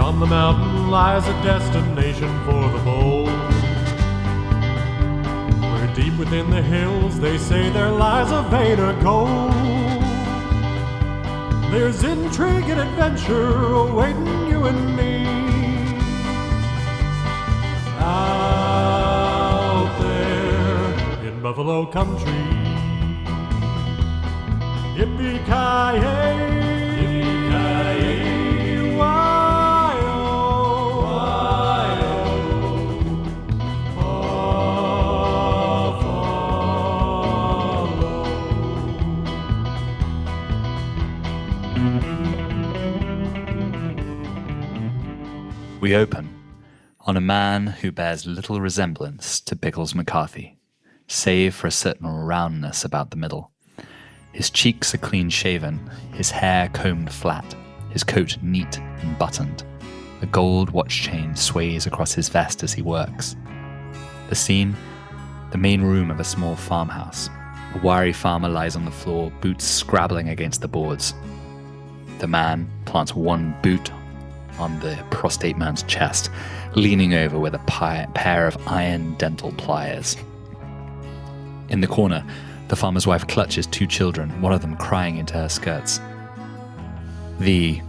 On the mountain lies a destination for the bold. Where deep within the hills they say there lies a vein of gold. There's intrigue and adventure awaiting you and me. Out there in Buffalo Country. Yippee-ki-yay, yippee-ki-yay, why-oh, why-oh. We open on a man who bears little resemblance to Pickles McCarthy, save for a certain roundness about the middle. His cheeks are clean-shaven, his hair combed flat, his coat neat and buttoned. A gold watch chain sways across his vest as he works. The scene, the main room of a small farmhouse. A wiry farmer lies on the floor, boots scrabbling against the boards. The man plants one boot on the prostrate man's chest, leaning over with a pair of iron dental pliers. In the corner, the farmer's wife clutches two children, one of them crying into her skirts. The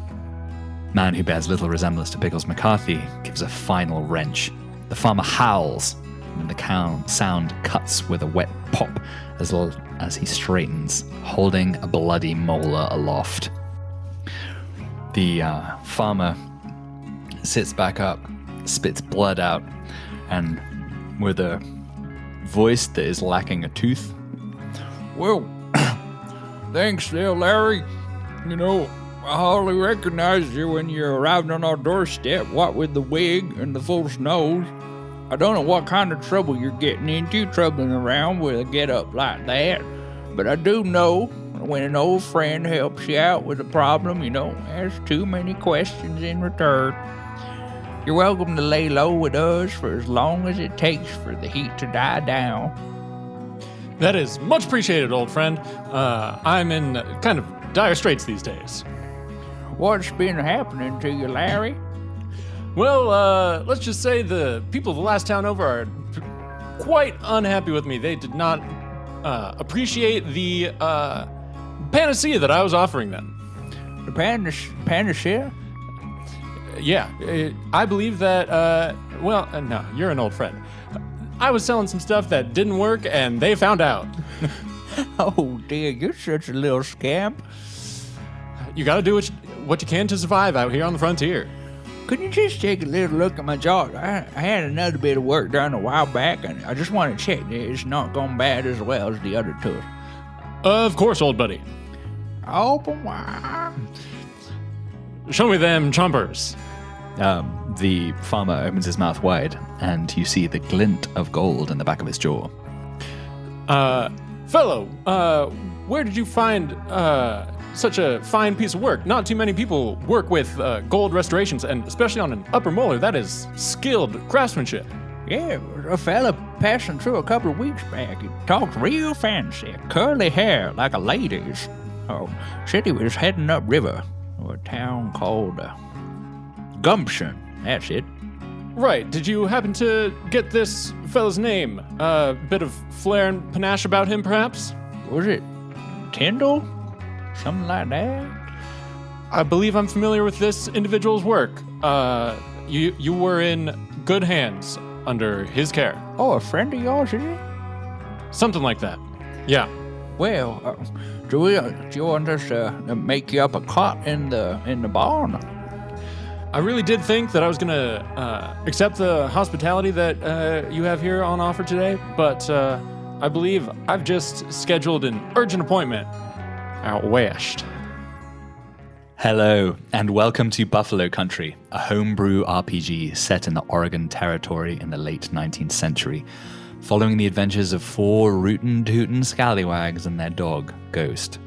man who bears little resemblance to Pickles McCarthy gives a final wrench. The farmer howls, and the sound cuts with a wet pop as he straightens, holding a bloody molar aloft. The farmer sits back up, spits blood out, and with a voice that is lacking a tooth, "Well, thanks there, Larry. You know, I hardly recognized you when you arrived on our doorstep, what with the wig and the false nose. I don't know what kind of trouble you're getting into, troubling around with a get-up like that, but I do know when an old friend helps you out with a problem, you don't ask too many questions in return. You're welcome to lay low with us for as long as it takes for the heat to die down." That is much appreciated, old friend. I'm in kind of dire straits these days. What's been happening to you, Larry? Well, let's just say the people of the last town over are quite unhappy with me. They did not appreciate the panacea that I was offering them. The panacea? Yeah, I believe that, no, you're an old friend. I was selling some stuff that didn't work, and they found out. Oh, dear, you're such a little scamp. You gotta do what you can to survive out here on the frontier. Could you just take a little look at my jaw? I had another bit of work done a while back, and I just want to check that it's not gone bad as well as the other two. Of course, old buddy. Open wide. Show me them chompers. The farmer opens his mouth wide, and you see the glint of gold in the back of his jaw. Fellow, where did you find such a fine piece of work? Not too many people work with gold restorations, and especially on an upper molar. That is skilled craftsmanship. Yeah, a fella passing through a couple of weeks back. He talked real fancy, curly hair like a lady's. Oh, said he was heading upriver to a town called Gumption. That's it. Right. Did you happen to get this fellow's name? A bit of flair and panache about him, perhaps? Was it Tyndall? Something like that? I believe I'm familiar with this individual's work. You were in good hands under his care. Oh, a friend of yours, is it? Something like that. Yeah. Well, do you want us to make you up a cot in the barn? I really did think that I was going to accept the hospitality that you have here on offer today, but I believe I've just scheduled an urgent appointment out west. Hello, and welcome to Buffalo Country, a homebrew RPG set in the Oregon Territory in the late 19th century, following the adventures of 4 rootin' scallywags and their dog, Ghost.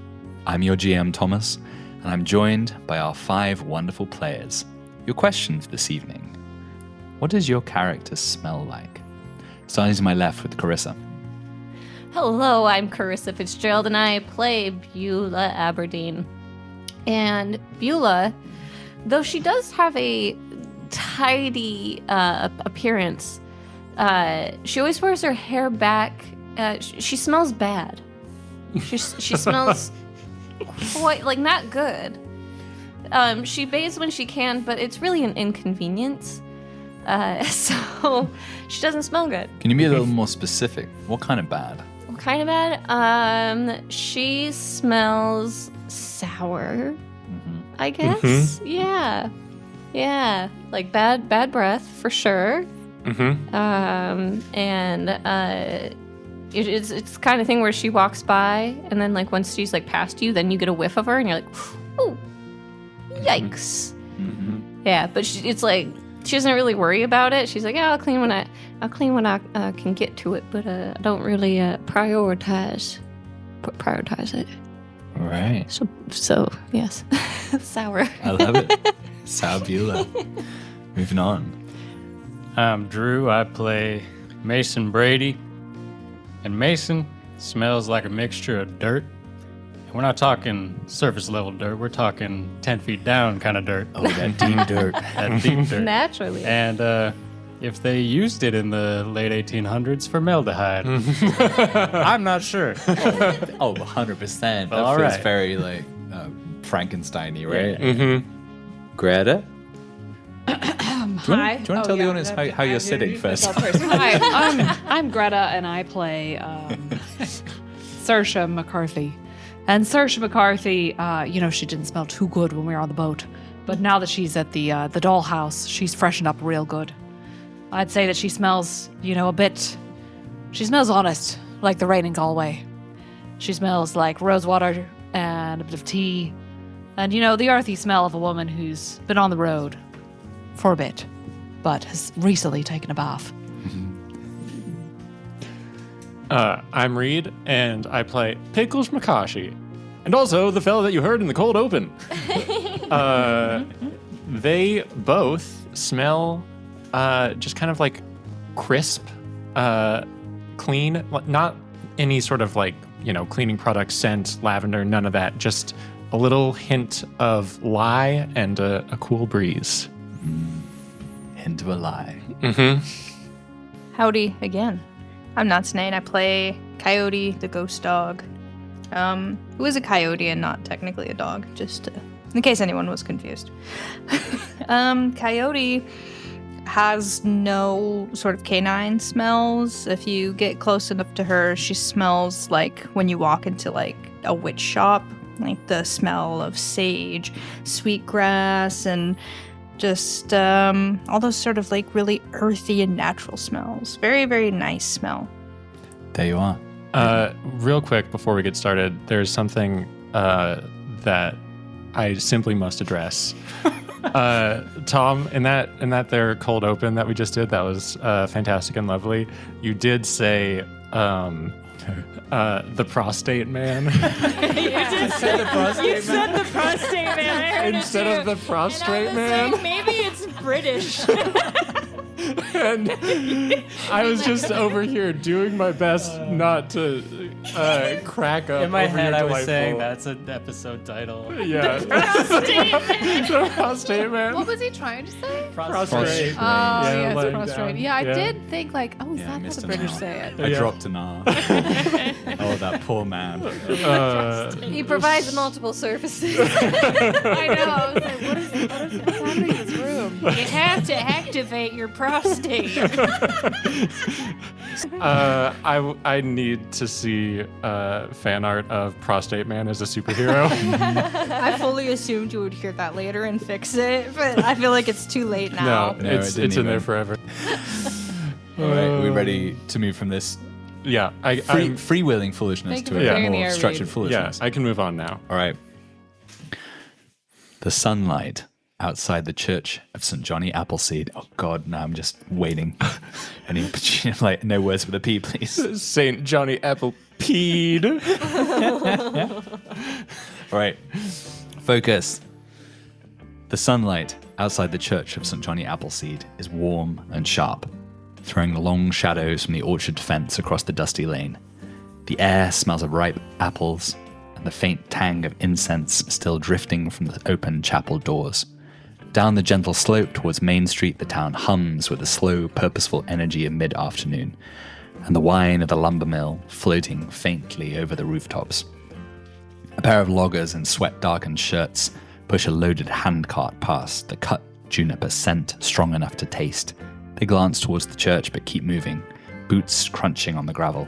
I'm your GM, Thomas, and I'm joined by our 5 wonderful players. Your question for this evening: what does your character smell like? Starting to my left with Carissa. Hello, I'm Carissa Fitzgerald, and I play Beulah Aberdeen. And Beulah, though she does have a tidy appearance. She always wears her hair back. She smells bad. She smells quite, like, not good. She bathes when she can, but it's really an inconvenience. So she doesn't smell good. Can you be a little more specific? What kind of bad? What kind of bad? She smells sour, I guess. Yeah. Like bad breath for sure. And it's the kind of thing where she walks by, and then like once she's like past you, then you get a whiff of her, and you're like, oh, yikes. Yeah, but it's like she doesn't really worry about it. She's like, yeah, I'll clean when I can get to it, but I don't really prioritize it. All right. So yes, sour. I love it. Sabula. Moving on. I'm Drew. I play Mason Brady. And Mason smells like a mixture of dirt. And we're not talking surface level dirt. We're talking 10 feet down kind of dirt. Oh, that deep dirt. That deep dirt. Naturally. And if they used it in the late 1800s for maldehyde, I'm not sure. Oh, 100%. That All feels right. very like Frankenstein-y, right? Greta? Hi. Do you want to tell the audience how you're sitting first? Hi, I'm Greta, and I play Saoirse McCarthy. And Saoirse McCarthy, she didn't smell too good when we were on the boat, but now that she's at the dollhouse, she's freshened up real good. I'd say that she smells, a bit. She smells honest, like the rain in Galway. She smells like rosewater and a bit of tea, and the earthy smell of a woman who's been on the road for a bit, but has recently taken a bath. I'm Reed, and I play Pickles Makashi, and also the fellow that you heard in the cold open. They both smell just kind of like crisp, clean, not any sort of like, cleaning product scent, lavender, none of that. Just a little hint of lye and a cool breeze. Hint of a lie. Howdy again. I'm not Snane. I play Coyote, the ghost dog, who is a coyote and not technically a dog, just in case anyone was confused. Coyote has no sort of canine smells. If you get close enough to her, she smells like when you walk into like a witch shop, like the smell of sage, sweetgrass, and just all those sort of like really earthy and natural smells. Very, very nice smell. There you are. Real quick before we get started, there's something that I simply must address. Tom, in that there cold open that we just did, that was fantastic and lovely. You did say the prostate man. You said the prostate man. I heard Instead of the prostrate man. Maybe it's British. And I was just over here doing my best not to crack up. In my over head, your I was delightful- saying that's an episode title. Yeah. The prostate man. What was he trying to say? Prostrate. Oh, Yeah, yes, lying prostrate. down. Yeah, I Yeah. did think like, oh, is Yeah, that how missed the an British R. say it? I Yeah. dropped an R. Oh, that poor man. He provides multiple services. I know. I was like, what's happening in this room? You have to activate your prostate. I need to see fan art of Prostate Man as a superhero. I fully assumed you would hear that later and fix it, but I feel like it's too late now. No, No, it's it didn't in there even. forever. All right, we ready to move from this Yeah, I'm- freewheeling foolishness Thank to you a for bit bringing the more air structured read. yeah, foolishness? I can move on now. All right. The sunlight outside the church of St. Johnny Appleseed. Oh God, no, I'm just waiting. Any like no words with a P, please. Saint Johnny Apple peed. All right. Focus. The sunlight outside the church of St. Johnny Appleseed is warm and sharp, throwing long shadows from the orchard fence across the dusty lane. The air smells of ripe apples, and the faint tang of incense still drifting from the open chapel doors. Down the gentle slope towards Main Street, the town hums with the slow, purposeful energy of mid-afternoon, and the whine of the lumber mill floating faintly over the rooftops. A pair of loggers in sweat-darkened shirts push a loaded handcart past, the cut juniper scent strong enough to taste. They glance towards the church but keep moving, boots crunching on the gravel.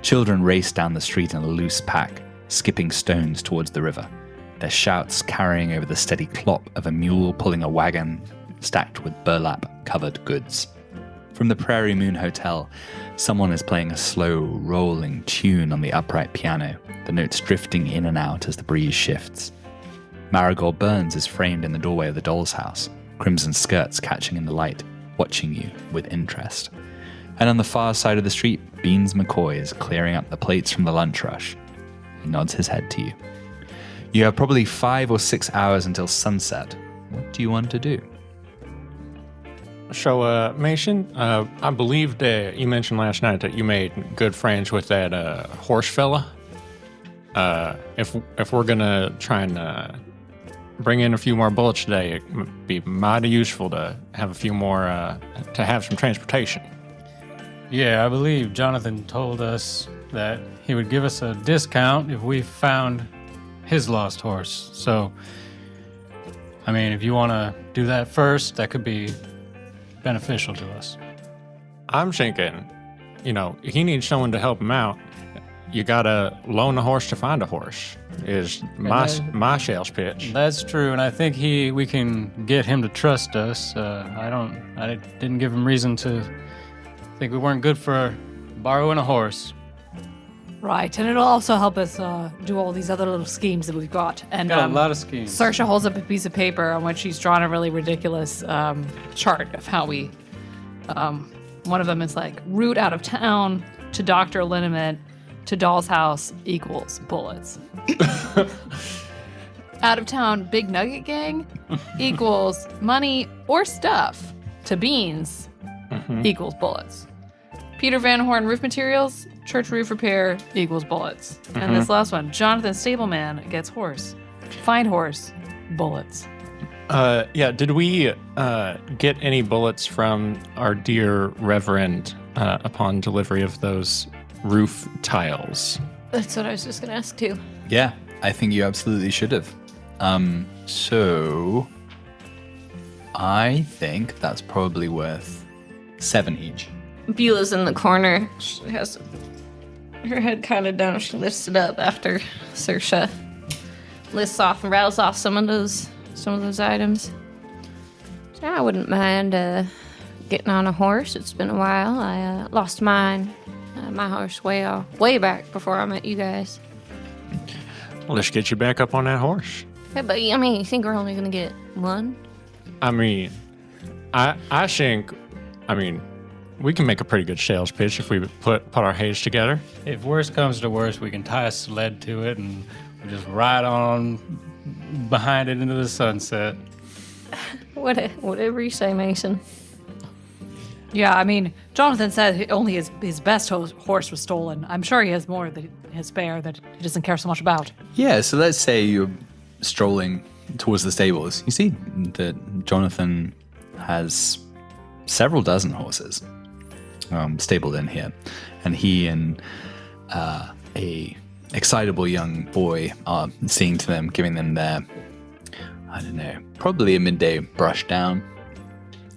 Children race down the street in a loose pack, skipping stones towards the river, their shouts carrying over the steady clop of a mule pulling a wagon stacked with burlap-covered goods. From the Prairie Moon Hotel, someone is playing a slow, rolling tune on the upright piano, the notes drifting in and out as the breeze shifts. Marigold Burns is framed in the doorway of the doll's house, crimson skirts catching in the light, watching you with interest. And on the far side of the street, Beans McCoy is clearing up the plates from the lunch rush. He nods his head to you. You have probably 5 or 6 hours until sunset. What do you want to do? So, Mason, I believe that you mentioned last night that you made good friends with that horse fella. If we're gonna try and bring in a few more bullets today, it would be mighty useful to have a few more, to have some transportation. Yeah, I believe Jonathan told us that he would give us a discount if we found his lost horse. So, I mean, if you want to do that first, that could be beneficial to us. I'm thinking, he needs someone to help him out. You gotta loan a horse to find a horse. Is my sales pitch. That's true, and I think we can get him to trust us. I didn't give him reason to think we weren't good for borrowing a horse. Right, and it'll also help us do all these other little schemes that we've got. And Got a lot of schemes. Saoirse holds up a piece of paper on which she's drawn a really ridiculous chart of how we. One of them is like route out of town to Dr. Liniment to Doll's House equals bullets. Out of town Big Nugget Gang equals money or stuff to Beans equals bullets. Peter Van Horn roof materials, church roof repair equals bullets. And this last one, Jonathan Stableman gets horse. Find horse, bullets. Yeah, did we get any bullets from our dear Reverend upon delivery of those roof tiles? That's what I was just gonna ask too. Yeah, I think you absolutely should have. So I think that's probably worth 7 each. Beulah's in the corner. She has her head kind of down. She lifts it up after Saoirse lists off and rattles off some of those items. So I wouldn't mind getting on a horse. It's been a while. I lost mine, my horse way back before I met you guys. Well, let's get you back up on that horse. Yeah, but you think we're only gonna get one? I think, we can make a pretty good sales pitch if we put our heads together. If worst comes to worst, we can tie a sled to it and we just ride on behind it into the sunset. Whatever you say, Mason. Yeah, Jonathan said only his best horse was stolen. I'm sure he has more that his spare that he doesn't care so much about. Yeah, so let's say you're strolling towards the stables. You see that Jonathan has several dozen horses stabled in here, and he and a excitable young boy are seeing to them, giving them their, probably a midday brush down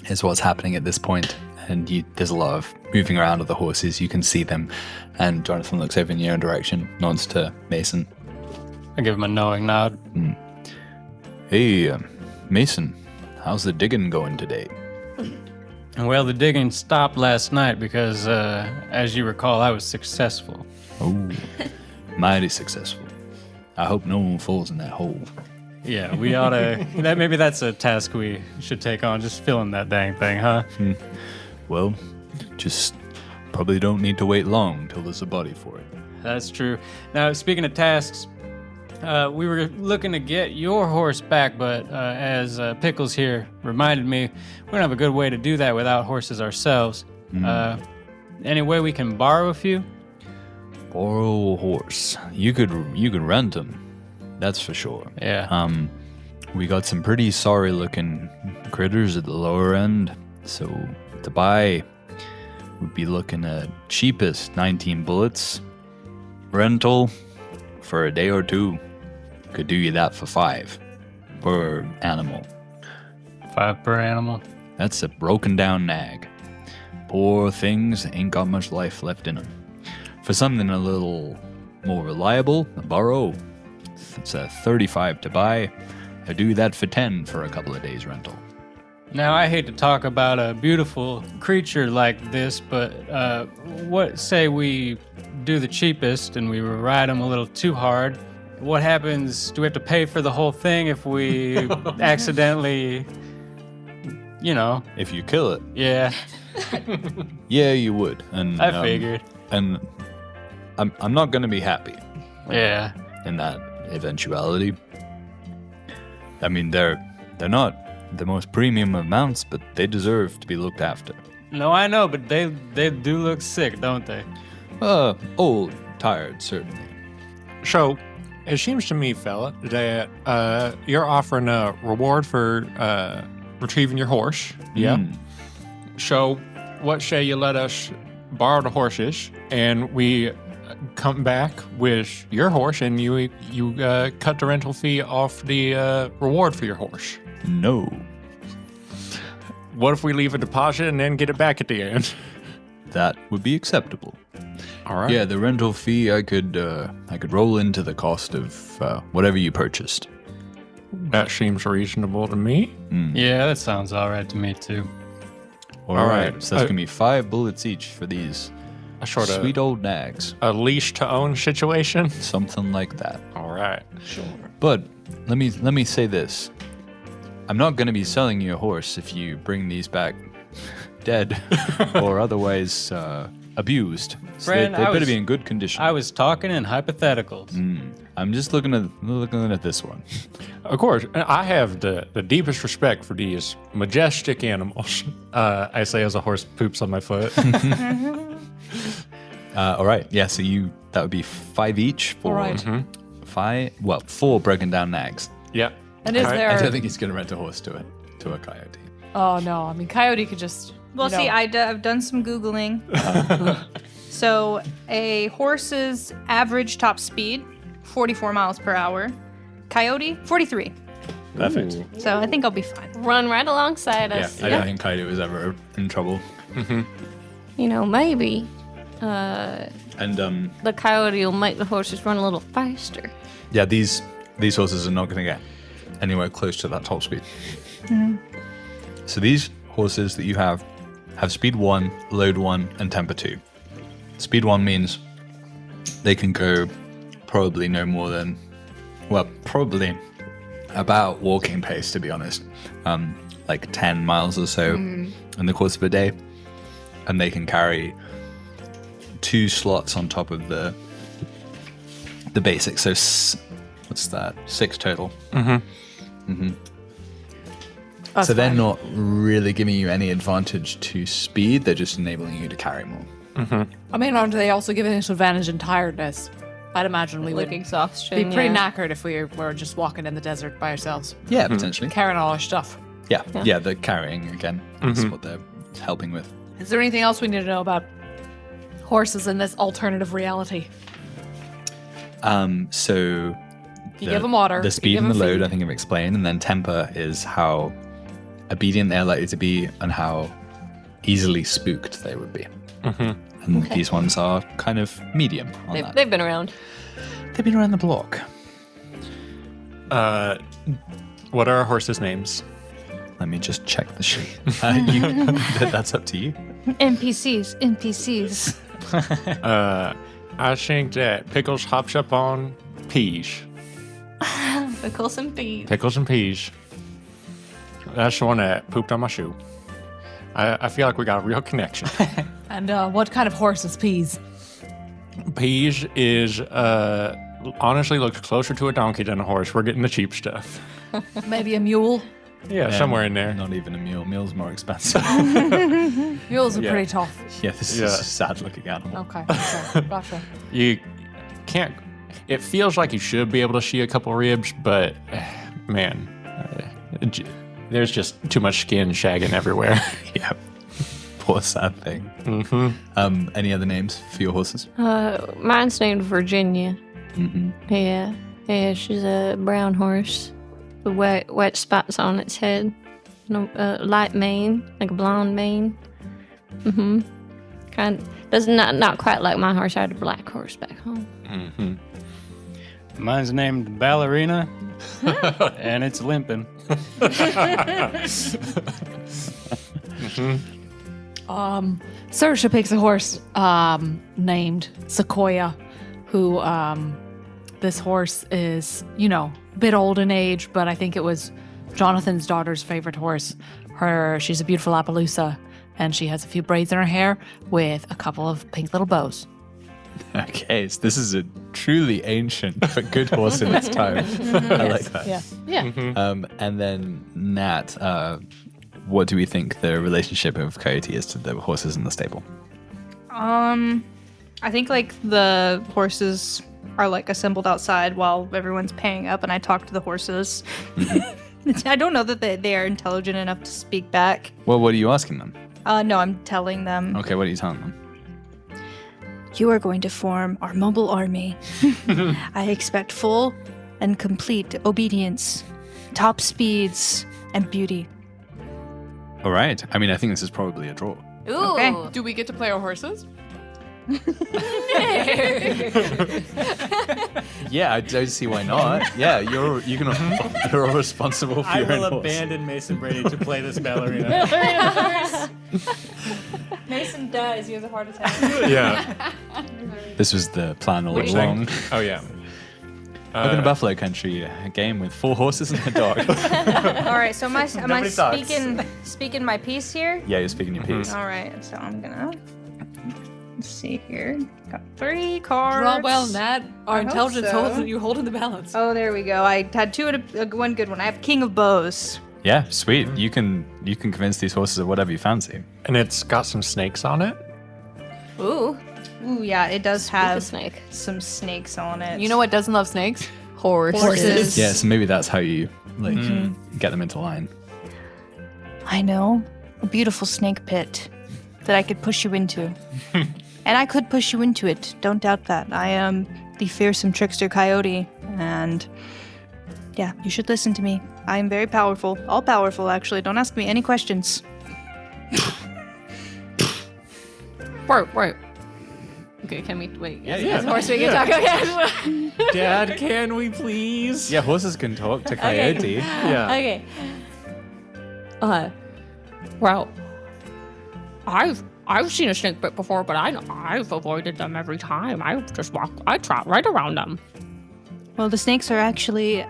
is what's happening at this point. And there's a lot of moving around of the horses. You can see them, and Jonathan looks over in your own direction, nods to Mason. I give him a knowing nod. Hey, Mason, how's the digging going today? Well, the digging stopped last night because, as you recall, I was successful. Oh, mighty successful. I hope no one falls in that hole. Yeah, we ought to. Maybe that's a task we should take on, just filling that dang thing, huh? Well, just probably don't need to wait long till there's a body for it. That's true. Now, speaking of tasks, we were looking to get your horse back, but as Pickles here reminded me, we don't have a good way to do that without horses ourselves. Any way we can borrow a few? Borrow a horse. You could rent them. That's for sure. Yeah. We got some pretty sorry-looking critters at the lower end, so to buy, we'd be looking at cheapest 19 bullets. Rental for a day or two. Could do you that for 5 per animal. 5 per animal. That's a broken down nag. Poor things ain't got much life left in them. For something a little more reliable, a burrow, it's a 35 to buy. I do that for 10 for a couple of days rental. Now, I hate to talk about a beautiful creature like this, but what say we do the cheapest and we ride them a little too hard? What happens? Do we have to pay for the whole thing if we accidentally, If you kill it, Yeah, yeah, you would. And I figured. And I'm not gonna be happy Yeah. in that eventuality. I mean, they're not the most premium of mounts, but they deserve to be looked after. No, I know, but they do look sick, don't they? Old, tired, certainly. So, it seems to me, fella, that you're offering a reward for retrieving your horse. Yeah. So, what say you let us borrow the horses, and we come back with your horse, and you cut the rental fee off the reward for your horse? No. What if we leave a deposit and then get it back at the end? That would be acceptable. All right. Yeah, the rental fee I could roll into the cost of whatever you purchased. That seems reasonable to me. Yeah, that sounds all right to me, too. All right. right. So that's gonna be 5 bullets each for these A sort of sweet old nags. a leash to own situation. Something like that. All right. Sure. But let me say this. I'm not gonna be selling you a horse if you bring these back dead or otherwise abused. So Friend, they I better was- be in good condition. I was talking in hypotheticals. I'm just looking at this one. Of course, I have the deepest respect for these majestic animals. I say as a horse poops on my foot. All right. Yeah. So that would be 5 each for All right. 4 broken down nags. Yeah. And is All right. there? I don't think he's gonna rent a horse to a coyote. Oh no! I mean, Coyote could just. Well, see, I've done some Googling. So, a horse's average top speed, 44 miles per hour. Coyote, 43. Perfect. So, I think I'll be fine. Run right alongside Yeah. us. I don't think coyote was ever in trouble. Maybe And the coyote will make the horses run a little faster. yeah, these horses are not gonna get anywhere close to that top speed. So these horses that you have speed 1, load 1, and temper 2. Speed 1 means they can go probably no more than, probably about walking pace, to be honest. Like 10 miles or so in the course of a day. And they can carry 2 slots on top of the basic. So what's that? 6 total. That's So they're fine. not really giving you any advantage to speed. They're just enabling you to carry more. I mean, aren't they also giving us advantage in tiredness? I'd imagine we Like would exhaustion. be pretty yeah. knackered if we were just walking in the desert by ourselves, Yeah, potentially. carrying all our stuff. Yeah, the carrying again is what they're helping with. Is there anything else we need to know about horses in this alternative reality? So You give 'em water, the you speed give and the 'em load, food. I think I've explained, and then temper is how obedient they're likely to be and how easily spooked they would be. And these ones are kind of medium on that. They've been around. They've been around the block. What are our horses' names? Let me just check the sheet. That's up to you. NPCs. I think that Pickles hops up on peas. Pickles and peas. Pickles and peas. That's the one that pooped on my shoe. I feel like we got a real connection. And what kind of horse is Peas? Peas is honestly looks closer to a donkey than a horse. We're getting the cheap stuff. Maybe a mule? Yeah, somewhere in there. Not even a mule. Mule's more expensive. Mules are Yeah. pretty tough. Yeah, this is a sad looking animal. Okay, gotcha. You can't. It feels like you should be able to see a couple ribs, but man, There's just too much skin shagging everywhere. Yeah. Poor sad thing. Any other names for your horses? Mine's named Virginia. Yeah. Yeah, she's a brown horse with white spots on its head. No, light mane, like a blonde mane. Does not quite like my horse. I had a black horse back home. Mine's named Ballerina, and it's limping. Saoirse picks a horse named Sequoia, who this horse is, a bit old in age, but I think it was Jonathan's daughter's favorite horse. She's a beautiful Appaloosa, and she has a few braids in her hair with a couple of pink little bows. Okay, so this is a truly ancient but good horse in its time. I like that. Yeah. And then Nat, what do we think the relationship of Coyote is to the horses in the stable? I think like the horses are like assembled outside while everyone's paying up, and I talk to the horses. I don't know that they are intelligent enough to speak back. Well, what are you asking them? No, I'm telling them. Okay, what are you telling them? You are going to form our mobile army. I expect full and complete obedience, top speeds, and beauty. All right. I mean, I think this is probably a draw. Ooh. Okay. Do we get to play our horses? Yeah, I don't see why not. Yeah, you're responsible for I your own will horse. abandon Mason Brady to play this ballerina. Mason dies. He has a heart attack. Yeah. This was the plan all Which along. thing? Oh, yeah. Welcome to Buffalo Country, a game with 4 horses and a dog. All right. So am I Nobody talks. speaking my piece here? Yeah, you're speaking your piece. All right. So I'm gonna. Let's see here. Got 3 cards. Draw well, Nat. Our I hope intelligence so. holds you holding the balance. Oh, there we go. I had 2 and one good one. I have King of Bows. Yeah, sweet. You can convince these horses of whatever you fancy. And it's got some snakes on it. Ooh. Ooh, yeah, it does Have a have snake. some snakes on it. You know what doesn't love snakes? Horses. Yeah, so maybe that's how you get them into line. I know. A beautiful snake pit that I could push you into. And I could push you into it. Don't doubt that. I am the fearsome trickster coyote. And yeah, you should listen to me. I am very powerful. All powerful, actually. Don't ask me any questions. Wait. Okay, can we wait? Yeah, Yes, horse, we can talk. Okay. Dad, can we please? Yeah, horses can talk to Coyote. Yeah. Okay. Well, I've seen a snake bit before, but I've avoided them every time. I trot right around them. Well, the snakes are actually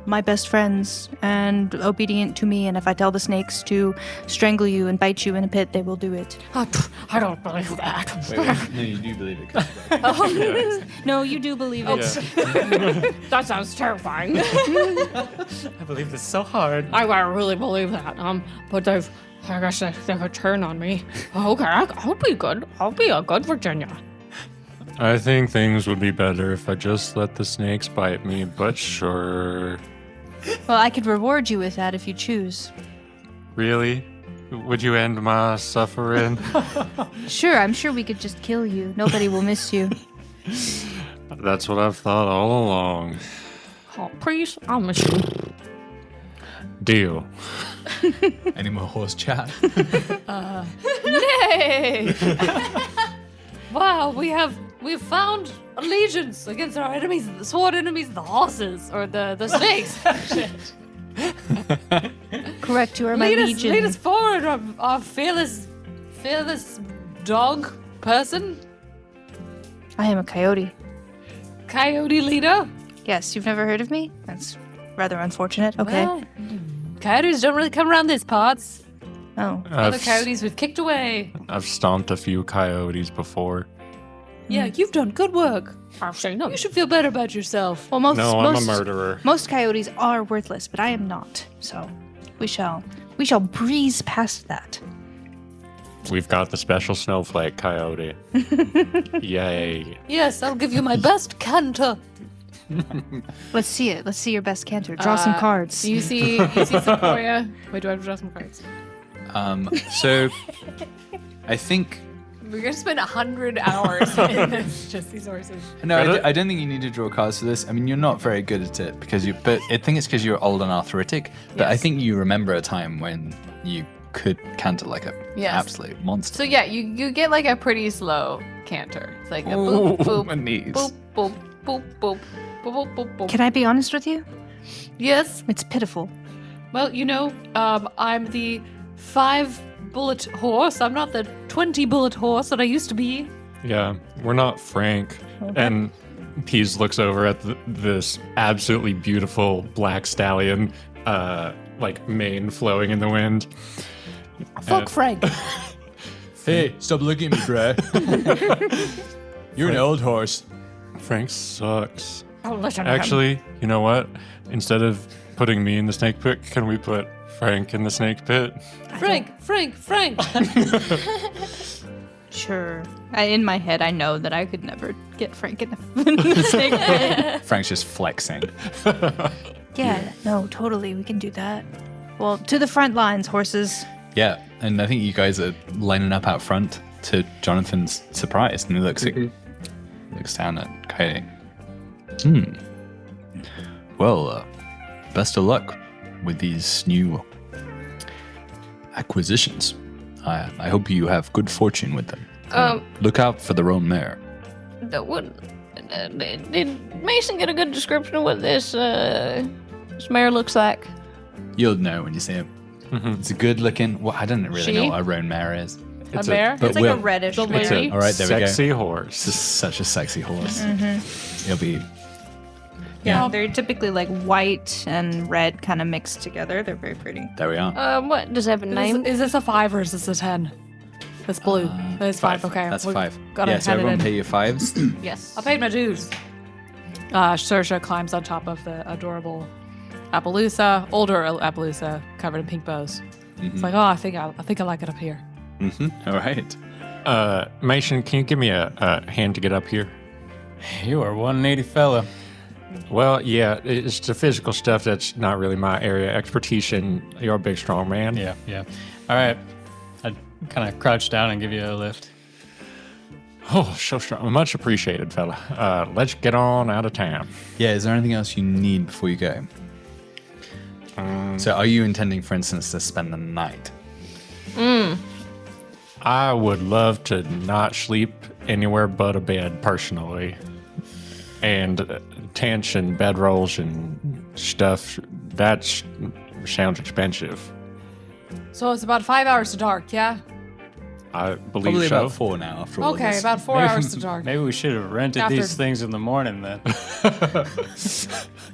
my best friends and obedient to me. And if I tell the snakes to strangle you and bite you in a pit, they will do it. I don't believe that. Wait, no, you do believe it. No, you do believe it. That sounds terrifying. I believe this so hard. I really believe that. But I guess they could turn on me. Okay, I'll be good. I'll be a good Virginia. I think things would be better if I just let the snakes bite me, but sure. Well, I could reward you with that if you choose. Really? Would you end my suffering? Sure, I'm sure we could just kill you. Nobody will miss you. That's what I've thought all along. Oh, please, I'll miss you. Deal. Any more horse chat? Nay! Wow, we've found allegiance against our enemies, the sword enemies, the horses, or the snakes. Correct, you are my legion. Lead us forward, our fearless dog person, I am a coyote. coyote leader. Yes, you've never heard of me? That's rather unfortunate. Okay. Well, coyotes don't really come around these parts. Oh. Other coyotes we've kicked away. I've stomped a few coyotes before. Yeah, you've done good work. I've seen them. You should feel better about yourself. Well, most No, I'm a murderer. Most coyotes are worthless, but I am not. So we shall breeze past that. We've got the special snowflake coyote. Yay. Yes, I'll give you my best canter. Let's see it. Let's see your best canter. Draw some cards. You see Sequoia. Wait, do I have to draw some cards? So I think We're gonna spend 100 hours in this, just these horses. no, I don't think you need to draw cards for this. I mean, you're not very good at it but I think it's because you're old and arthritic. But I think you remember a time when you could canter like a absolute monster. So yeah, you get like a pretty slow canter. It's like a Ooh, boop boop my knees. boop boop boop boop boop boop boop boop. Can I be honest with you? Yes. It's pitiful. Well, I'm the 5-bullet horse. I'm not the 20-bullet horse that I used to be. Yeah, we're not Frank. And Pease looks over at this absolutely beautiful black stallion, like mane flowing in the wind. Fuck Frank. Hey, stop looking at me, bro. You're an old horse. Frank sucks. Oh, listen to him. Actually, you know what? Instead of putting me in the snake pit, can we put Frank in the snake pit? Frank. Sure. In my head, I know that I could never get Frank in the snake pit. Frank's just flexing. Yeah, no, totally. We can do that. Well, to the front lines, horses. Yeah, and I think you guys are lining up out front to Jonathan's surprise, and he looks down at Coyote. Well, best of luck with these new acquisitions. I hope you have good fortune with them. Look out for the roan mare. Did Mason get a good description of what this mare looks like? You'll know when you see it. It's a good looking. Well, I don't really know what a roan mare is. A mare? But It's like Will, a reddish. The It's lady? a All right, there we go. sexy horse. This is such a sexy horse. It'll be. Yeah, they're typically like white and red kind of mixed together. They're very pretty. There we are. What does it have a name? Is this a 5 or is this a 10? That's blue. That's 5. Okay. That's we 5. Gotta Yeah, so hand it everyone in. pay your 5s. Yes. I paid my dues. Saoirse climbs on top of the adorable Appaloosa, older Appaloosa, covered in pink bows. It's like, I think I like it up here. All right. Mason, can you give me a hand to get up here? You are one needy fella. Well, yeah, it's the physical stuff that's not really my area of expertise, and you're a big, strong man. Yeah. All right. I kind of crouch down and give you a lift. Oh, so strong. Much appreciated, fella. Let's get on out of town. Yeah, is there anything else you need before you go? So are you intending, for instance, to spend the night? I would love to not sleep anywhere but a bed, personally. And tents and bedrolls and stuff, that sounds expensive. So it's about 5 hours to dark, yeah? I believe Probably so. about 4 now after all Okay, this. about 4 hours to dark. Maybe we should have rented After- these things in the morning then.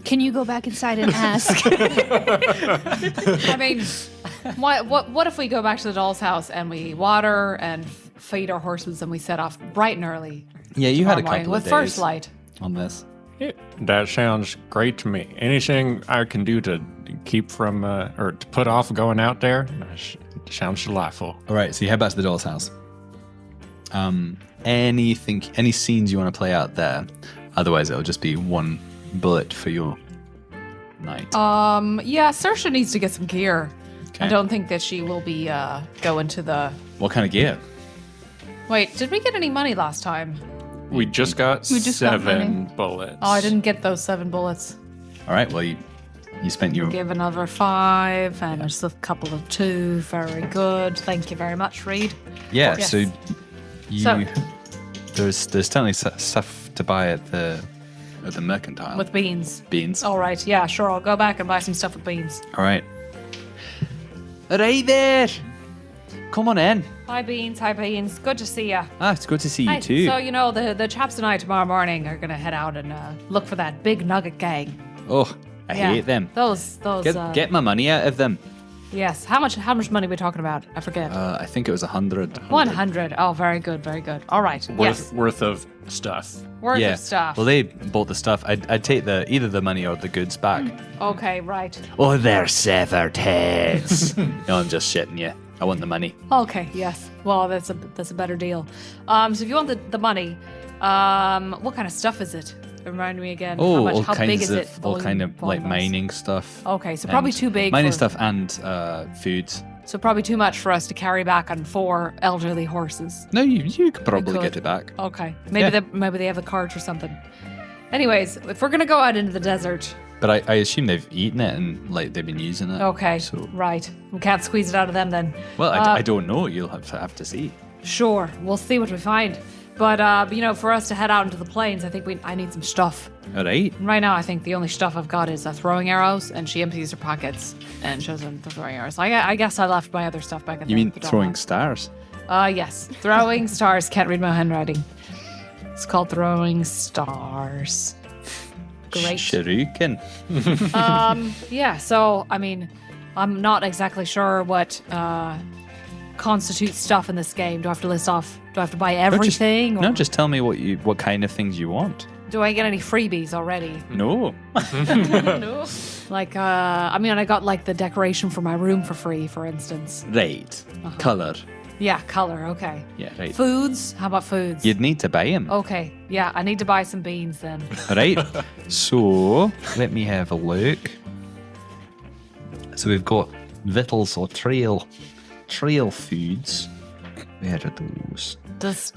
Can you go back inside and ask? I mean, what if we go back to the doll's house and we water and feed our horses and we set off bright and early Yeah, you had a tomorrow morning couple of with first days light? on this. Yeah, that sounds great to me. Anything I can do to keep from, or to put off going out there, sounds delightful. All right, so you head back to the doll's house. Any scenes you want to play out there? Otherwise, it'll just be one bullet for your night. Yeah, Saoirse needs to get some gear. Okay. I don't think that she will be going to the... What kind of gear? Wait, did we get any money last time? We just got We just got 7 bullets. Oh, I didn't get those 7 bullets. All right, well, you spent your... Give another 5, and there's a couple of 2. Very good. Thank you very much, Reed. Yeah, Yes. so you... So- there's certainly stuff to buy at the mercantile. With beans. beans. All right, yeah, sure. I'll go back and buy some stuff with beans. All right. Right there. Come on in. Hi, Beans. Hi, Beans. Good to see you. Ah, it's good to see you too. So, the chaps and I tomorrow morning are going to head out and look for that big nugget gang. Oh, I Yeah. hate them. Those. Get my money out of them. Yes. How much money are we talking about? I forget. I think it was 100. 100. Oh, very good. Very good. All right. Yes. Worth of stuff. Worth Yeah. of stuff. Well, they bought the stuff. I'd take either the money or the goods back. Okay, right. Or their severed heads. No, I'm just shitting you. I want the money. Okay, yes. Well, that's a better deal. So if you want the money, what kind of stuff is it? Remind me again. Oh, how big is it? all kind of like volume-wise? mining stuff. Okay, so probably and too big. Mining for- stuff and foods. So probably too much for us to carry back on 4 elderly horses. No, you could probably could. get it back. Okay, maybe they have the carts or something. Anyways, if we're gonna go out into the desert, But I assume they've eaten it and like they've been using it. okay, So, right, we can't squeeze it out of them then. well, I don't know. You'll have to see. Sure, we'll see what we find. But for us to head out into the plains, I think I need some stuff. All right. Right now, I think the only stuff I've got is throwing arrows, and she empties her pockets and shows them the throwing arrows. I guess I left my other stuff back in You mean the doll throwing house. stars? Yes, throwing stars. Can't read my handwriting. It's called throwing stars. Great. Shuriken. Yeah, so, I mean, I'm not exactly sure what constitutes stuff in this game. Do I have to list off? Do I have to buy everything? No, just tell me what kind of things you want. Do I get any freebies already? No. No. Like, I got like the decoration for my room for free, for instance. Right. Color. Yeah, color. Okay. Yeah, right. Foods. How about foods? You'd need to buy them. Okay. Yeah, I need to buy some beans then. Right. So let me have a look. So we've got victuals or trail foods. Where are those?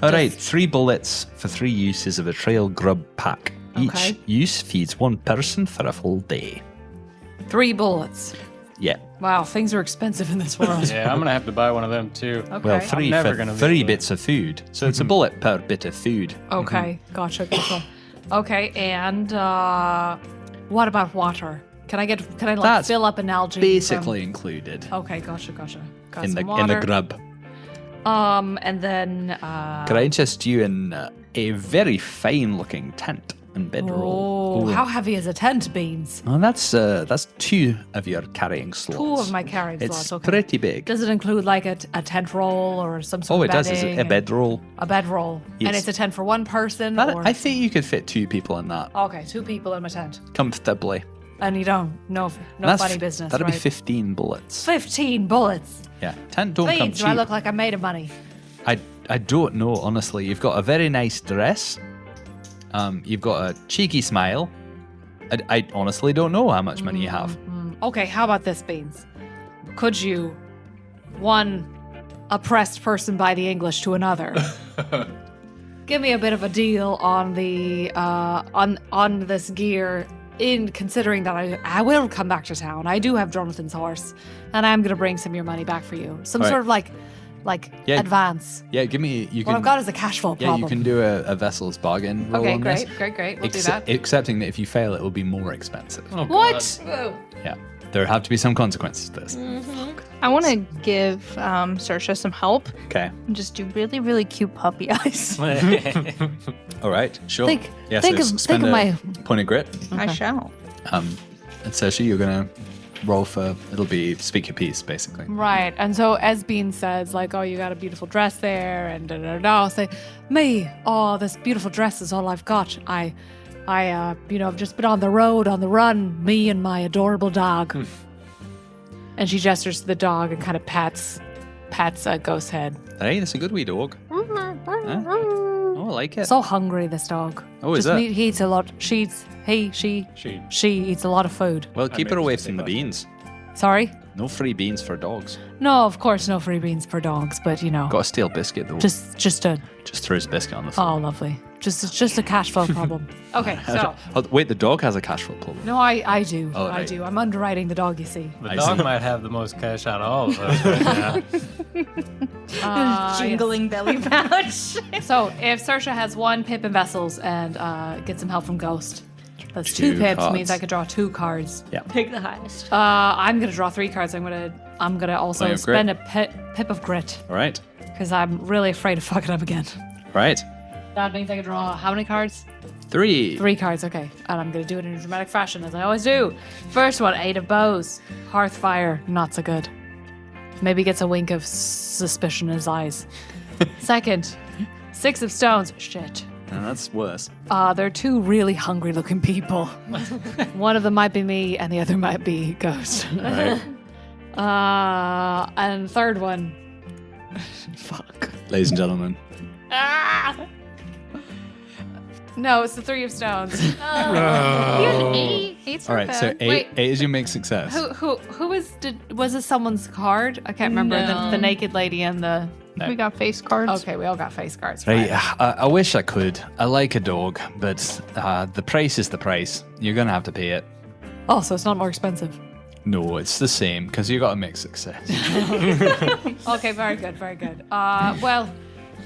All right, 3 bullets for 3 uses of a trail grub pack. Okay. Each use feeds 1 person for a full day. 3 bullets. Yeah. Wow, things are expensive in this world. Yeah, I'm gonna have to buy one of them too. Okay. Well, 3 never for gonna be 3 able to- bits of food. So it's a bullet per bit of food. Okay, gotcha. Okay, and what about water? Can I That's fill up an algae? Basically included Okay, gotcha. Got in some the water. grub. And then Could I interest you in a very fine-looking tent and bedroll? oh, how heavy is a tent, Beans? Well, that's 2 of your carrying slots. 2 of my carrying It's slots. Okay. pretty big. Does it include like a tent roll or some sort Oh, of it does. It's bedding a and- bedroll. A bedroll. Yes. And it's a tent for 1 person? That- or... I think you could fit 2 people in that Okay, 2 people in my tent. comfortably. And you don't, no That's funny business, That'd right? be 15 bullets. 15 bullets. Yeah, tent don't come Beans, do I cheap. look like I'm made of money? I don't know, honestly. You've got a very nice dress. You've got a cheeky smile. I honestly don't know how much money you have. Okay, how about this, Beans? Could you, one oppressed person by the English to another, give me a bit of a deal on the on this gear? In considering that I will come back to town, I do have Jonathan's horse, and I'm gonna bring some of your money back for you. Some Right. sort of like Yeah. advance. Yeah, give me. You What can. I've got is a cash flow Yeah, problem. you can do a vessel's bargain roll Okay, on this. great. We'll do that. Excepting that if you fail, it will be more expensive. Oh, What? Yeah, there have to be some consequences to this. I want to give Saoirse some help Okay. and just do really, really cute puppy eyes. All right. Sure. Think so spend of a my. point of grit. I shall. And Saoirse, you're gonna roll for. It'll be speak your piece, basically. Right, and so as Bean says, like, oh, you got a beautiful dress there, and I'll say, me, oh, this beautiful dress is all I've got. I, I've just been on the road, on the run, me and my adorable dog. And she gestures to the dog and kind of pats Ghost's head. Hey, that's a good wee dog. Huh? Oh, I like it. So hungry, this dog. Oh, is Just it? He eats a lot. She eats a lot of food. Well, keep her made away this from the mistake beans. Sorry? No free beans for dogs. No, of course, no free beans for dogs, but Got a stale biscuit though. just a throws a biscuit on the floor. oh, lovely. Just a cash flow problem. Okay, so Oh, wait, the dog has a cash flow problem. no, I do. Oh, I right. do. I'm underwriting the dog, you see. The I dog see. might have the most cash out of all of us right now. Jingling belly pouch. So if Saoirse has 1 pip in vessels and gets some help from Ghost, that's 2 2 pips cards. means I could draw 2 cards. Pick the highest. I'm gonna draw 3 cards. I'm gonna also Point of spend a pip of grit All right. because I'm really afraid of fucking up again. All right. That means I can draw how many cards? 3. 3 cards, okay. And I'm going to do it in a dramatic fashion, as I always do. First one, 8 of bows. Hearthfire, not so good. Maybe gets a wink of suspicion in his eyes. Second, 6 of stones. Shit. That's worse. They're 2 really hungry looking people. One of them might be me, and the other might be Ghost. All right. And third one. Fuck. Ladies and gentlemen, No, it's the 3 of stones. Eight's All right, so okay. eight is your make success. Was this someone's card? I can't remember No. the naked lady and the. No. We got face cards. Okay, we all got face cards. Right, Fine. I wish I could. I like a dog, but the price is the price. You're gonna have to pay it. Oh, so it's not more expensive. No, it's the same because you got to make success. Okay, very good, very good. Well,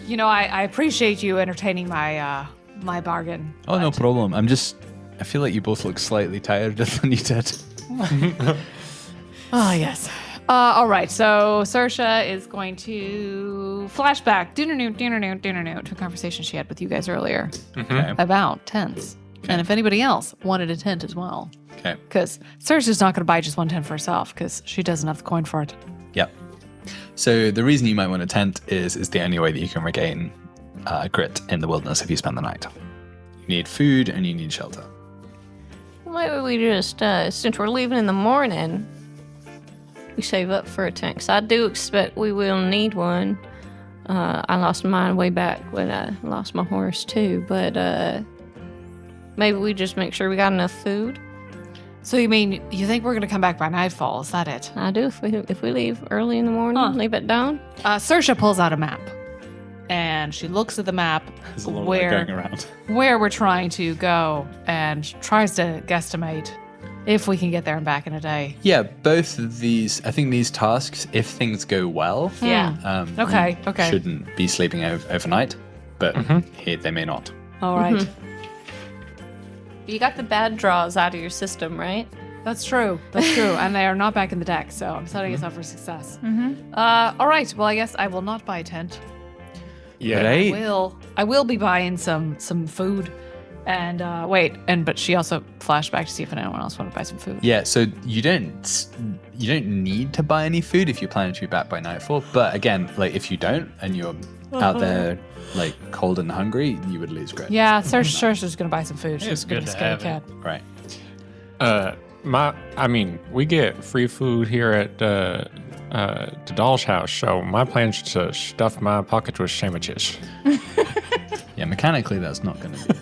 you know, I appreciate you entertaining my my bargain. Oh, no problem. I feel like you both look slightly tired than you did. Oh, yes. All right, so Saoirse is going to flashback to a conversation she had with you guys earlier Okay. about tents. And if anybody else wanted a tent as well. Okay. Because Saoirse's not going to buy just one tent for herself because she doesn't have the coin for it. Yep. So the reason you might want a tent is the only way that you can regain grit in the wilderness if you spend the night. You need food and you need shelter. Maybe we just, since we're leaving in the morning, we save up for a tent. 'Cause I do expect we will need one. I lost mine way back when I lost my horse too. But maybe we just make sure we got enough food. So you mean you think we're going to come back by nightfall? Is that it? I do if we leave early in the morning, Huh. leave at dawn. Saoirse pulls out a map. And she looks at the map There's a lot of that going around. where we're trying to go and tries to guesstimate if we can get there and back in a day. Yeah, both of these, I think these tasks, if things go well, Yeah. Okay, you okay. shouldn't be sleeping overnight, but here they may not. All right. You got the bad draws out of your system, right? That's true. That's true. And they are not back in the deck, so I'm setting us up for success. All right. Well, I guess I will not buy a tent. Yeah. Right? I will be buying some food. And but she also flashed back to see if anyone else wanted to buy some food. Yeah, so you don't need to buy any food if you're planning to be back by nightfall. But again, like if you don't and you're out there like cold and hungry, you would lose grit. Yeah, Saoirse's gonna buy some food. She's It's gonna good to skinny have cat. Right. We get free food here at the doll's house, so my plan is to stuff my pockets with sandwiches. Yeah, mechanically that's not going to be.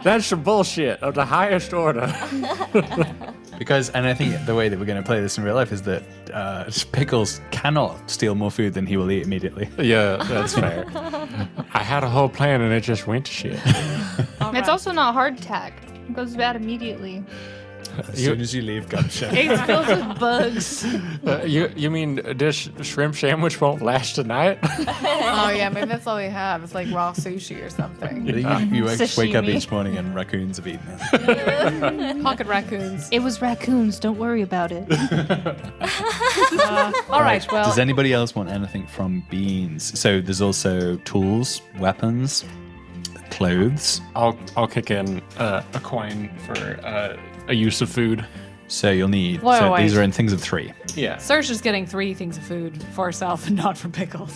That's some bullshit of the highest order. Because, and I think the way that we're going to play this in real life is that Pickles cannot steal more food than he will eat immediately. Yeah, that's fair. I had a whole plan and it just went to shit. It's also not hardtack. It goes bad immediately. As soon as you leave Gumshoe. It's filled with bugs. You mean this shrimp sandwich won't last tonight? Oh yeah, maybe that's all we have. It's like raw sushi or something. You wake up Sashimi. each morning and raccoons have eaten it. Pocket raccoons. It was raccoons. Don't worry about it. All right. Well, Does anybody else want anything from beans? So there's also tools, weapons, clothes. I'll kick in a coin for a use of food. So you'll need. Wait, so wait. these are in things of 3. Yeah. Saoirse's getting 3 things of food for herself and not for Pickles.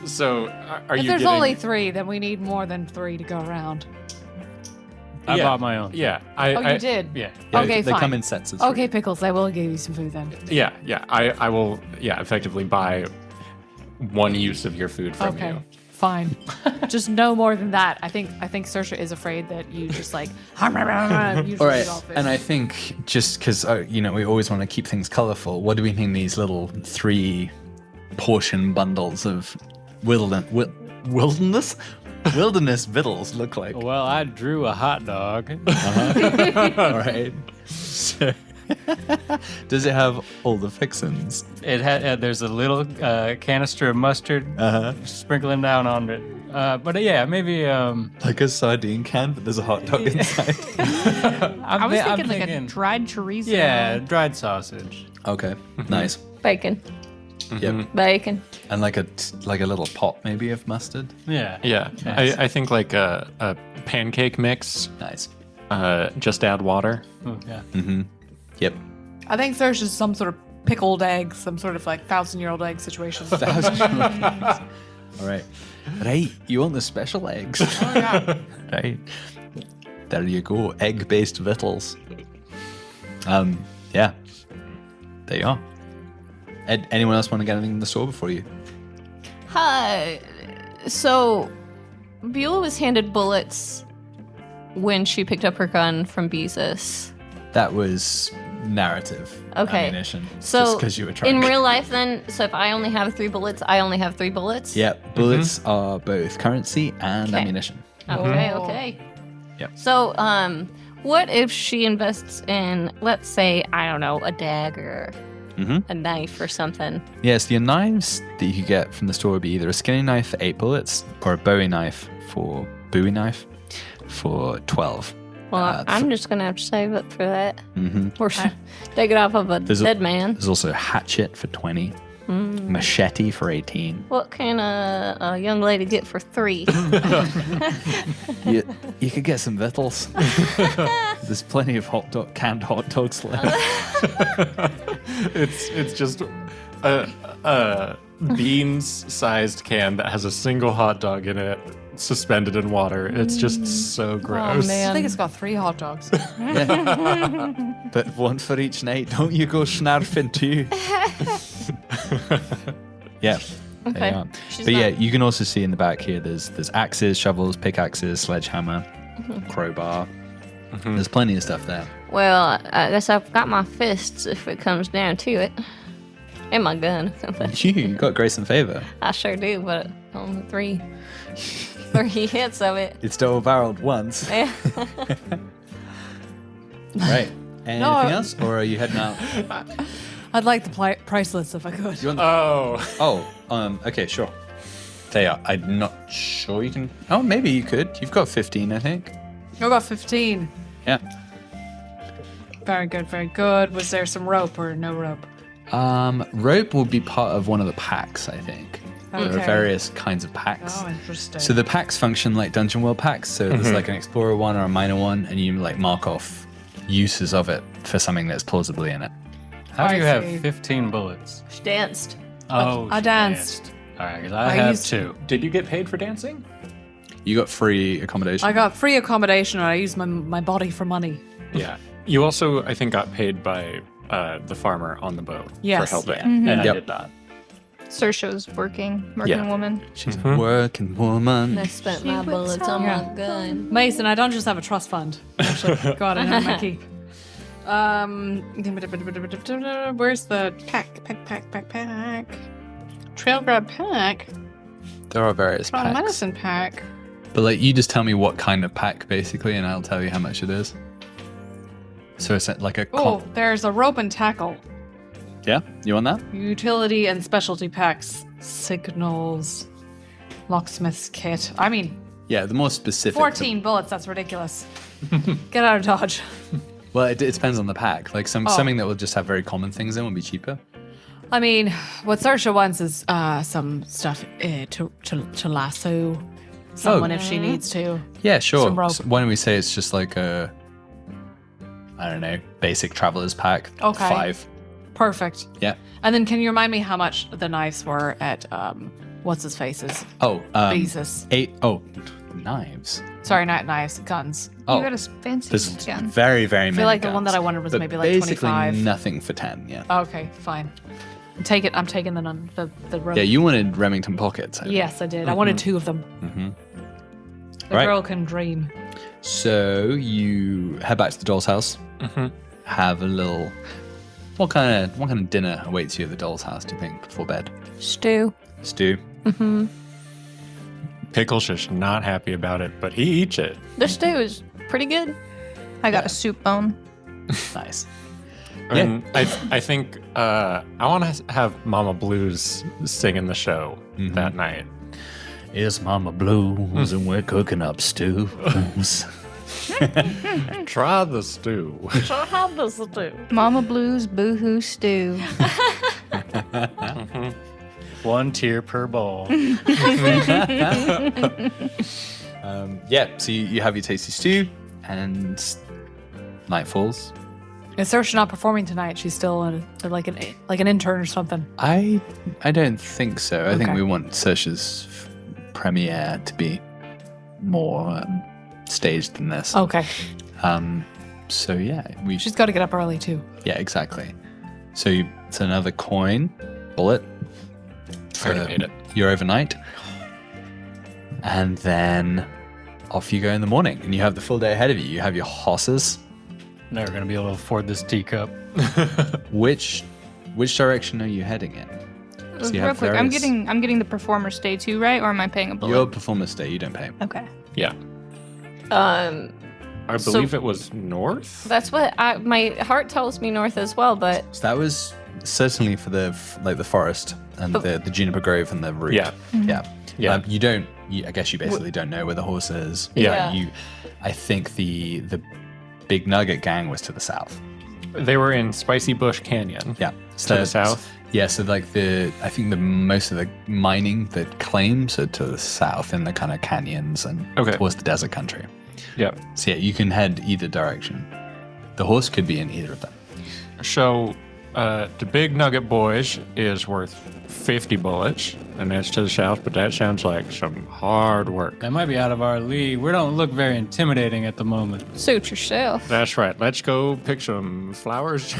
So are If you there's getting, only 3, then we need more than 3 to go around. I Yeah. bought my own. Yeah. You did? Yeah. Yeah, Okay, they fine. come in sets of 3. Okay, Pickles, I will give you some food then. Yeah. I will. Yeah. Effectively buy one use of your food from Okay, you. fine. Just no more than that. I think Saoirse is afraid that you just like usually All right, eat all food. and I think just because we always want to keep things colorful. What do we think these little 3 portion bundles of wilderness victuals look like? Well, I drew a hot dog. All right. So, does it have all the fixins? It had there's a little canister of mustard sprinkling down on it. But yeah, maybe Like a sardine can, but there's a hot dog inside. I was thinking like a dried chorizo. Yeah, dried sausage. Okay, nice. Bacon. Yep, Bacon. and like a little pot maybe of mustard. Yeah. Yeah. Nice. I think like a pancake mix. Nice. Just add water. Ooh, yeah. Yep. I think Saoirse's some sort of pickled egg, some sort of like 1,000-year-old egg situation. All right. Right. You want the special eggs? Oh, yeah. Right. There you go. Egg-based victuals. Yeah. There you are. Ed, anyone else want to get anything in the store before you? Hi. So, Beulah was handed bullets when she picked up her gun from Beezus. That was narrative Okay. ammunition. So just because you were trying. in real life, then, so if I only have 3 bullets, I only have 3 bullets? Yep, bullets are both currency and Okay. ammunition. Okay, okay. Yep. So, what if she invests in, let's say, I don't know, a dagger, a knife or something? Yes, your knives that you could get from the store would be either a skinning knife for 8 bullets or a bowie knife for 12. Well, I'm just going to have to save up for that. Mm-hmm. Or take it off of a dead man. There's also hatchet for 20, machete for 18. What can a young lady get for 3? You could get some victuals. There's plenty of canned hot dogs left. It's just a beans-sized can that has a single hot dog in it, suspended in water. It's just so gross. I think it's got 3 hot dogs. But one for each night. Don't you go snarfing too. Yeah. Okay. There you are. She's But yeah, not- you can also see in the back here there's axes, shovels, pickaxes, sledgehammer, crowbar. There's plenty of stuff there. Well, I guess I've got my fists if it comes down to it. And my gun. You got grace and favor. I sure do, but only 3 hits of it. It's double barreled once. Yeah. Right. Anything else? Or are you heading out? I'd like the price list if I could. You want okay, sure. Tell you, I'm not sure you can. Oh, maybe you could. You've got 15, I think. I got 15. Yeah. Very good, very good. Was there some rope or no rope? Rope will be part of one of the packs, I think. There are Okay. various kinds of packs. Oh, interesting. So the packs function like Dungeon World packs. So there's like an Explorer one or a Minor one, and you like mark off uses of it for something that's plausibly in it. How do I you have see. 15 bullets? She danced. Oh, I she danced. All right, because I have used- 2. Did you get paid for dancing? You got free accommodation. I got free accommodation and I used my body for money. Yeah. You also, I think, got paid by the farmer on the boat Yes. for helping. And Yep. I did not. Saoirse's working Yeah. woman. She's a working woman. I spent my bullets on my gun. Mason, I don't just have a trust fund. Actually, God, I have my keep. Where's the pack? Trail grab pack. There are various From packs. medicine pack. But like, you just tell me what kind of pack, basically, and I'll tell you how much it is. So it's like a. Oh, there's a rope and tackle. Yeah, you want that? Utility and specialty packs. Signals. Locksmith's kit. I mean, Yeah, the more specific. 14 bullets. That's ridiculous. Get out of Dodge. Well, it depends on the pack. Like something that will just have very common things in will be cheaper. I mean, what Saoirse wants is some stuff to lasso someone if she needs to. Yeah, sure. Some rope. So why don't we say it's just like a, I don't know, basic traveler's pack. Okay. 5. Perfect. Yeah. And then can you remind me how much the knives were at what's his face's? Oh, Beezus. 8. Oh, knives. Sorry, not knives, guns. Oh, You got a fancy there's gun. very, very I many. feel like the one guns, that I wanted was but maybe like basically 25. nothing for 10. Yeah. Okay, fine. I'm taking the rope. Yeah, you wanted Remington pockets. I think. Yes, I did. I wanted 2 of them. The Right. girl can dream. So you head back to the doll's house. Have a little. What kind of dinner awaits you at the doll's house? Do you think before bed? Stew. Stew. Pickle's just not happy about it, but he eats it. The stew is pretty good. I got a soup bone. Nice. And I think I want to have Mama Blues sing in the show that night. It's Mama Blues and we're cooking up stews. Try the stew. How does the stew? Mama Blues Boohoo Stew. 1 tier per bowl. Yeah. So you have your tasty stew, and night falls. Is Saoirse not performing tonight? She's still like an intern or something. I don't think so. I think Okay. we want Saoirse's premiere to be more staged than this. Okay. So yeah, we She's got to get up early too. yeah, exactly. So it's another coin bullet. Already made it. Your overnight. And then off you go in the morning, and you have the full day ahead of you. You have your horses. Never gonna be able to afford this teacup. Which direction are you heading in? So you Real have quick, I'm various- getting the performer stay too, right? Or am I paying a bullet? Your performance day, you don't pay. Okay. Yeah. Um, I believe it was north. that's what my heart tells me north as well, but So that was certainly for the forest and the juniper grove and the root. Yeah. Yeah. Yeah. I guess you basically don't know where the horse is. Yeah. I think the Big Nugget gang was to the south. They were in Spicy Bush Canyon. Yeah. To the south? Yeah, so like I think the most of the mining, the claims are to the south in the kind of canyons and towards the desert country. Yeah. So yeah, you can head either direction. The horse could be in either of them. So the Big Nugget Boys is worth 50 bullets, and that's to the south, but that sounds like some hard work. That might be out of our league. We don't look very intimidating at the moment. suit yourself. That's right. Let's go pick some flowers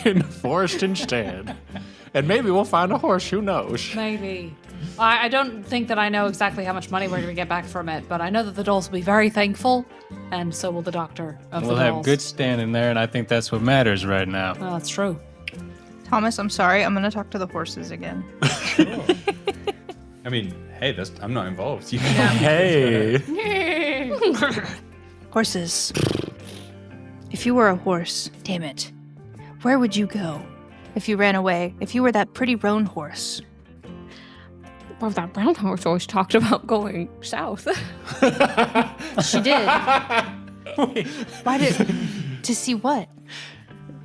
in the forest instead. And maybe we'll find a horse, who knows? Maybe. I don't think that I know exactly how much money we're going to get back from it, but I know that the dolls will be very thankful, and so will the doctor of We'll the have dolls. good standing there, and I think that's what matters right now. Well, that's true. Thomas, I'm sorry. I'm gonna talk to the horses again. I mean, hey, I'm not involved. You Hey. Horses. If you were a horse, damn it, where would you go? If you ran away, if you were that pretty roan horse. Well, that brown horse always talked about going south. She did. Why did? To see what?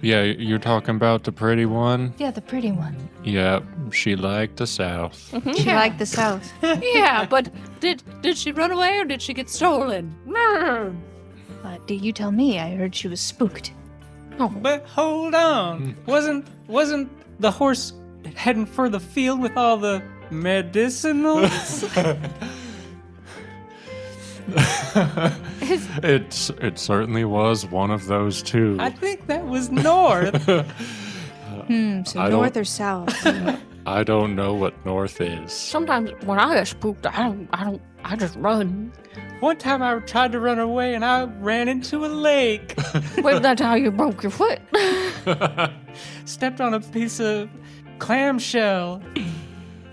Yeah, you're talking about the pretty one? Yeah, the pretty one. Yeah, she liked the south. She liked the south. Yeah, but did she run away or did she get stolen? Do you tell me? I heard she was spooked. But hold on. Wasn't the horse heading for the field with all the medicinals? It certainly was one of those two. I think that was north. So I north don't- or south? I don't know what north is. Sometimes when I get spooked, I just run. One time I tried to run away and I ran into a lake. Maybe that's how you broke your foot. Stepped on a piece of clamshell.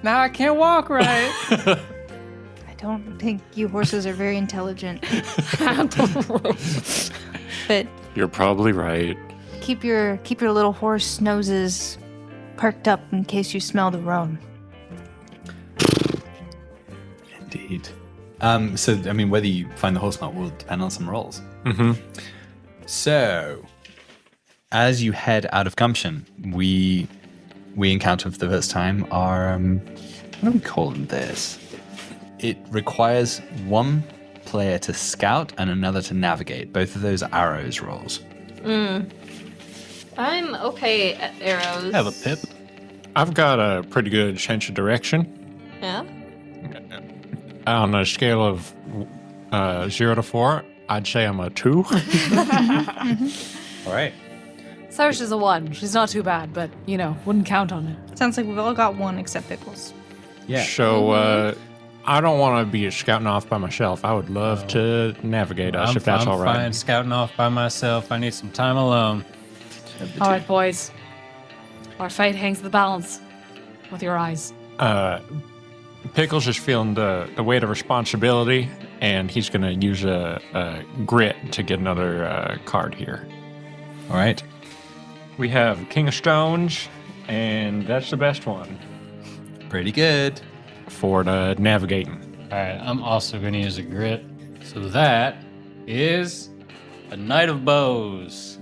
Now I can't walk right. I don't think you horses are very intelligent. But You're probably right. keep your little horse noses perked up in case you smell the roan. Indeed. So, I mean, whether you find the horse or not will depend on some rolls. Mm-hmm. So, as you head out of Gumption, we encounter for the first time our, what do we call this? It requires one player to scout and another to navigate. Both of those are arrows rolls. I'm okay at arrows. Have a pip. I've got a pretty good sense of direction. Yeah. On a scale of 0 to 4, I'd say I'm a 2. All right. Sarge is a 1. She's not too bad, but, wouldn't count on it. Sounds like we've all got one except Pickles. Yeah. So I don't want to be scouting off by myself. I would love to navigate us if that's I'm all right. fine scouting off by myself. I need some time alone. All right, boys. Our fate hangs in the balance with your eyes. Pickles is feeling the weight of responsibility, and he's going to use a grit to get another card here. All right. We have King of Stones, and that's the best one Pretty good. for the navigating. All right, I'm also going to use a grit. So that is a Knight of Bows.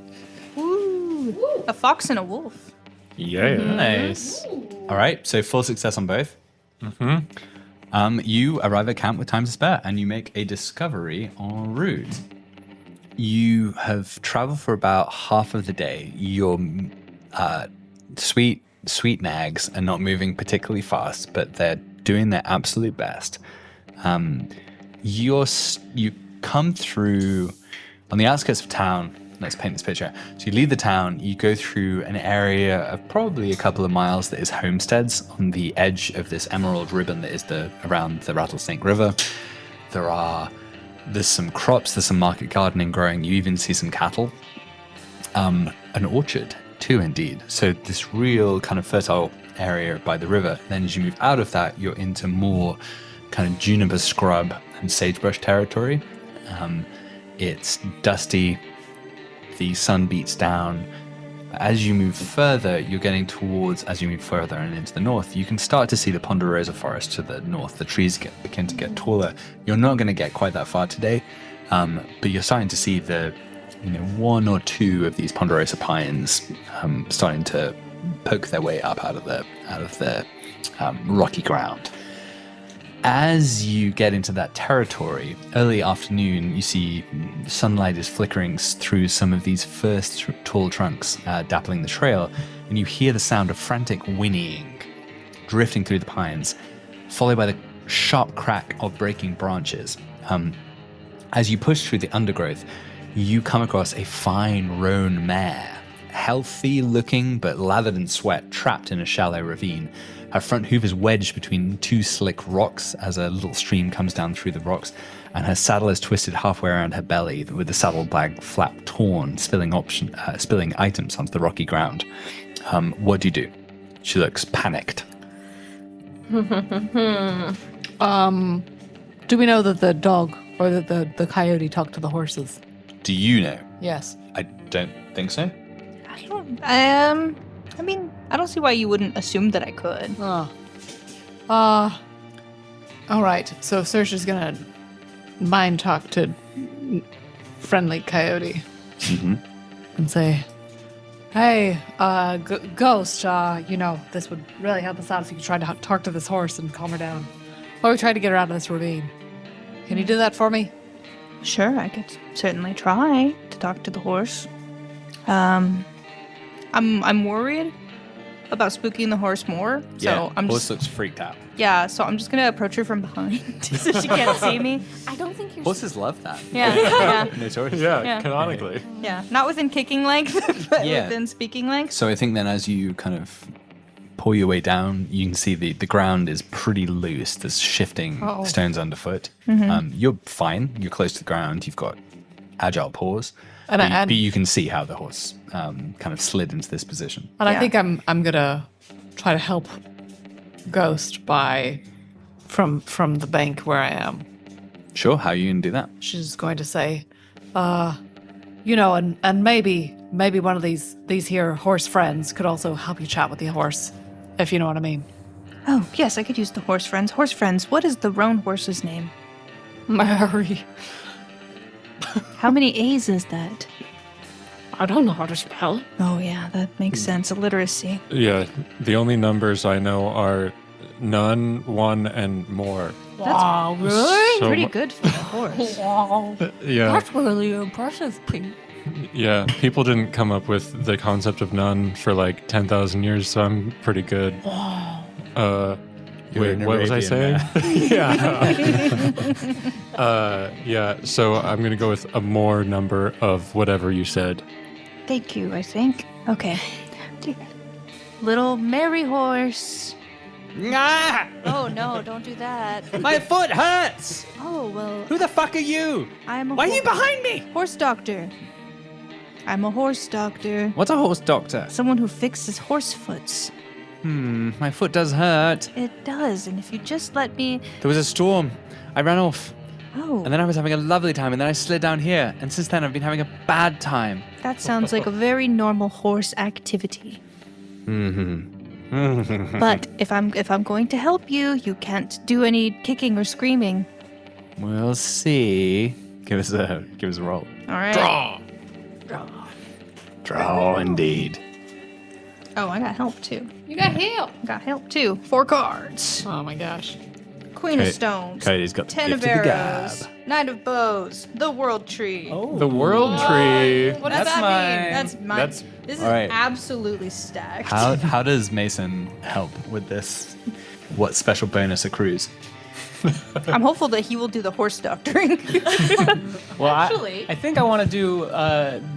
A fox and a wolf. Yeah. Nice. All right. So full success on both. Mm-hmm. You arrive at camp with time to spare, and you make a discovery en route. You have traveled for about half of the day. Your sweet nags are not moving particularly fast, but they're doing their absolute best. You come through on the outskirts of town. let's paint this picture. So you leave the town, you go through an area of probably a couple of miles that is homesteads on the edge of this emerald ribbon that is around the Rattlesnake River. There's some crops, there's some market gardening growing. You even see some cattle. An orchard too, indeed. So this real kind of fertile area by the river. Then as you move out of that, you're into more kind of juniper scrub and sagebrush territory. It's dusty. The sun beats down. As you move further, you're getting towards, as you move further and into the north, you can start to see the Ponderosa forest to the north. The trees begin to get taller. You're not going to get quite that far today, but you're starting to see the, one or two of these Ponderosa pines starting to poke their way up out of the rocky ground. As you get into that territory, early afternoon, you see sunlight is flickering through some of these first tall trunks, dappling the trail, and you hear the sound of frantic whinnying drifting through the pines, followed by the sharp crack of breaking branches. As you push through the undergrowth, you come across a fine roan mare, healthy looking but lathered in sweat, trapped in a shallow ravine. Her front hoof is wedged between two slick rocks as a little stream comes down through the rocks, and her saddle is twisted halfway around her belly with the saddlebag flap torn, spilling items onto the rocky ground. What do you do? She looks panicked. Do we know that the dog or that the coyote talked to the horses? Do you know? Yes. I don't think so. I mean, I don't see why you wouldn't assume that I could. All right. So Saoirse's gonna mind talk to friendly coyote and say, "Hey, ghost. This would really help us out if you could try to talk to this horse and calm her down. While we try to get her out of this ravine. Can you do that for me?" Sure, I could certainly try to talk to the horse. I'm worried about spooking the horse more. So I'm horse just looks freaked out. Yeah, so I'm just gonna approach her from behind so she can't see me. I don't think you're. Horses love that. Yeah. Notorious. Yeah, canonically. Yeah. Not within kicking length, but within speaking length. So I think then as you kind of pull your way down, you can see the ground is pretty loose. There's shifting stones underfoot. You're fine. You're close to the ground. You've got agile paws. But you can see how the horse kind of slid into this position. And I think I'm gonna try to help Ghost from the bank where I am. Sure, how are you gonna do that? She's going to say, and maybe one of these here horse friends could also help you chat with the horse, if you know what I mean. Oh, yes, I could use the horse friends. Horse friends, what is the roan horse's name? Mary. How many A's is that? I don't know how to spell. Oh, yeah, that makes sense. Illiteracy. Yeah, the only numbers I know are none, one, and more. Wow, really? So Pretty good for a horse. Wow. Yeah, That's really impressive, Pete. yeah. People didn't come up with the concept of none for like 10,000 years, so I'm pretty good. You're Wait, an what was I saying? Arabian Yeah. So I'm gonna go with a more number of whatever you said. Thank you, I think. Okay. Little Mary horse. Oh, no, don't do that. My foot hurts! Oh, well, Who the fuck are you? I'm a Why are you behind me? horse doctor. I'm a horse doctor. What's a horse doctor? Someone who fixes horse foots. My foot does hurt. It does, and if you just let me... There was a storm. I ran off. Oh, And then I was having a lovely time, and then I slid down here. And since then, I've been having a bad time. that sounds like a very normal horse activity. But if I'm going to help you, you can't do any kicking or screaming. We'll see. Give us a roll. All right. Draw indeed. Oh, I got help too. You got help. Got help too. 4 cards. Oh my gosh. Queen of Stones. Cody's got the 10 of gift of the arrows. gab. Knight of Bows. The World Tree. The world tree. What does that mean? That's mine. That's- This is All right. absolutely stacked. How does Mason help with this? What special bonus accrues? I'm hopeful that he will do the horse doctoring. Well, Actually- I think I want to do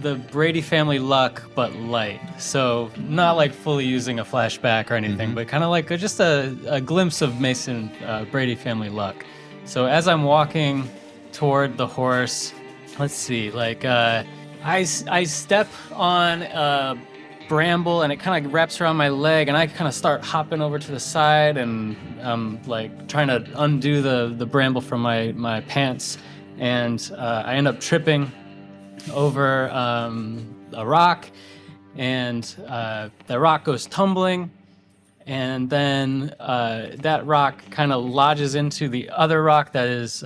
the Brady family luck, but light. So not like fully using a flashback or anything, but kind of like just a glimpse of Mason Brady family luck. So as I'm walking toward the horse, let's see, like I step on a bramble and it kind of wraps around my leg, and I kind of start hopping over to the side and like trying to undo the bramble from my pants, and I end up tripping over a rock, and the rock goes tumbling, and then that rock kind of lodges into the other rock that is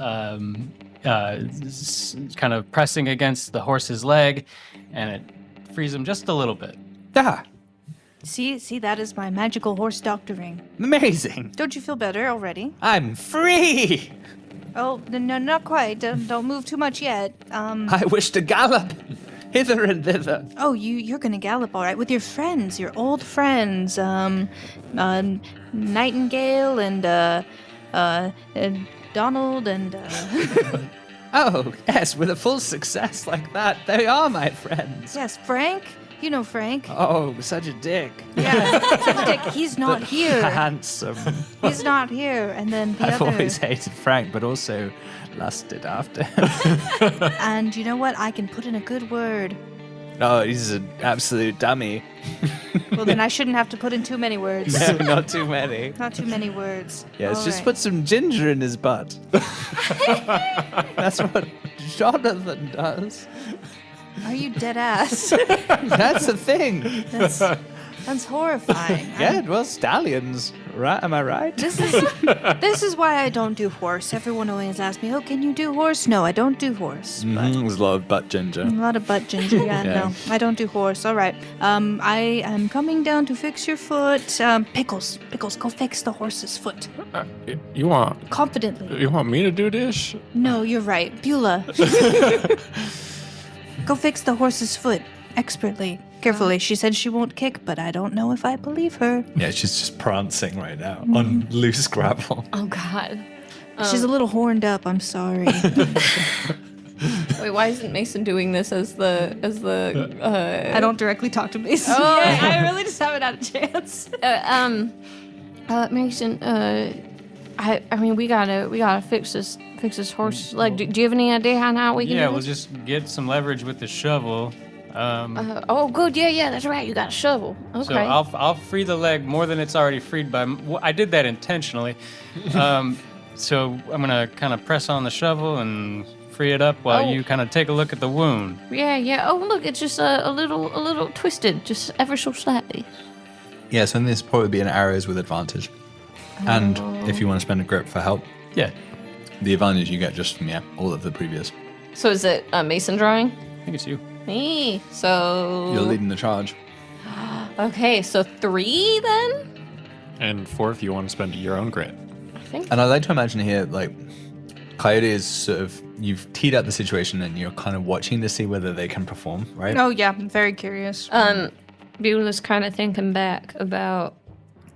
kind of pressing against the horse's leg, and it frees him just a little bit. Ah, see, that is my magical horse doctoring. amazing. Don't you feel better already? I'm free. Oh, no, not quite. Don't move too much yet. I wish to gallop hither and thither. Oh, you're gonna gallop all right with your friends, your old friends, Nightingale and Donald and. Oh, yes, with a full success like that, they are my friends. Yes, Frank. You know Frank. Oh, such a dick. Yeah, such a dick. He's not here. Handsome. He's not here. And then the I've other. always hated Frank, but also lusted after. And you know what? I can put in a good word. Oh, he's an absolute dummy. Well, then I shouldn't have to put in too many words. No, not too many. Not too many words. Yes, All just right. put some ginger in his butt. That's what Jonathan does. Are you dead ass? That's the thing. That's horrifying. Yeah, well, stallions, right? Am I right? This is why I don't do horse. Everyone always asks me, "Oh, can you do horse?" No, I don't do horse. There's a lot of butt ginger. A lot of butt ginger. Yeah, Yeah. no, I don't do horse. All right. I am coming down to fix your foot. Pickles, go fix the horse's foot You want confidently. me to do this? No, you're right, Beulah. Go fix the horse's foot expertly, carefully. She said she won't kick, but I don't know if I believe her. Yeah, she's just prancing right now on loose gravel. Oh God. She's a little horned up. I'm sorry. Wait, why isn't Mason doing this as the I don't directly talk to Mason. Oh. Yeah, I really just haven't had a chance. Mason, I mean we gotta fix this horse leg. Do you have any idea how we can Yeah, do we'll this? just get some leverage with the shovel. Oh good, yeah, that's right. You got a shovel. Okay. So I'll free the leg more than it's already freed by. I did that intentionally. So I'm gonna kind of press on the shovel and free it up while Oh. you kind of take a look at the wound. Yeah. Oh look, it's just a little twisted, just ever so slightly. Yeah, so this will probably be an arrows with advantage. And if you want to spend a grip for help, Yeah, the advantage you get just from, all of the previous. So is it Mason drawing? I think it's you. Me. So You're leading the charge. Okay, so 3 then? And fourth, you want to spend your own grit. I think. And I like to imagine here, like, Coyote is sort of, you've teed up the situation and you're kind of watching to see whether they can perform, right? Oh yeah, I'm very curious. Beulah's kind of thinking back about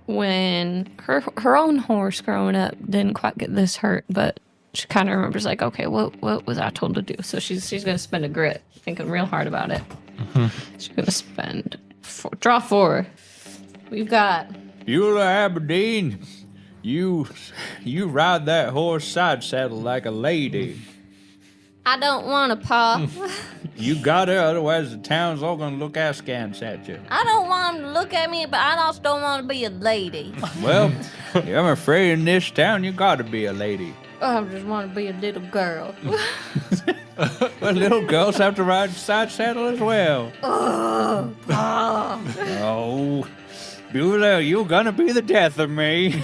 when her own horse growing up didn't quite get this hurt, but she kind of remembers like, okay, what was I told to do? So she's gonna spend a grit, thinking real hard about it. She's gonna spend draw 4. We've got Beulah Aberdeen, you ride that horse side saddle like a lady. I don't want to, Pa. You got it, otherwise the town's all gonna look askance at you. I don't want him to look at me, but I also don't want to be a lady. Well, I'm afraid in this town you gotta be a lady. I just want to be a little girl. But little girls have to ride side saddle as well. Oh, Beulah, you're gonna be the death of me.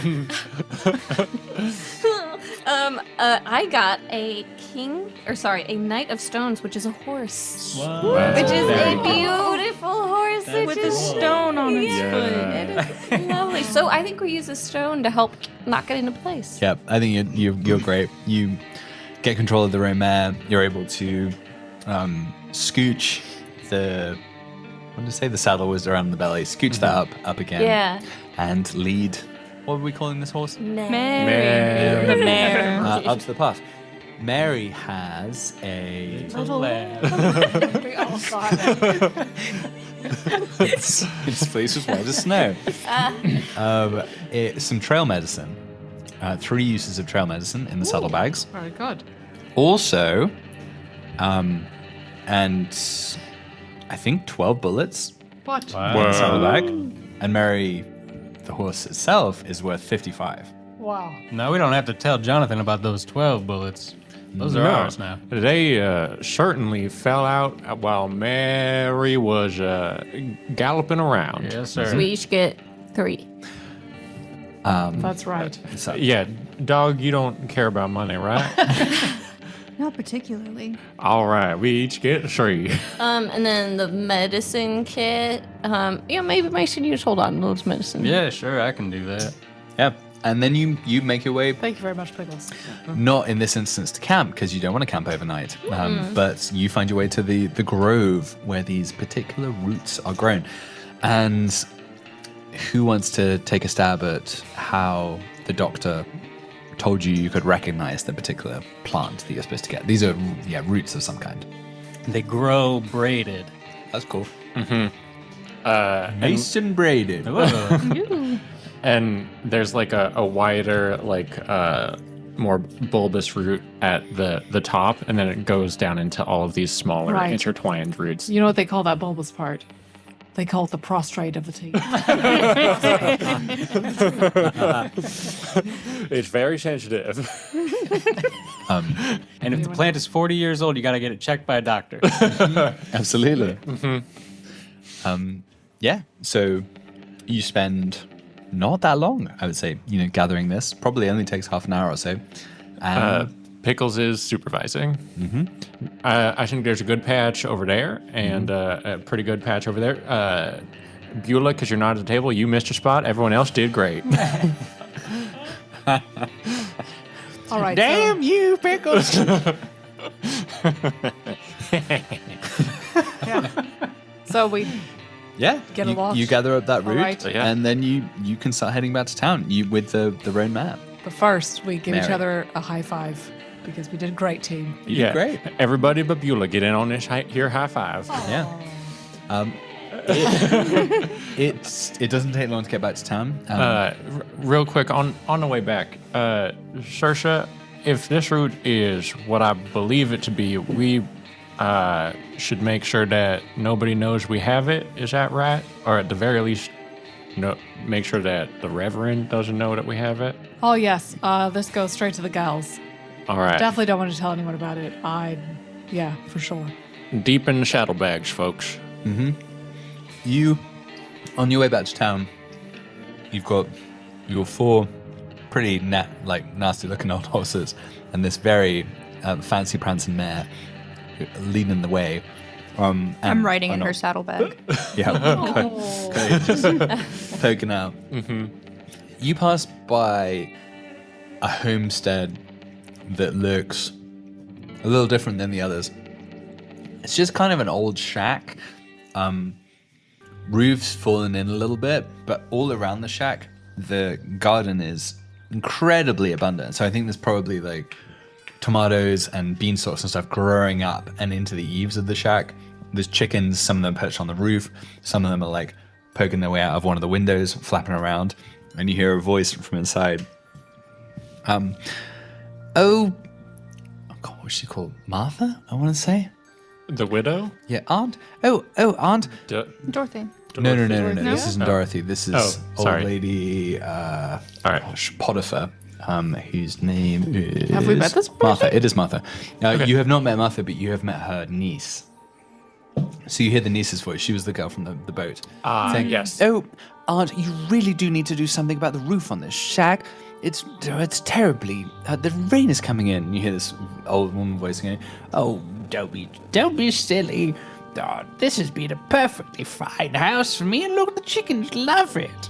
I got a knight of stones, which is a horse. Which is a beautiful horse. With a stone on its foot. It is lovely. So I think we use a stone to help knock it into place. Yeah, I think you're great. You get control of the roan mare. You're able to scooch the. What did I say? The saddle was around the belly. Scooch that up again. Yeah. And lead What are we calling this horse? Mary. The mare. Up to the path. Mary has a Little lamb. We all saw that. its face was white as snow. Some trail medicine. 3 uses of trail medicine in the saddlebags. Very good. Also, and I think 12 bullets What? in the saddlebag. And Mary, the horse itself, is worth 55. Wow. No, we don't have to tell Jonathan about those 12 bullets. Those are ours now. They certainly fell out while Mary was galloping around. Yes, sir. So we each get 3. That's right. So, Yeah, dog, you don't care about money, right? Not particularly. All right, we each get 3. And then the medicine kit. Maybe Mason, you just hold on to those medicine. Yeah, sure, I can do that. yeah. And then you make your way, Thank you very much, Pickles. not in this instance to camp, because you don't want to camp overnight, but you find your way to the grove where these particular roots are grown. And who wants to take a stab at how the doctor told you could recognize the particular plant that you're supposed to get? These are, roots of some kind. They grow braided. That's cool. And, braided. and there's like a wider, more bulbous root at the top, and then it goes down into all of these smaller Right. intertwined roots. You know what they call that bulbous part? They call it the prostrate of the teeth. It's very sensitive. And if the plant is 40 years old, you got to get it checked by a doctor. Absolutely. Yeah. So you spend not that long, I would say, gathering this. Probably only takes half an hour or so. And Pickles is supervising. I think there's a good patch over there and a pretty good patch over there. Beulah, because you're not at the table, you missed your spot. Everyone else did great. All right. Damn you, Pickles! So we yeah, Get a lot. you gather up that All route, right. So, yeah. and then you can start heading back to town. You with the road map. But first, we give each Mary. other a high five because we did a great team. You did great. Everybody but Beulah, get in on this here high five. Yeah. It doesn't take long to get back to town. Real quick, on the way back, Saoirse, if this route is what I believe it to be, we should make sure that nobody knows we have it. Is that right? Or at the very least, make sure that the Reverend doesn't know that we have it. Oh, yes. This goes straight to the gals. All right. Definitely don't want to tell anyone about it. Yeah, for sure. Deep in the saddlebags, folks. You, on your way back to town, you've got your 4 pretty nasty-looking old horses and this very fancy prancing mare leading the way. I'm riding in her saddlebag. Yeah, just poking out. You pass by a homestead that looks a little different than the others. It's just kind of an old shack. Roof's fallen in a little bit, but all around the shack, the garden is incredibly abundant. So I think there's probably like tomatoes and beanstalks and stuff growing up and into the eaves of the shack. There's chickens, some of them perched on the roof, some of them are like poking their way out of one of the windows, flapping around, and you hear a voice from inside. Oh God, what's she called? Martha, I want to say. The widow? Yeah, Aunt. Oh, Aunt. Dorothy. No. This isn't Dorothy. This is old sorry. lady All right. Potiphar, whose name is Have we met this person? Martha. It is Martha. You have not met Martha, but you have met her niece. So you hear the niece's voice. She was the girl from the boat. Saying, yes. Oh, Aunt, you really do need to do something about the roof on this shack. It's terribly. The rain is coming in. And you hear this old woman voice going, "Oh, don't be silly. This has been a perfectly fine house for me, and look, the chickens love it."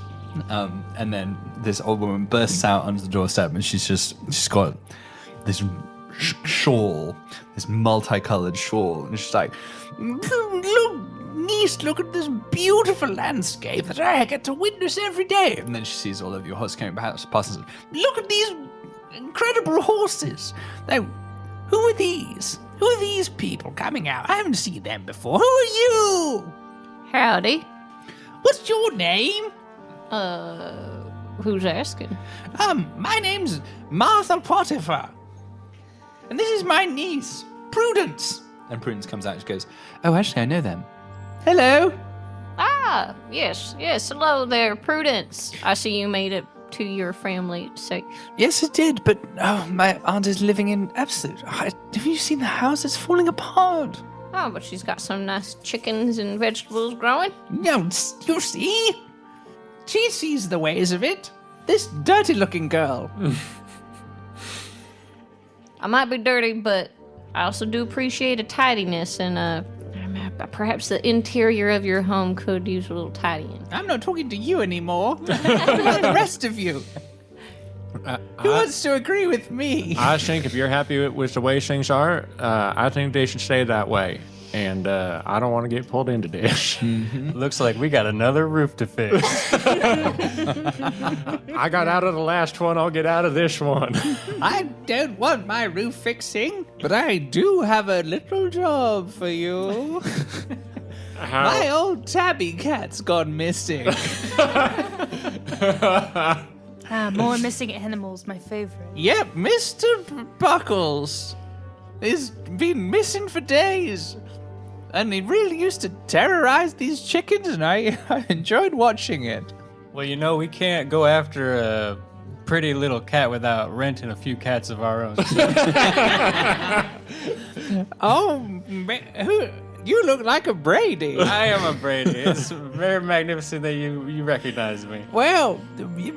And then this old woman bursts out onto the doorstep, and she's got this shawl, this multicolored shawl, and she's like, "Look, niece, look at this beautiful landscape that I get to witness every day. And then she sees all of your horse coming past and says, Look at these incredible horses. Now, who are these? Who are these people coming out? I haven't seen them before. Who are you? Howdy. What's your name? Who's asking? My name's Martha Potiphar. And this is my niece, Prudence. and Prudence comes out and she goes, oh, actually, I know them. Hello. Ah, yes. Hello there, Prudence. I see you made it to your family safe. Yes, it did, but my aunt is living in absolute. Have you seen the house? It's falling apart. Oh, but she's got some nice chickens and vegetables growing. No, you see? She sees the ways of it. This dirty-looking girl. I might be dirty, but I also do appreciate a tidiness, and perhaps the interior of your home could use a little tidying. I'm not talking to you anymore. What about the rest of you? Who wants to agree with me? I think if you're happy with the way things are, I think they should stay that way. And I don't want to get pulled into this. Looks like we got another roof to fix. I got out of the last one. I'll get out of this one. I don't want my roof fixing, but I do have a little job for you. My old tabby cat's gone missing. More missing animals, my favorite. Yep, Mr. Buckles has been missing for days. And he really used to terrorize these chickens, and I enjoyed watching it. Well, you know, we can't go after a pretty little cat without renting a few cats of our own. Oh, man, you look like a Brady. I am a Brady. It's very magnificent that you recognize me. Well,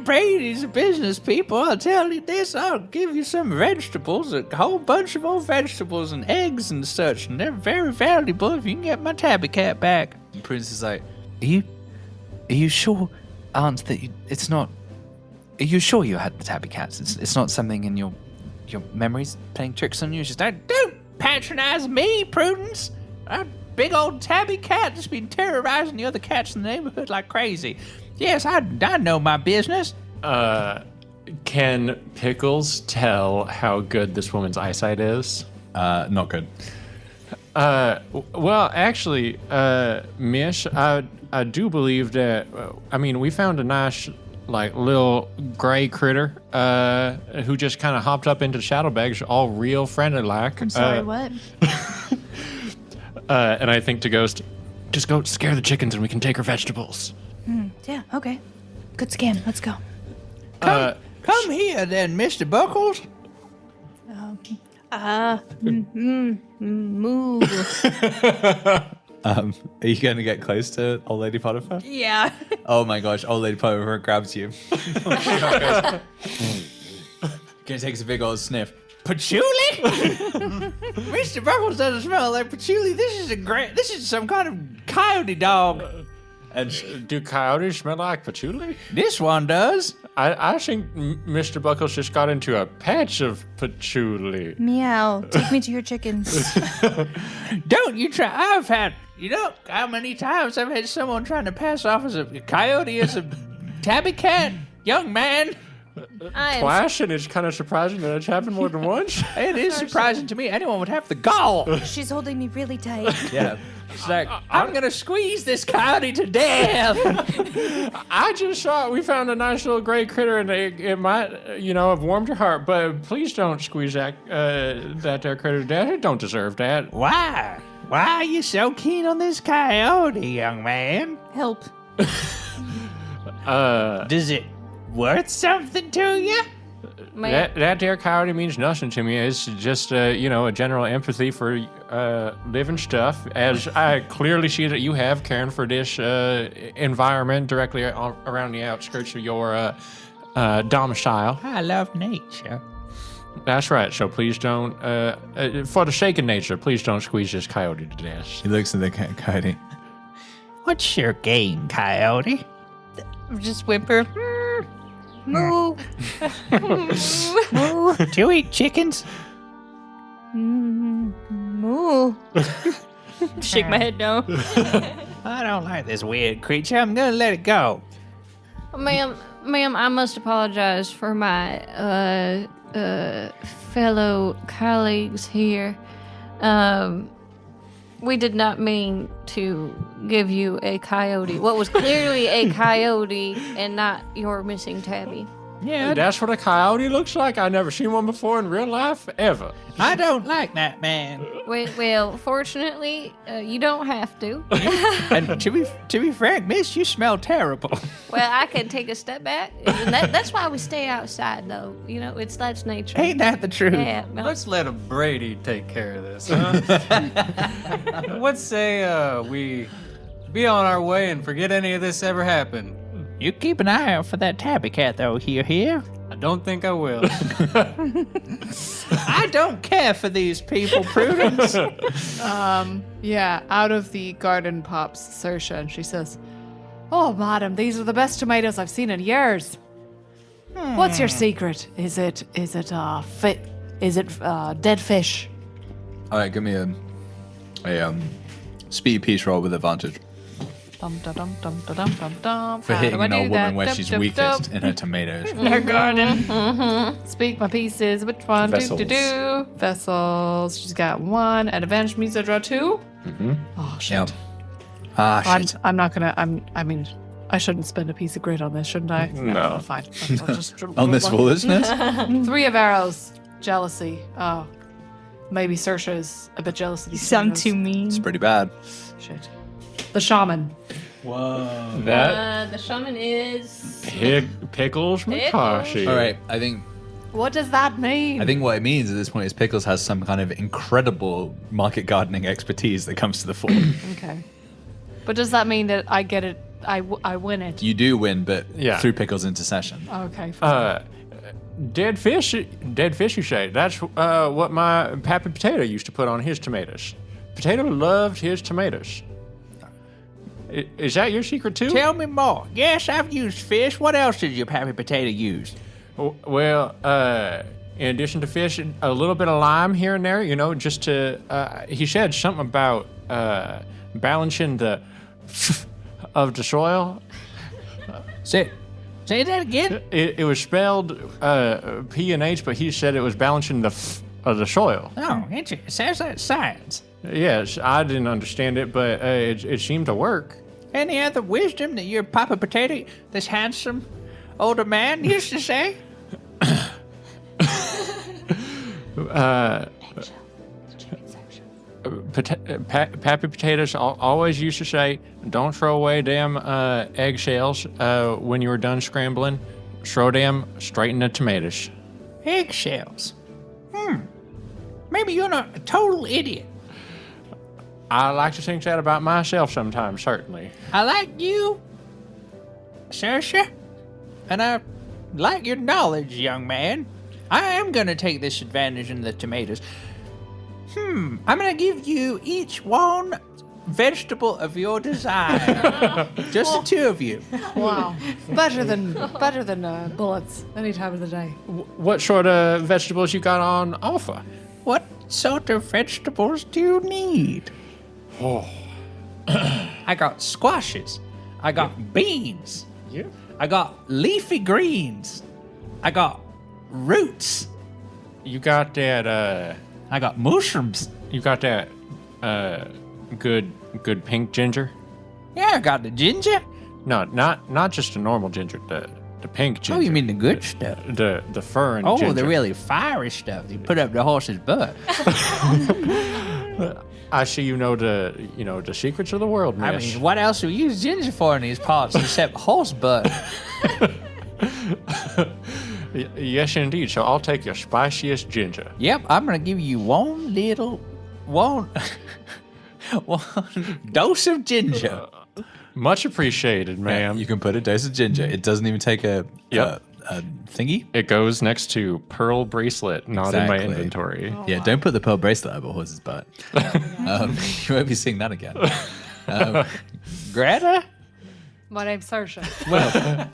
Brady's a business people. I'll tell you this. I'll give you some vegetables, a whole bunch of old vegetables and eggs and such, and they're very valuable if you can get my tabby cat back. And Prudence is like, are you sure, Aunt, that it's not... Are you sure you had the tabby cats? It's not something in your memories playing tricks on you? She's like, Don't patronize me, Prudence. A big old tabby cat that's been terrorizing the other cats in the neighborhood like crazy. Yes, I know my business. Can Pickles tell how good this woman's eyesight is? not good. Well, actually, Mish, I do believe that. We found a nice, little gray critter who just kind of hopped up into Shadowbags, all real friendly like. I'm sorry, what? And I think to Ghost, just go scare the chickens and we can take her vegetables. Yeah, okay. Good scan. Let's go. Come here then, Mr. Buckles. Move. Are you going to get close to Old Lady Potiphar? Yeah. Oh my gosh, Old Lady Potiphar grabs you. Takes a big old sniff. Patchouli? Mr. Buckles doesn't smell like patchouli. This is some kind of coyote dog. And do coyotes smell like patchouli? This one does. I think Mr. Buckles just got into a patch of patchouli. Meow. Take me to your chickens. Don't you try. How many times I've had someone trying to pass off as a coyote as a tabby cat? Young man. Flash, and it's kind of surprising that it's happened more than once. It is surprising to me. Anyone would have the gall. She's holding me really tight. Yeah. It's like, I'm going to squeeze this coyote to death. I just thought we found a nice little gray critter, and it might, have warmed your heart. But please don't squeeze that there critter to death. It don't deserve that. Why? Why are you so keen on this coyote, young man? Help. Does it worth something to you? That there coyote means nothing to me. It's just, a general empathy for living stuff, as I clearly see that you have, caring for this environment directly around the outskirts of your domicile. I love nature. That's right. So please don't, for the sake of nature, please don't squeeze this coyote to death. He looks at the coyote. What's your game, coyote? Just whimper. Moo. Moo. Do you eat chickens? Moo. Shake my head no. don't like this weird creature. I'm gonna let it go. Ma'am, I must apologize for my fellow colleagues here. We did not mean to give you a coyote. What was clearly a coyote and not your missing tabby. Yeah, That's what a coyote looks like. I never seen one before in real life, ever. I don't like that man. Well, fortunately, you don't have to. And to be frank, miss, you smell terrible. Well, I can take a step back. And that's why we stay outside, though. You know, that's nature. Ain't that the truth? Yeah. well, Let's let a Brady take care of this, huh? Let's say we be on our way and forget any of this ever happened. You keep an eye out for that tabby cat, though, here. I don't think I will. I don't care for these people, Prudence. Yeah, out of the garden pops Saoirse, and she says, "Oh, madam, these are the best tomatoes I've seen in years. What's your secret? Is it dead fish?" All right, give me a speed piece roll with advantage Dum dum dum dum dum dum dum. for How hitting do I an do old that? woman where Dup, she's dup, weakest dup. in her tomatoes. Her garden. Speak my pieces. Which one? Vessels. Vessels. She's got one. At advantage means I draw two. Oh shit. Yep. Ah, shit. I'm not gonna. I mean, I shouldn't spend a piece of grit on this, shouldn't I? No. Fine. I'll just On this foolishness? 3 of arrows. Jealousy. Oh. Maybe Saoirse is a bit jealous of You these sound tomatoes. too mean. It's pretty bad. Shit. The shaman. That the shaman is. Pickles McCarthy. All right, I think What does that mean? what it means at this point is Pickles has some kind of incredible market gardening expertise that comes to the fore. Okay. But does that mean that I get it? I win it? You do win, but Yeah. through Pickles' intercession. Okay. Fine. Dead fish, you say? That's what my Pappy Potato used to put on his tomatoes. Potato loved his tomatoes. Is that your secret too? Tell me more. Yes, I've used fish. What else did your Pappy Potato use? Well, in addition to fish, a little bit of lime here and there, you know, just to. He said something about balancing the of the soil. Say that again. It was spelled P and H, but he said it was balancing the of the soil. Oh, interesting. Sounds like science. Yes, I didn't understand it, but it seemed to work. Any other wisdom that your Papa Potato, this handsome older man, used to say? Pappy Potatoes always used to say, "Don't throw away damn eggshells when you were done scrambling. Throw them straight in the tomatoes." Eggshells. Maybe you're not a total idiot. I like to think that about myself sometimes, certainly. I like you, Saoirse, and I like your knowledge, young man. I am going to take this advantage in the tomatoes. I'm going to give you each one vegetable of your desire. Just the two of you. Wow. Better than bullets any time of the day. What sort of vegetables you got on offer? What sort of vegetables do you need? Oh, I got squashes. I got beans. yeah. I got leafy greens. I got roots. You got that. I got mushrooms. You got that. Good pink ginger. Yeah, I got the ginger. No, not just the normal ginger. The pink ginger. Oh, you mean the good stuff? The fur and Oh, ginger. the really fiery stuff you put up the horse's butt. I see you know the secrets of the world, miss. I mean, what else do we use ginger for in these parts except horse butt? Yes, indeed. So I'll take your spiciest ginger. Yep, I'm gonna give you one dose of ginger. Much appreciated, ma'am. You can put a dose of ginger. It doesn't even take a thingy. It goes next to pearl bracelet, not in my Exactly. inventory. Yeah, don't put the pearl bracelet up a horse's butt. You won't be seeing that again. Greta? My name's Saoirse.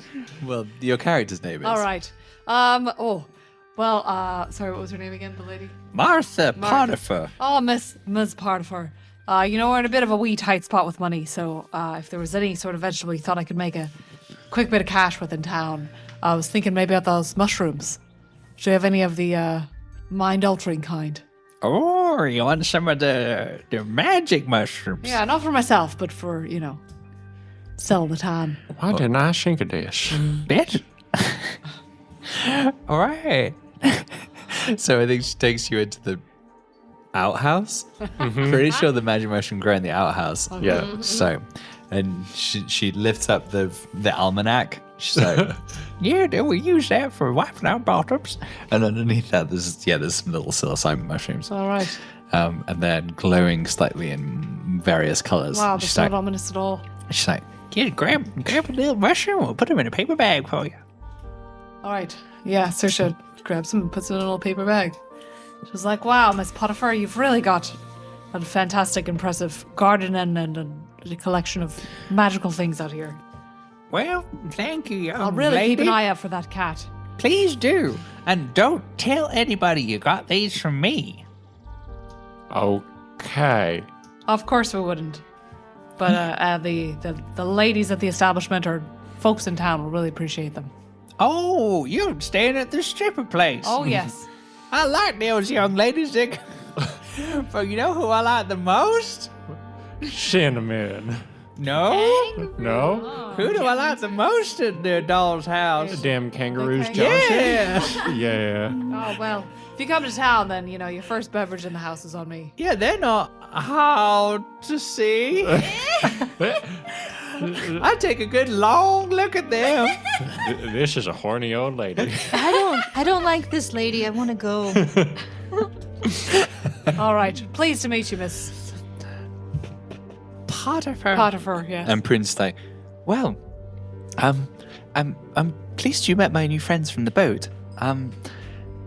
Well, your character's name is. All right. Sorry, what was her name again? The lady? Martha Potiphar. Oh, Miss Potiphar. We're in a bit of a wee tight spot with money, so if there was any sort of vegetable you thought I could make a quick bit of cash with in town, I was thinking maybe about those mushrooms. Do you have any of the mind-altering kind? Oh, you want some of the magic mushrooms? Yeah, not for myself, but for, sell the time. Why didn't I think of this? Bitch. All right. So I think she takes you into the outhouse. Pretty sure the magic mushroom grow in the outhouse. Yeah. So, and she lifts up the almanac. She's like, Yeah, then we use that for wiping out bottoms. and underneath that, there's some little psilocybin mushrooms. All right. And they're glowing slightly in various colors. Wow, that's she's not like, ominous at all. she's like, Yeah, grab a little mushroom. We'll put them in a paper bag for you. All right. Yeah, Saoirse grabs them and puts it in a little paper bag. She's like, wow, Miss Potiphar, you've really got a fantastic, impressive garden and a collection of magical things out here. Well, thank you, young I'll really keep an lady. eye out for that cat. Please do. And don't tell anybody you got these from me. Okay. Of course we wouldn't. But the ladies at the establishment or folks in town will really appreciate them. Oh, you're staying at the stripper place. Oh, yes. I like those young ladies. But you know who I like the most? Cinnamon. No. No? Who do I like the most at the doll's house? Damn kangaroos, Okay. Johnson. Yeah. Yeah. Oh, well, if you come to town, then, your first beverage in the house is on me. Yeah, they're not hard to see. I take a good long look at them. This is a horny old lady. I don't like this lady. I want to go. All right. Pleased to meet you, Miss Potiphar, yes. and Prince's like, well, I'm pleased you met my new friends from the boat.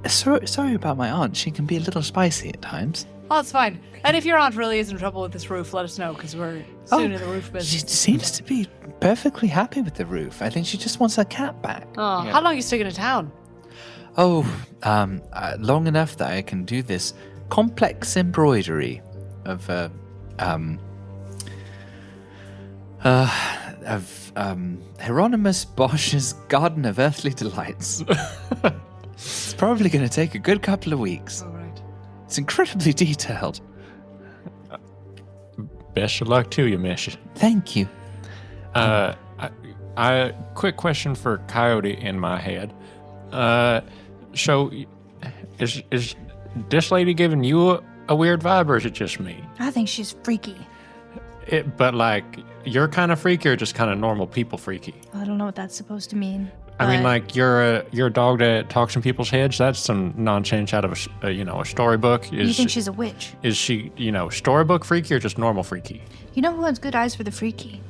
Sorry about my aunt. She can be a little spicy at times. Oh, that's fine. And if your aunt really is in trouble with this roof, let us know, because we're soon in the roof She business. seems to be perfectly happy with the roof. I think she just wants her cat back. Oh, how long are you sticking in town? Long enough that I can do this complex embroidery of Hieronymus Bosch's Garden of Earthly Delights. It's probably going to take a good couple of weeks. All right. It's incredibly detailed. Best of luck to you, miss. Thank you. I quick question for Coyote in my head. So, is this lady giving you a weird vibe, or is it just me? I think she's freaky. But like, you're kind of freaky, or just kind of normal people freaky? I don't know what that's supposed to mean. I mean, but- like you're a dog that talks in people's heads. That's some nonsense out of a storybook. You think she's a witch? Is she storybook freaky or just normal freaky? You know who has good eyes for the freaky?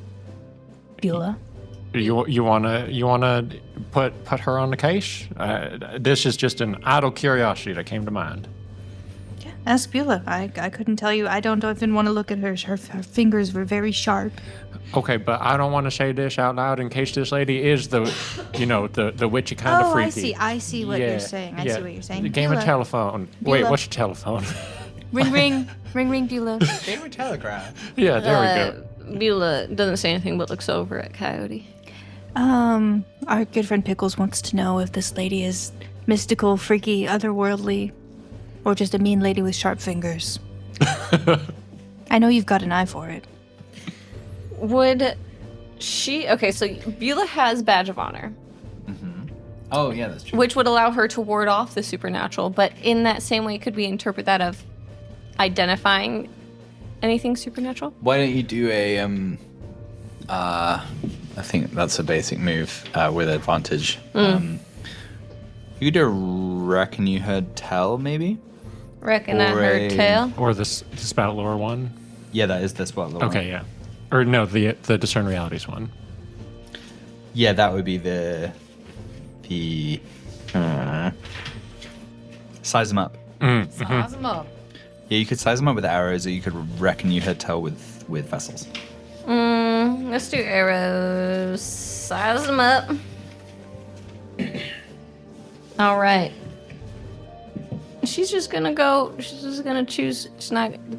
Beulah. You wanna put her on the case? This is just an idle curiosity that came to mind. Yeah, ask Beulah. I couldn't tell you. I don't even want to look at her. Her fingers were very sharp. Okay, but I don't want to say this out loud in case this lady is the witchy kind of freaky. I see what Yeah, you're saying. I yeah. see what you're saying. The game of Beulah. telephone. Wait, Beulah. what's your telephone? Ring, ring. Ring, ring, Beulah. Game of Telegraph. Yeah, there we go. Beulah doesn't say anything but looks over at Coyote. Our good friend Pickles wants to know if this lady is mystical, freaky, otherworldly, or just a mean lady with sharp fingers. I know you've got an eye for it. Would she? Okay, so Beulah has Badge of Honor, Oh, yeah, that's true. which would allow her to ward off the supernatural. But in that same way, could we interpret that of identifying anything supernatural? Why don't you do a I think that's a basic move with advantage. You could do a reckon you heard tell, maybe? Reckon I Or heard a- tell. Or the spout lore one. Yeah, that is the spot. Okay, yeah. Or no, the discern realities one. Yeah, that would be the size them up. Size 'em up. Yeah, you could size them up with arrows, or you could reckon you heard tell with vessels. Let's do arrows. Size them up. All right. she's just gonna go. She's just gonna choose. I've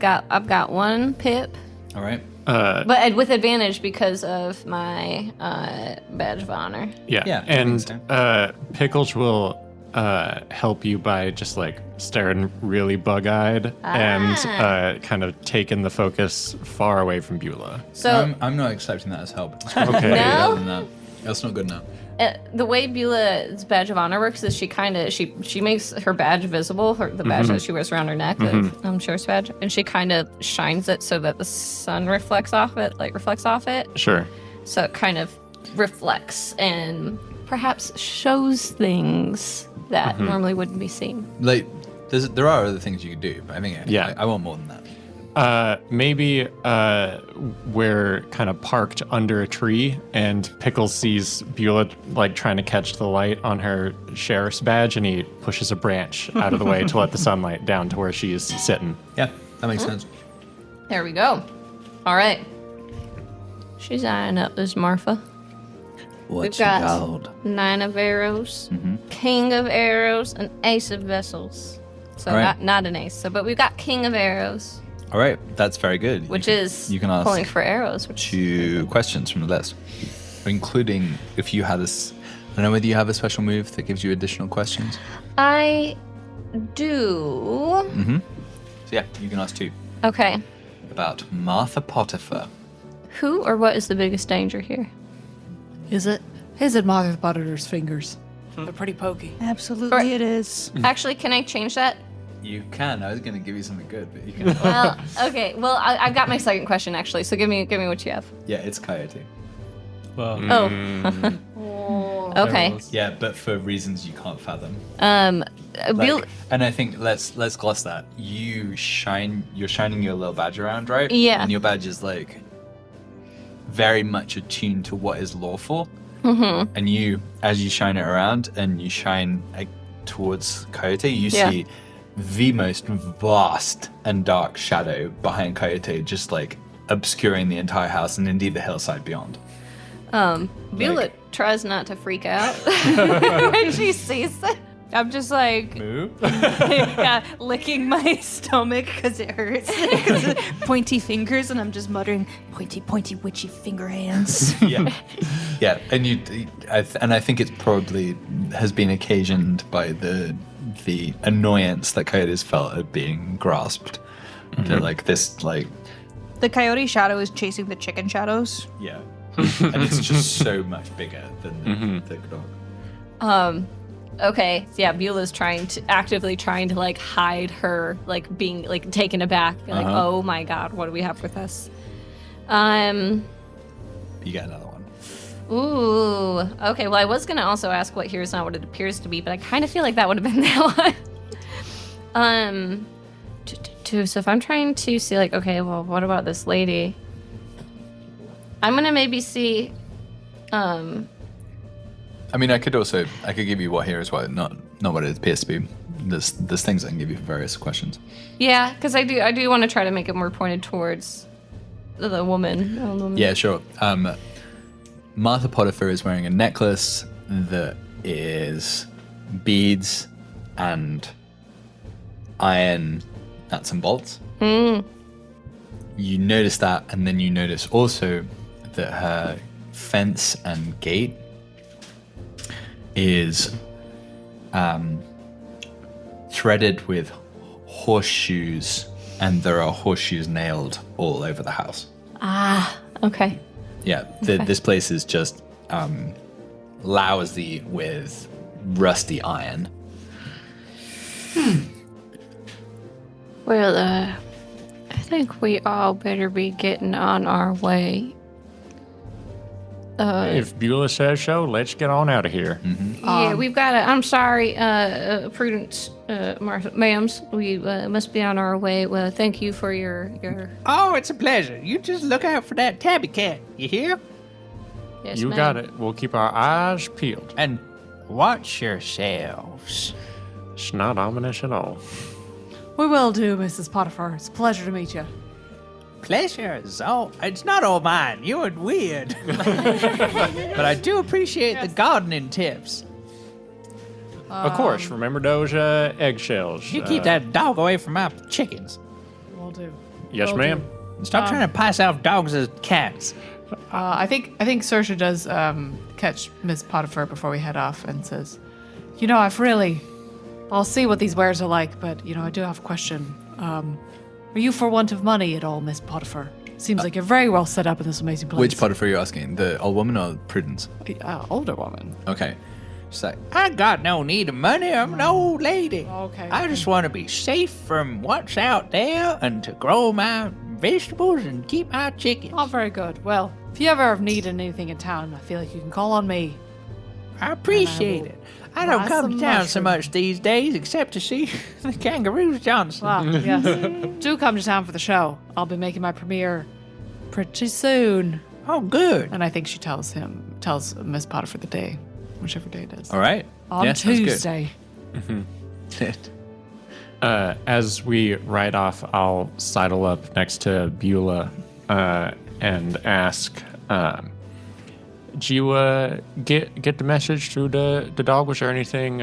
got one pip, All right. but with advantage because of my badge of honor. Yeah. Yeah, And that Pickles will help you by just like staring really bug-eyed and kind of taking the focus far away from Beulah. So I'm not accepting that as help. Okay. No? That's not good enough. the way Beulah's badge of honor works is she makes her badge visible, the badge that she wears around her neck, the sheriff's badge, and she kind of shines it so that the sun reflects off it. Sure. So it kind of reflects and perhaps shows things that normally wouldn't be seen. Like, there are other things you could do, but I think I want more than that. Maybe we're kind of parked under a tree, and Pickles sees Beulah like trying to catch the light on her sheriff's badge, and he pushes a branch out of the way to let the sunlight down to where she's sitting. Yeah, that makes sense. There we go. All right. She's eyeing up this Martha. We've got 9 of arrows, king of arrows, and ace of vessels. So Right. not an ace. But we've got king of arrows, All right, that's very good. which is you can ask pulling for arrows. Which 2 questions from the list, including if you had this. I don't know whether you have a special move that gives you additional questions. I do. So yeah, you can ask 2 Okay. about Martha Potiphar. Who or what is the biggest danger here? Is it? Is it Martha Potiphar's fingers? They're pretty pokey. Absolutely, it is. Actually, can I change that? You can. I was going to give you something good, but you can. Well, okay. Well, I've got my second question actually. So give me what you have. Yeah, it's Coyote. Well, Oh. Okay. Yeah, but for reasons you can't fathom. Beul- And I think let's gloss that. You're shining your little badge around, right? Yeah. And your badge is like very much attuned to what is lawful. Mm-hmm. And you, as you shine it around and you shine towards Coyote, you see the most vast and dark shadow behind Coyote, just like obscuring the entire house and indeed the hillside beyond. Beulah tries not to freak out when she sees it. I'm just like, Yeah, licking my stomach because it hurts. 'Cause of pointy fingers, and I'm just muttering, pointy, pointy, witchy finger hands. Yeah, and I think it's probably has been occasioned by the annoyance that Coyote's felt at being grasped. That like this like The coyote shadow is chasing the chicken shadows. yeah, and it's just so much bigger than the dog. okay, yeah, Beulah's actively trying to like hide her like being like taken aback, like, oh my god, what do we have with us? You get another one. Ooh, okay. Well, I was gonna also ask what here is not what it appears to be, but I kind of feel like that would have been that one. So if I'm trying to see, like, okay, well, what about this lady? I'm gonna maybe see. I mean, I could give you what here is what, not what it appears to be. There's things I can give you for various questions. Yeah, because I do want to try to make it more pointed towards the woman. Yeah, sure. Martha Potiphar is wearing a necklace that is beads and iron nuts and bolts. You notice that, and then you notice also that her fence and gate is threaded with horseshoes, and there are horseshoes nailed all over the house. Okay. Yeah, this place is just lousy with rusty iron. Well, I think we all better be getting on our way. If Beulah says so, let's get on out of here. Yeah, we've got to. I'm sorry, Prudence, Martha, ma'ams. We must be on our way. Well, thank you for your. Oh, it's a pleasure. You just look out for that tabby cat. You hear? Yes, You ma'am. got it. We'll keep our eyes peeled. And watch yourselves. It's not ominous at all. We will do, Mrs. Potiphar. It's a pleasure to meet you. Pleasure is all. It's not all mine. You're weird. But I do appreciate the gardening tips. Of course. Remember those eggshells. You keep that dog away from my chickens. Will do. Yes, will ma'am. Stop trying to pass off dogs as cats. I think Saoirse does catch Miss Potiphar before we head off and says, I'll see what these wares are like, but I do have a question. Are you for want of money at all, Miss Potiphar? Seems like you're very well set up in this amazing place. Which Potiphar are you asking? The old woman or Prudence? Older woman. Okay. She's like, I got no need of money. I'm an old lady. Okay. I just want to be safe from what's out there and to grow my vegetables and keep my chickens. Oh, very good. Well, if you ever need anything in town, I feel like you can call on me. I appreciate it. I don't buy come some to town so mushrooms. much these days except to see the kangaroos, Johnson. Well, yes. Do come to town for the show. I'll be making my premiere pretty soon. Oh, good. And I think she tells Miss Potiphar the day, whichever day it is. all right. On Yeah, sounds good. Tuesday. As we ride off, I'll sidle up next to Beulah and ask, did you get the message through the dog? Was there anything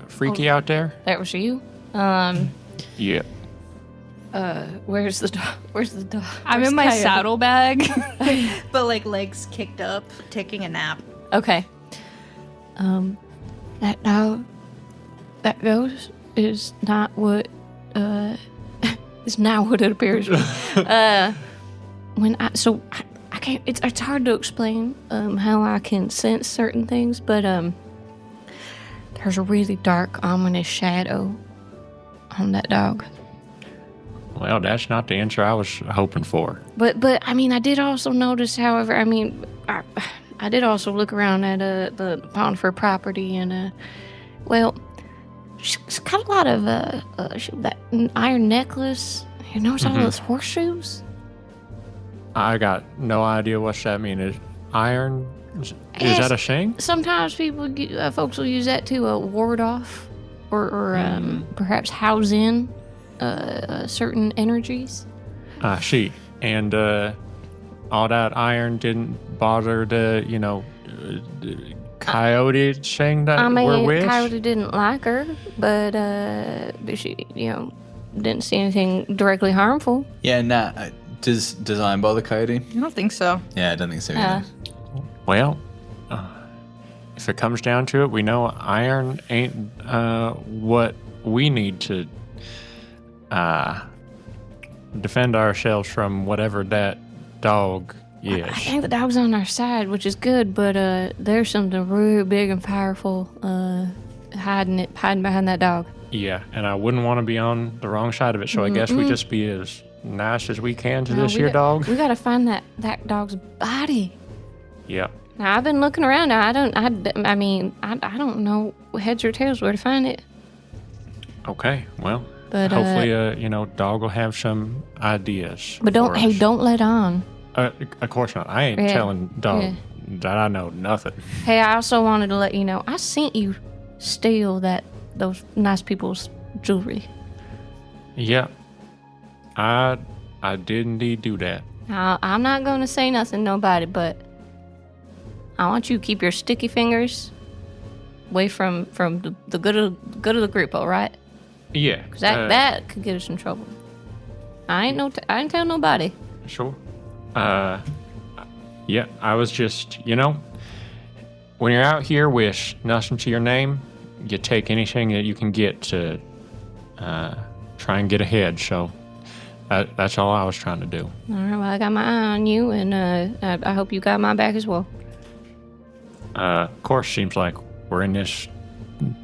freaky out there? That was you? Yeah. Where's the dog? Where's the dog? I'm Where's in my Coyote? saddlebag, but like legs kicked up, taking a nap. Okay. That dog, that ghost is not what, is not what it appears to be. I can't, it's hard to explain, how I can sense certain things, but, there's a really dark, ominous shadow on that dog. Well, that's not the answer I was hoping for. But I mean, I did also notice, however, I did also look around at the Potiphar property, and she's got a lot of that iron necklace. You notice all those horseshoes? I got no idea what that means. Is iron? Is that a thing? Sometimes folks will use that to ward off, or perhaps house in certain energies. She and all that iron didn't bother the coyote saying that we're witch. Coyote didn't like her, but she didn't see anything directly harmful. Yeah, nah. Does iron bother Coyote? I don't think so. Yeah, I don't think so either. Well, if it comes down to it, we know iron ain't what we need to defend ourselves from whatever that dog is. I think the dog's on our side, which is good, but there's something really big and powerful hiding behind that dog. Yeah, and I wouldn't want to be on the wrong side of it, so I guess we just be as nice as we can to this here dog. We gotta find that dog's body. Yeah. Now I've been looking around. I don't know heads or tails where to find it. Okay. Well, But hopefully, dog will have some ideas. But for us. don't let on. Of course not. I ain't Yeah, telling dog yeah. that I know nothing. Hey, I also wanted to let you know I sent you steal those nice people's jewelry. Yeah. I did indeed do that. Now, I'm not gonna say nothing to nobody, but I want you to keep your sticky fingers away from the good of the group, all right? Yeah. Cause that could get us in trouble. I ain't tell nobody. Sure. Yeah, I was just, when you're out here with nothing to your name, you take anything that you can get to try and get ahead. So that's all I was trying to do. All right, well, I got my eye on you, and I hope you got my back as well. Of course, seems like we're in this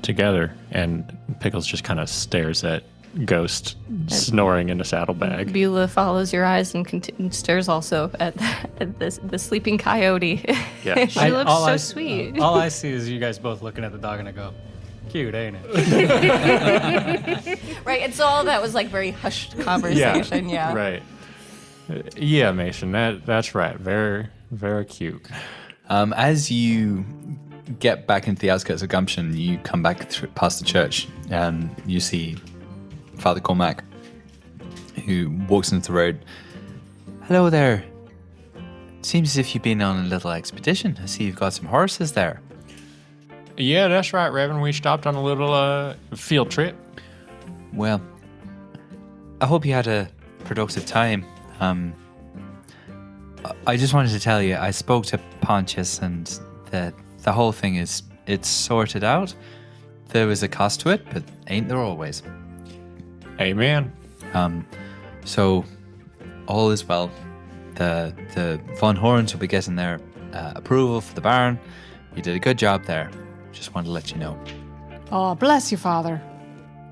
together. And Pickles just kind of stares at Ghost snoring in the saddlebag. Beulah follows your eyes and stares also at the sleeping coyote. Yeah. She looks all so I- sweet. All I see is you guys both looking at the dog, and I go, cute, ain't it? Right, and so all that was like very hushed conversation. Yeah. Right. Yeah, Mason, that's right. Very, very cute. As you get back into the outskirts of Gumption, you come back past the church, and you see Father Cormac, who walks into the road. Hello there. Seems as if you've been on a little expedition. I see you've got some horses there. Yeah, that's right, Reverend. We stopped on a little field trip. Well, I hope you had a productive time. I just wanted to tell you, I spoke to Pontius, and the whole thing it's sorted out. There was a cost to it, but ain't there always? Amen. So all is well. The Von Horns will be getting their approval for the barn. You did a good job there. Just wanted to let you know. Oh, bless you, Father.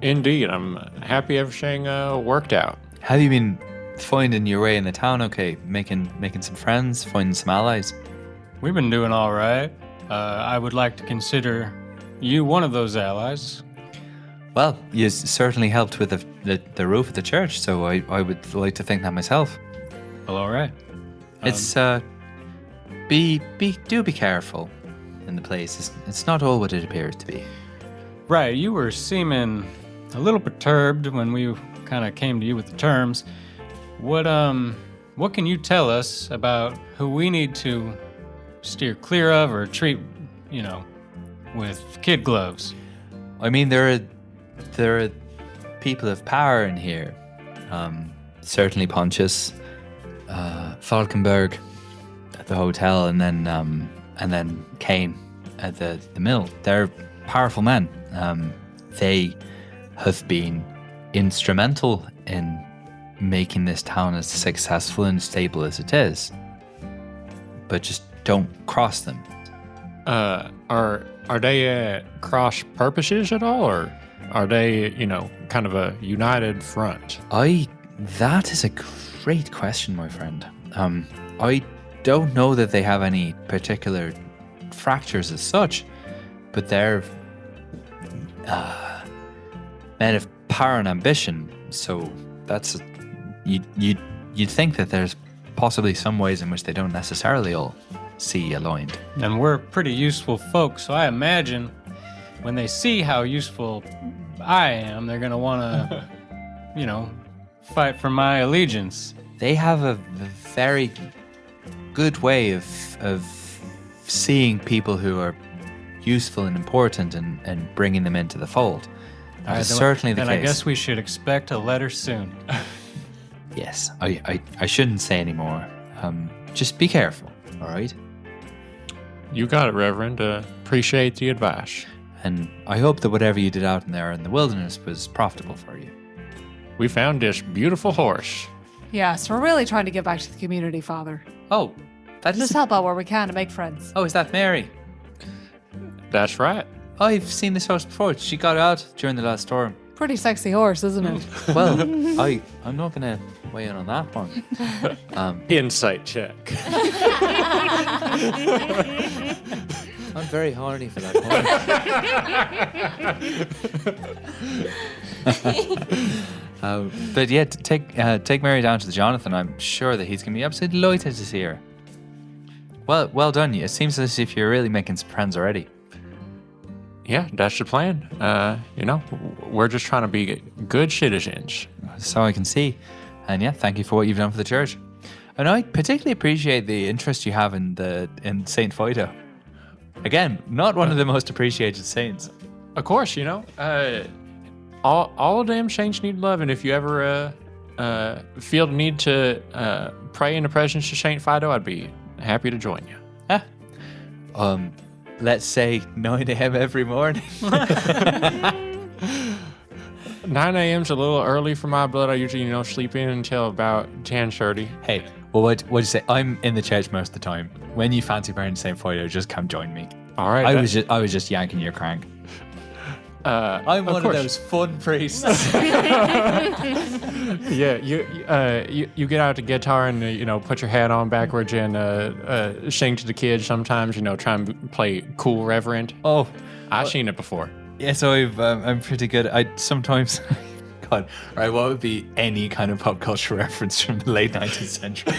Indeed, I'm happy everything worked out. Have you been finding your way in the town? Okay, making some friends, finding some allies. We've been doing all right. I would like to consider you one of those allies. Well, you certainly helped with the roof of the church, so I would like to think that myself. Well, all right. It's be careful in the place. It's not all what it appears to be. Right, you were seeming a little perturbed when we kind of came to you with the terms. What can you tell us about who we need to steer clear of or treat, with kid gloves? I mean, there are people of power in here. Certainly Pontius, Falkenberg at the hotel, and then Kane at the mill. They're powerful men. They have been instrumental in making this town as successful and stable as it is. But just don't cross them. Are they cross purposes at all, or are they, kind of a united front? That is a great question, my friend. I don't know that they have any particular fractures as such, but they're men of power and ambition. So that's you'd think that there's possibly some ways in which they don't necessarily all see aligned. And we're pretty useful folks, so I imagine when they see how useful I am, they're gonna wanna, fight for my allegiance. They have a very good way of seeing people who are useful and important and bringing them into the fold. That is certainly the case. Then I guess we should expect a letter soon. Yes, I shouldn't say any more. Just be careful, all right? You got it, Reverend. Appreciate the advice. And I hope that whatever you did out in there in the wilderness was profitable for you. We found this beautiful horse. Yes, we're really trying to give back to the community, Father. Oh, that Just is... help out where we can to make friends. Oh, is that Mary? That's right. I've seen this horse before. She got out during the last storm. Pretty sexy horse, isn't it? Well, I'm not going to weigh in on that one. Insight check. I'm very horny for that horse. But yeah, take Mary down to the Jonathan. I'm sure that he's going to be absolutely delighted to see her. Well done. It seems as if you're really making some friends already. Yeah, that's the plan. We're just trying to be good citizens. So I can see. And yeah, thank you for what you've done for the church. And I particularly appreciate the interest you have in Saint Fido. Again, not one of the most appreciated saints. Of course, all of them saints need love, and if you ever feel the need to pray in the presence of Saint Fido, I'd be happy to join you. Let's say 9 a.m. every morning. 9 a.m.'s a little early for my blood. I usually, sleep in until about 10:30. Hey, well, what'd you say? I'm in the church most of the time. When you fancy praying Saint Fido, just come join me. All right. I was just yanking your crank. I'm one of those fun priests. Yeah, you get out the guitar and put your hat on backwards and sing to the kids sometimes. Try and play cool reverend. Oh, I've seen it before. Yeah, so I'm pretty good. I sometimes. God, right, what would be any kind of pop culture reference from the late 19th century?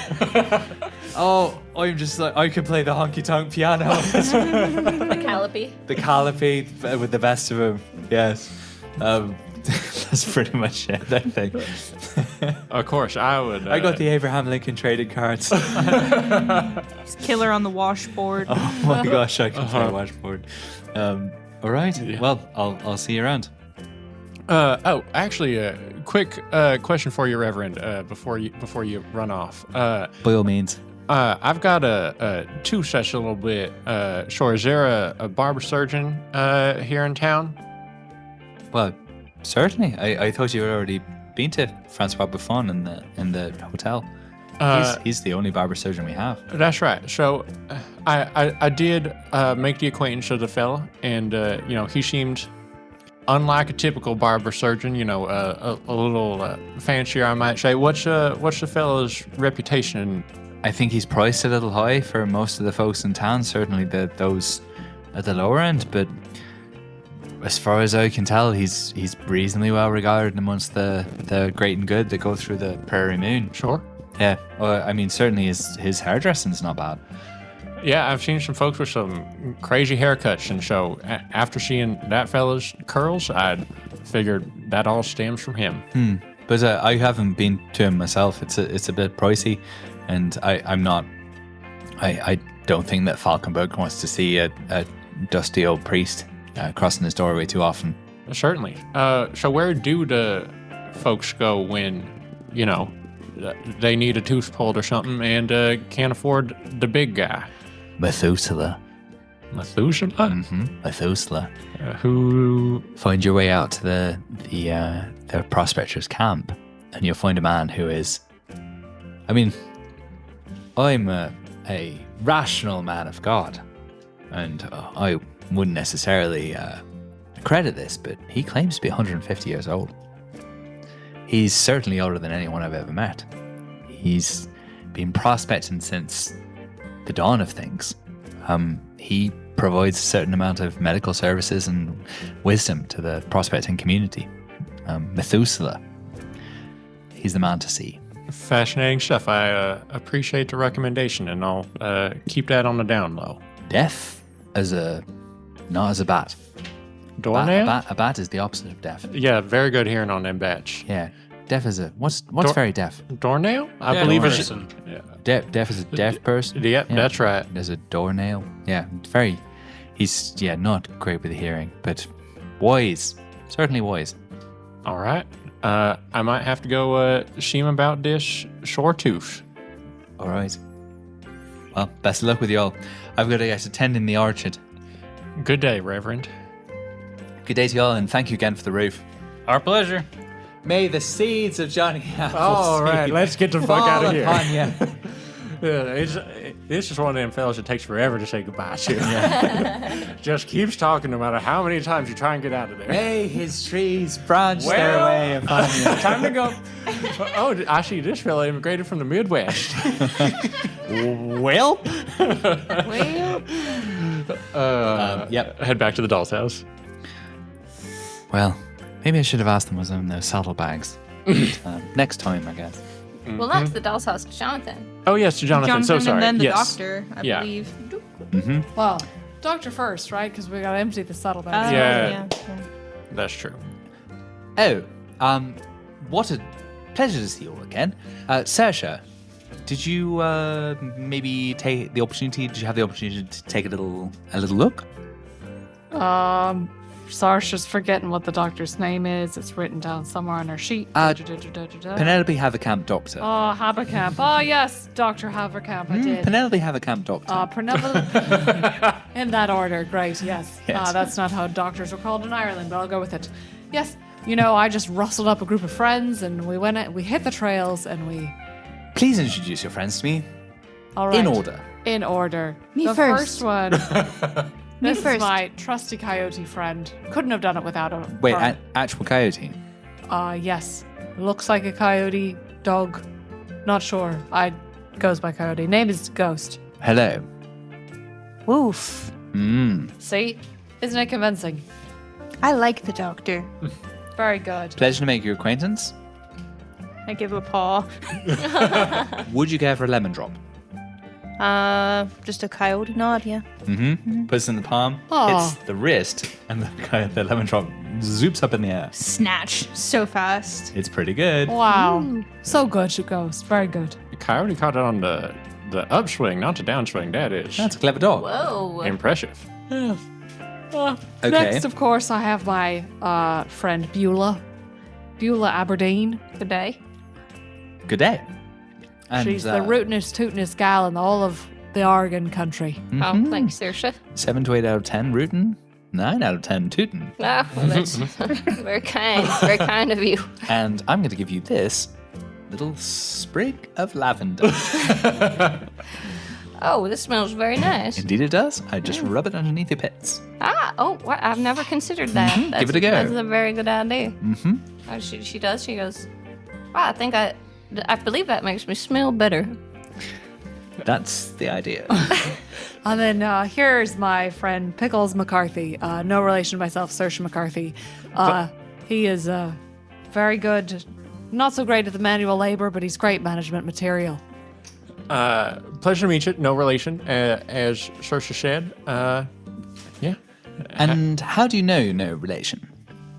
Oh, I'm just like, I could play the honky-tonk piano. The calliope. The calliope with the best of them, yes. That's pretty much it, I think. Of course, I would. I got the Abraham Lincoln traded cards. Killer on the washboard. Oh my gosh, I can play washboard. All right. Well, I'll see you around. Actually, a quick question for you, Reverend, before you run off. By all means. I've got a two session a little bit. Sure, is there a barber surgeon here in town? Well, certainly. I thought you had already been to Francois Buffon in the hotel. He's the only barber surgeon we have. That's right. So, I did make the acquaintance of the fella, and he seemed unlike a typical barber surgeon. A little fancier, I might say. What's the fella's reputation? I think he's priced a little high for most of the folks in town. Certainly those at the lower end, but as far as I can tell, he's reasonably well regarded amongst the great and good that go through the Prairie Moon. Sure. Yeah, I mean, certainly his hairdressing's not bad. Yeah, I've seen some folks with some crazy haircuts, and so after seeing that fella's curls, I figured that all stems from him. But I haven't been to him myself. It's a bit pricey, and I don't think that Falkenberg wants to see a dusty old priest crossing his doorway too often. Certainly. So where do the folks go when, they need a tooth pulled or something and can't afford the big guy? Methuselah. Methuselah? Methuselah. Who? Find your way out to the prospector's camp, and you'll find a man who is. I mean, I'm a rational man of God, and I wouldn't necessarily credit this, but he claims to be 150 years old. He's certainly older than anyone I've ever met. He's been prospecting since the dawn of things. He provides a certain amount of medical services and wisdom to the prospecting community. Methuselah. He's the man to see. Fascinating stuff. I appreciate the recommendation, and I'll keep that on the down low. Deaf not as a bat. Doornail? A bat is the opposite of deaf. Yeah, very good hearing on them batch. Yeah. Deaf is what's very deaf? Doornail? I believe it's person. Deaf is a deaf person. Yeah, that's right. There's a doornail. Yeah, he's not great with hearing, but wise. Certainly wise. All right. I might have to go see him about this sore tooth. All right. Well, best of luck with y'all. I've got to get attending the orchard. Good day, Reverend. Good day to y'all, and thank you again for the roof. Our pleasure. May the seeds of Johnny Appleseed All right, let's get the fuck out of here. upon you. It's just one of them fellas that takes forever to say goodbye to. Just keeps talking no matter how many times you try and get out of there. May his trees branch their way upon you. Time to go. Oh, I see this fella immigrated from the Midwest. Well, Yep. Head back to the doll's house. well, maybe I should have asked them what's in those saddlebags. Next time, I guess. Well, that's the doll's house to Jonathan. Oh, yes, to Jonathan. So sorry. and then the Yes. doctor, I Yeah. believe. Well, doctor first, right? Because we gotta empty the saddlebag. Yeah. That's true. Oh, what a pleasure to see you all again. Saoirse, did you maybe take the opportunity? Did you have the opportunity to take a little look? Saoirse's forgetting what the doctor's name is. It's written down somewhere on her sheet. Penelope Haverkamp, doctor. Oh, Haverkamp. Oh, yes, Dr. Haverkamp. I did. Penelope Haverkamp, doctor. Penelope. In that order, great, yes. Yes. That's not how doctors were called in Ireland, but I'll go with it. Yes, I just rustled up a group of friends and we hit the trails and we... Please introduce your friends to me. All right. In order. In order. Me the first. first one. Me This is first. my trusty coyote friend. Couldn't have done it without him. Wait, actual coyote. Yes. Looks like a coyote. Dog. Not sure. Goes by coyote. Name is Ghost. Hello. Woof. See? Isn't it convincing? I like the doctor. Very good. Pleasure to make your acquaintance. I give a paw. Would you care for a lemon drop? Just a coyote nod, yeah. Puts it in the palm. Aw. Hits the wrist, and the lemon drop zoops up in the air. Snatch so fast. It's pretty good. Wow. So good, you ghost. Very good. Coyote caught it on the upswing, not the downswing. That is That's a clever dog. Whoa. impressive. Okay. Next, of course, I have my friend Beulah. Beulah Aberdeen. Good day. Good day. And, She's the rootinest, tootinest gal in all of the Oregon country. Oh, thanks, Saoirse. 7 to 8 out of 10 rootin', 9 out of 10 tootin'. Ah, well, that's very kind of you. And I'm going to give you this little sprig of lavender. Oh, this smells very nice. Indeed it does. I just rub it underneath your pits. What? I've never considered that. Give it a go. That's a very good idea. Mm-hmm. She does. She goes, wow, I believe that makes me smell better. That's the idea. And then here's my friend Pickles McCarthy. No relation to myself, Saoirse McCarthy. He is very good. Not so great at the manual labor, but he's great management material. Pleasure to meet you. No relation, as Saoirse said. Yeah. And how do you know no relation?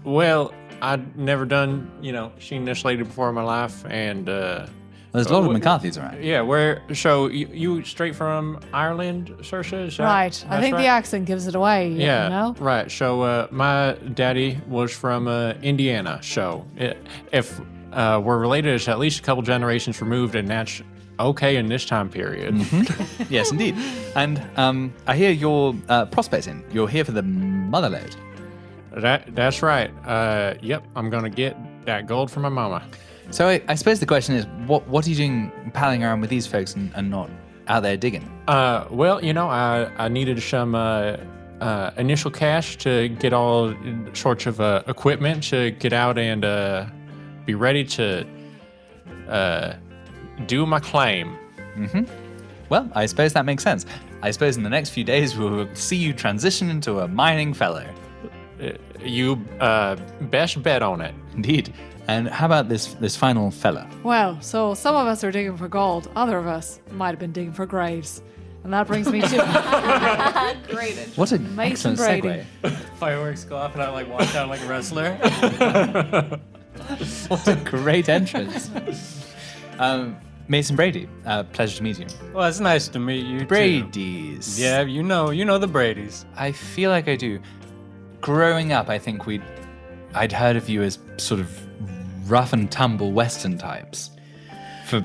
Well, I'd never done, seen this lady before in my life, and There's a lot of McCarthy's around. yeah. So you straight from Ireland, Saoirse? Is that- Right. I that's think right? the accent gives it away. Yeah, You know? right. So my daddy was from Indiana. So if we're related, it's at least a couple generations removed, and that's okay in this time period. Yes, indeed. And I hear you're prospecting. You're here for the motherlode. That's right. Yep, I'm gonna get that gold from my mama. So I suppose the question is, what are you doing palling around with these folks and not out there digging? Well, I needed some initial cash to get all sorts of equipment to get out and be ready to do my claim. Well, I suppose that makes sense. I suppose in the next few days we'll see you transition into a mining fellow. You best bet on it. Indeed. And how about this final fella? Well, so some of us are digging for gold. Other of us might have been digging for graves. And that brings me to What an Mason excellent Brady. segue. Fireworks go off and I walk out like a wrestler. What a great entrance. Mason Brady, pleasure to meet you. Well, it's nice to meet you, too. Brady's. Yeah, you know the Bradys. I feel like I do. Growing up, I think I'd heard of you as sort of rough and tumble Western types,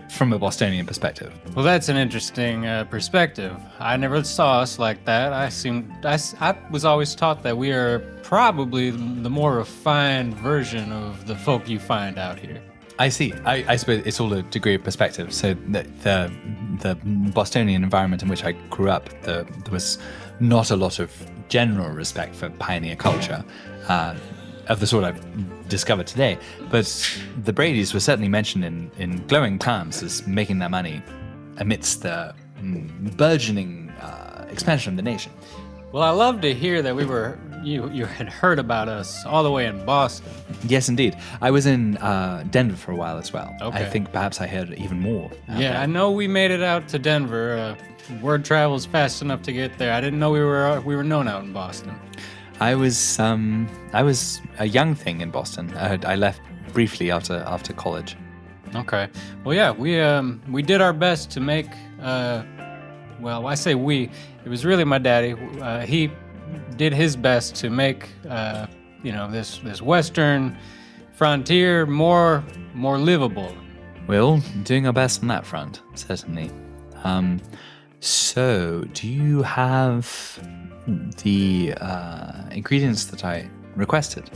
from a Bostonian perspective. Well, that's an interesting perspective. I never saw us like that. I was always taught that we are probably the more refined version of the folk you find out here. I see. I suppose it's all a degree of perspective. So the Bostonian environment in which I grew up, there was not a lot of general respect for pioneer culture of the sort I've discovered today. But the Bradys were certainly mentioned in glowing terms as making their money amidst the burgeoning expansion of the nation. Well, I love to hear that you had heard about us all the way in Boston. Yes, indeed. I was in Denver for a while as well. Okay. I think perhaps I heard even more. out Yeah, there. I know we made it out to Denver. Word travels fast enough to get there. I didn't know we were known out in Boston. I was a young thing in Boston. I left briefly after college. Okay. Well, yeah, we did our best to make. Well, I say we. It was really my daddy. He did his best to make this western frontier more livable. We're all doing our best on that front, certainly. So, do you have the ingredients that I requested?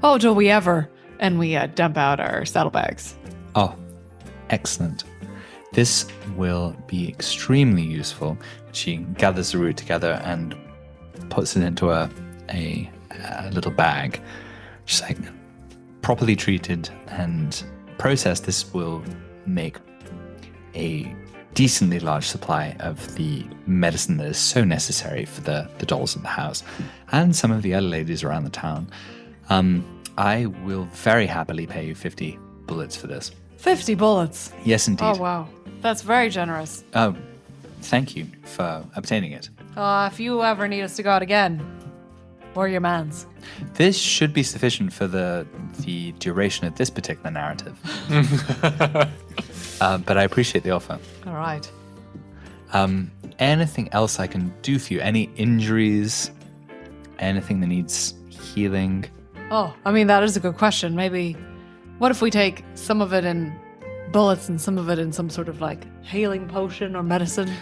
Oh, do we ever? And we dump out our saddlebags. Oh, excellent. This will be extremely useful. She gathers the root together and puts it into a little bag. She's like, properly treated and processed, this will make a decently large supply of the medicine that is so necessary for the dolls in the house and some of the other ladies around the town. I will very happily pay you 50 bullets for this. 50 bullets. Yes, indeed. Oh, wow. That's very generous. Oh, thank you for obtaining it. If you ever need us to go out again, What are your mans? This should be sufficient for the duration of this particular narrative. But I appreciate the offer. All right. Anything else I can do for you? Any injuries? Anything that needs healing? Oh, I mean, that is a good question. Maybe, what if we take some of it in bullets and some of it in some sort of like healing potion or medicine?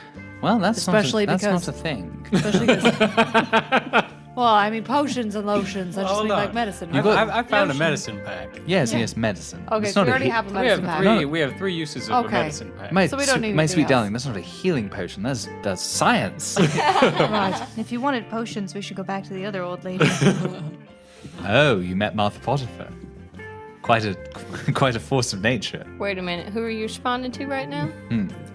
Well, that's Especially not because- a thing. Especially because, well, I mean, potions and lotions. I just Hold mean on. like medicine. You right? got- I found a Lotion. medicine pack. Yes, yes, medicine. Okay, It's so not we a already have a We have medicine pack. three. We have 3 uses of a Okay. medicine pack. My, So we don't need my anything sweet else. darling, that's not a healing potion. That's science. Right. If you wanted potions, we should go back to the other old lady. Oh, you met Martha Potiphar. Quite a force of nature. Wait a minute. Who are you responding to right now?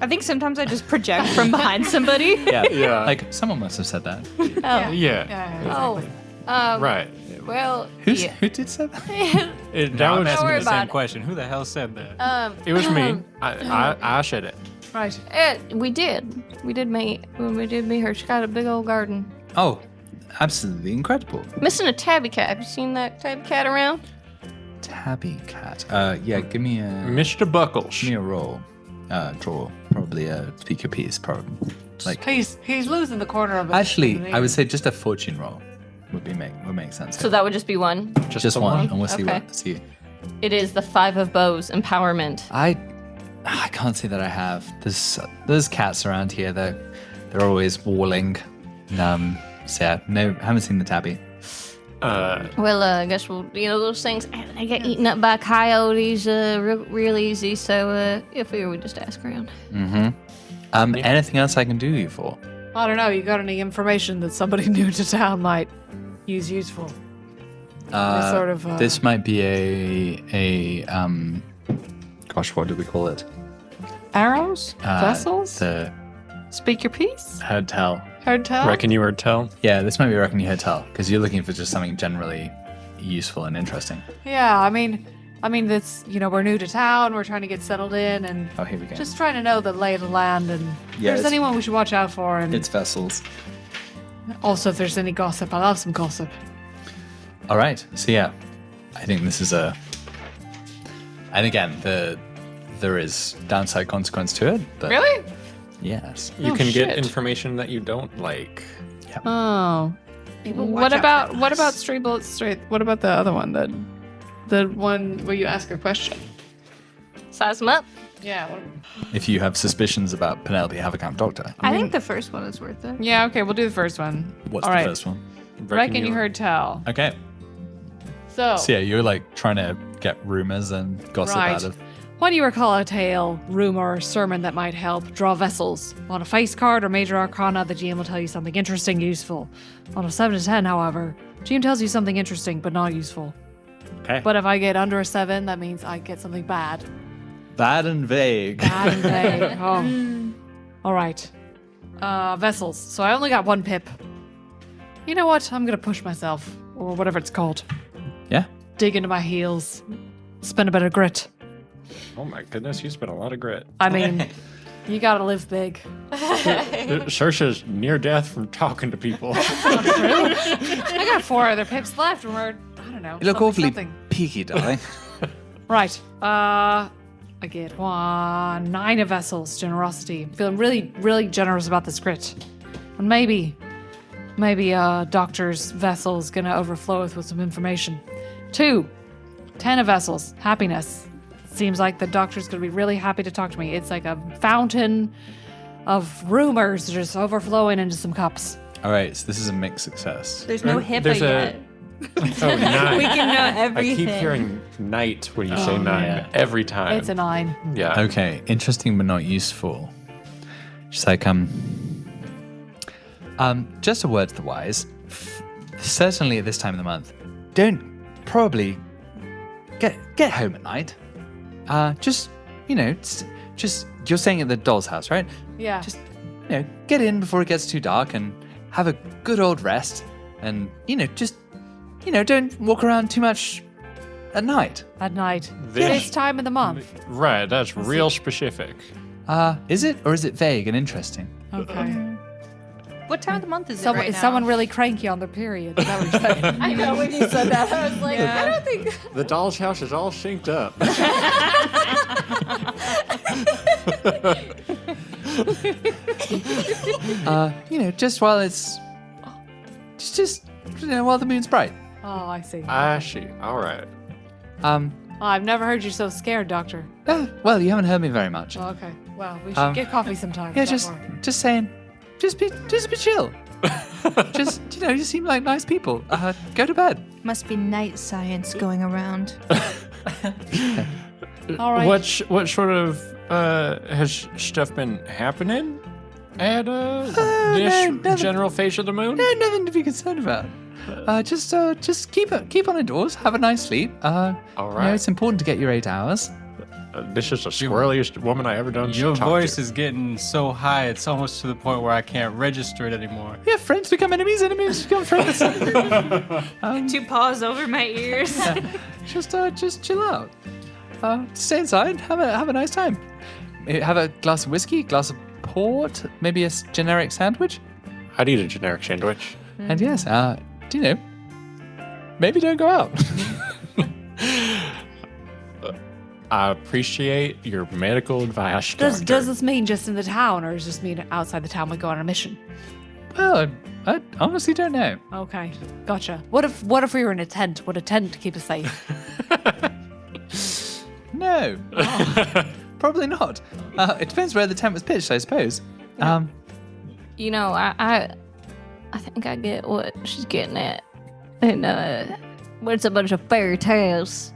I think sometimes I just project from behind somebody. Yeah, Yeah. Like someone must have said that. Oh. Yeah. Yeah. Oh. Right. Well. Who's, yeah. Who did say that? That Now I'm was, asking worry the same about it. question. Who the hell said that? it was me. I said it. Right. We did. We did meet. We did meet her. She got a big old garden. Oh, absolutely incredible. Missing a tabby cat. Have you seen that tabby cat around? Tabby cat. Yeah, give me Mr. Buckles. a roll. Draw. Probably speak your piece, probably. Like He's losing the corner of it. actually, I would say just a fortune roll would make sense. So that would just be one. just the one, and we'll see Okay. what see. It is the 5 of bows empowerment. I can't say that I have. There's cats around here. They're always walling. So yeah, no, haven't seen the tabby. Well, I guess we'll, those things, they get eaten up by coyotes real easy. So if we were, we just ask around. Anything else I can do you for? I don't know. You got any information that somebody new to town might use useful? Sort of, This might be gosh, what do we call it? Arrows? Vessels? The Speak your piece? hotel. Hard tell? Reckon you heard tell. Yeah, this might be Reckon You Hotel because you're looking for just something generally useful and interesting. Yeah, I mean, that's, we're new to town. We're trying to get settled in and Oh, here we go. just trying to know the lay of the land and if Yeah, there's it's- anyone we should watch out for. And It's vessels. also if there's any gossip. I love some gossip. All right. So yeah, I think this is and again, there is downside consequence to it. But Really? Yes. You Oh, can get shit. information that you don't like. Oh. What about straight bullets straight? What about the other one? The one where you ask a question? Size them up. Yeah. If you have suspicions about Penelope Haverkamp Doctor, I think the first one is worth it. Yeah, okay, we'll do the first one. what's All the right. first one? Reckon you heard tell. Okay. So, So yeah, you're like trying to get rumors and gossip Right. out of. when do you recall a tale, rumor, or sermon that might help draw vessels? On a face card or major arcana, the GM will tell you something interesting, useful. On a 7 to 10, however, GM tells you something interesting but not useful. Okay. But if I get under a 7, that means I get something bad. Bad and vague. Bad and vague. Oh. All right. Vessels. So I only got 1 pip. You know what? I'm going to push myself, or whatever it's called. Yeah. Dig into my heels. Spend a bit of grit. Oh my goodness, you spent a lot of grit. I mean, you gotta live big. Saoirse's near death from talking to people. I got 4 other pips left, and we're, I don't know. You look something, awfully something. peaky, darling. Right. I get 9 of vessels, generosity. Feeling really, really generous about this grit. And maybe Doctor's vessel's gonna overflow with some information. 2, 10 of vessels, happiness. Seems like the Doctor's gonna be really happy to talk to me. It's like a fountain of rumors just overflowing into some cups. All right, so this is a mixed success. There's no HIPAA There's yet. Oh, 9. We can know I everything. keep hearing night when you say 9 yeah. every time. It's a 9. Yeah. Okay, interesting but not useful. She's like, just a word to the wise. Certainly at this time of the month, don't probably get home at night. Just you're staying at the doll's house, right? Yeah. Just get in before it gets too dark and have a good old rest, and don't walk around too much at night. At night. This- This time of the month. Right, that's real specific. Is it, or is it vague and interesting? Okay. What time of the month is it Someone, right is now? someone really cranky on their period? Is that what you're saying? I know when you said that, I was like, I don't think. The doll's house is all synced up. Just while it's just while the moon's bright. Oh, I see. I see. All right. Oh, I've never heard you so scared, Doctor. Well, you haven't heard me very much. Oh, okay. Well, we should get coffee sometime. Yeah, Don't worry. just saying, just be chill. just you seem like nice people. Go to bed. Must be night science going around. All right. What sort of has stuff been happening at this nothing. general face of the moon? No, nothing to be concerned about. Just keep on indoors. Have a nice sleep. All right. It's important to get your 8 hours. This is the squirreliest woman I ever done. Your talk voice to. is getting so high, it's almost to the point where I can't register it anymore. Yeah, friends become enemies, enemies become friends. 2 paws over my ears. Just chill out. Stay inside. Have a nice time. Have a glass of whiskey, glass of port, maybe a generic sandwich. I'd eat a generic sandwich. And yes, maybe don't go out. I appreciate your medical advice, Does Doctor. this mean just in the town, or does this mean outside the town we go on a mission? Well, I honestly don't know. Okay, gotcha. What if we were in a tent? Would a tent keep us safe? No, probably not. It depends where the tent was pitched, I suppose. You know, I think I get what she's getting at. And, but it's a bunch of fairy tales.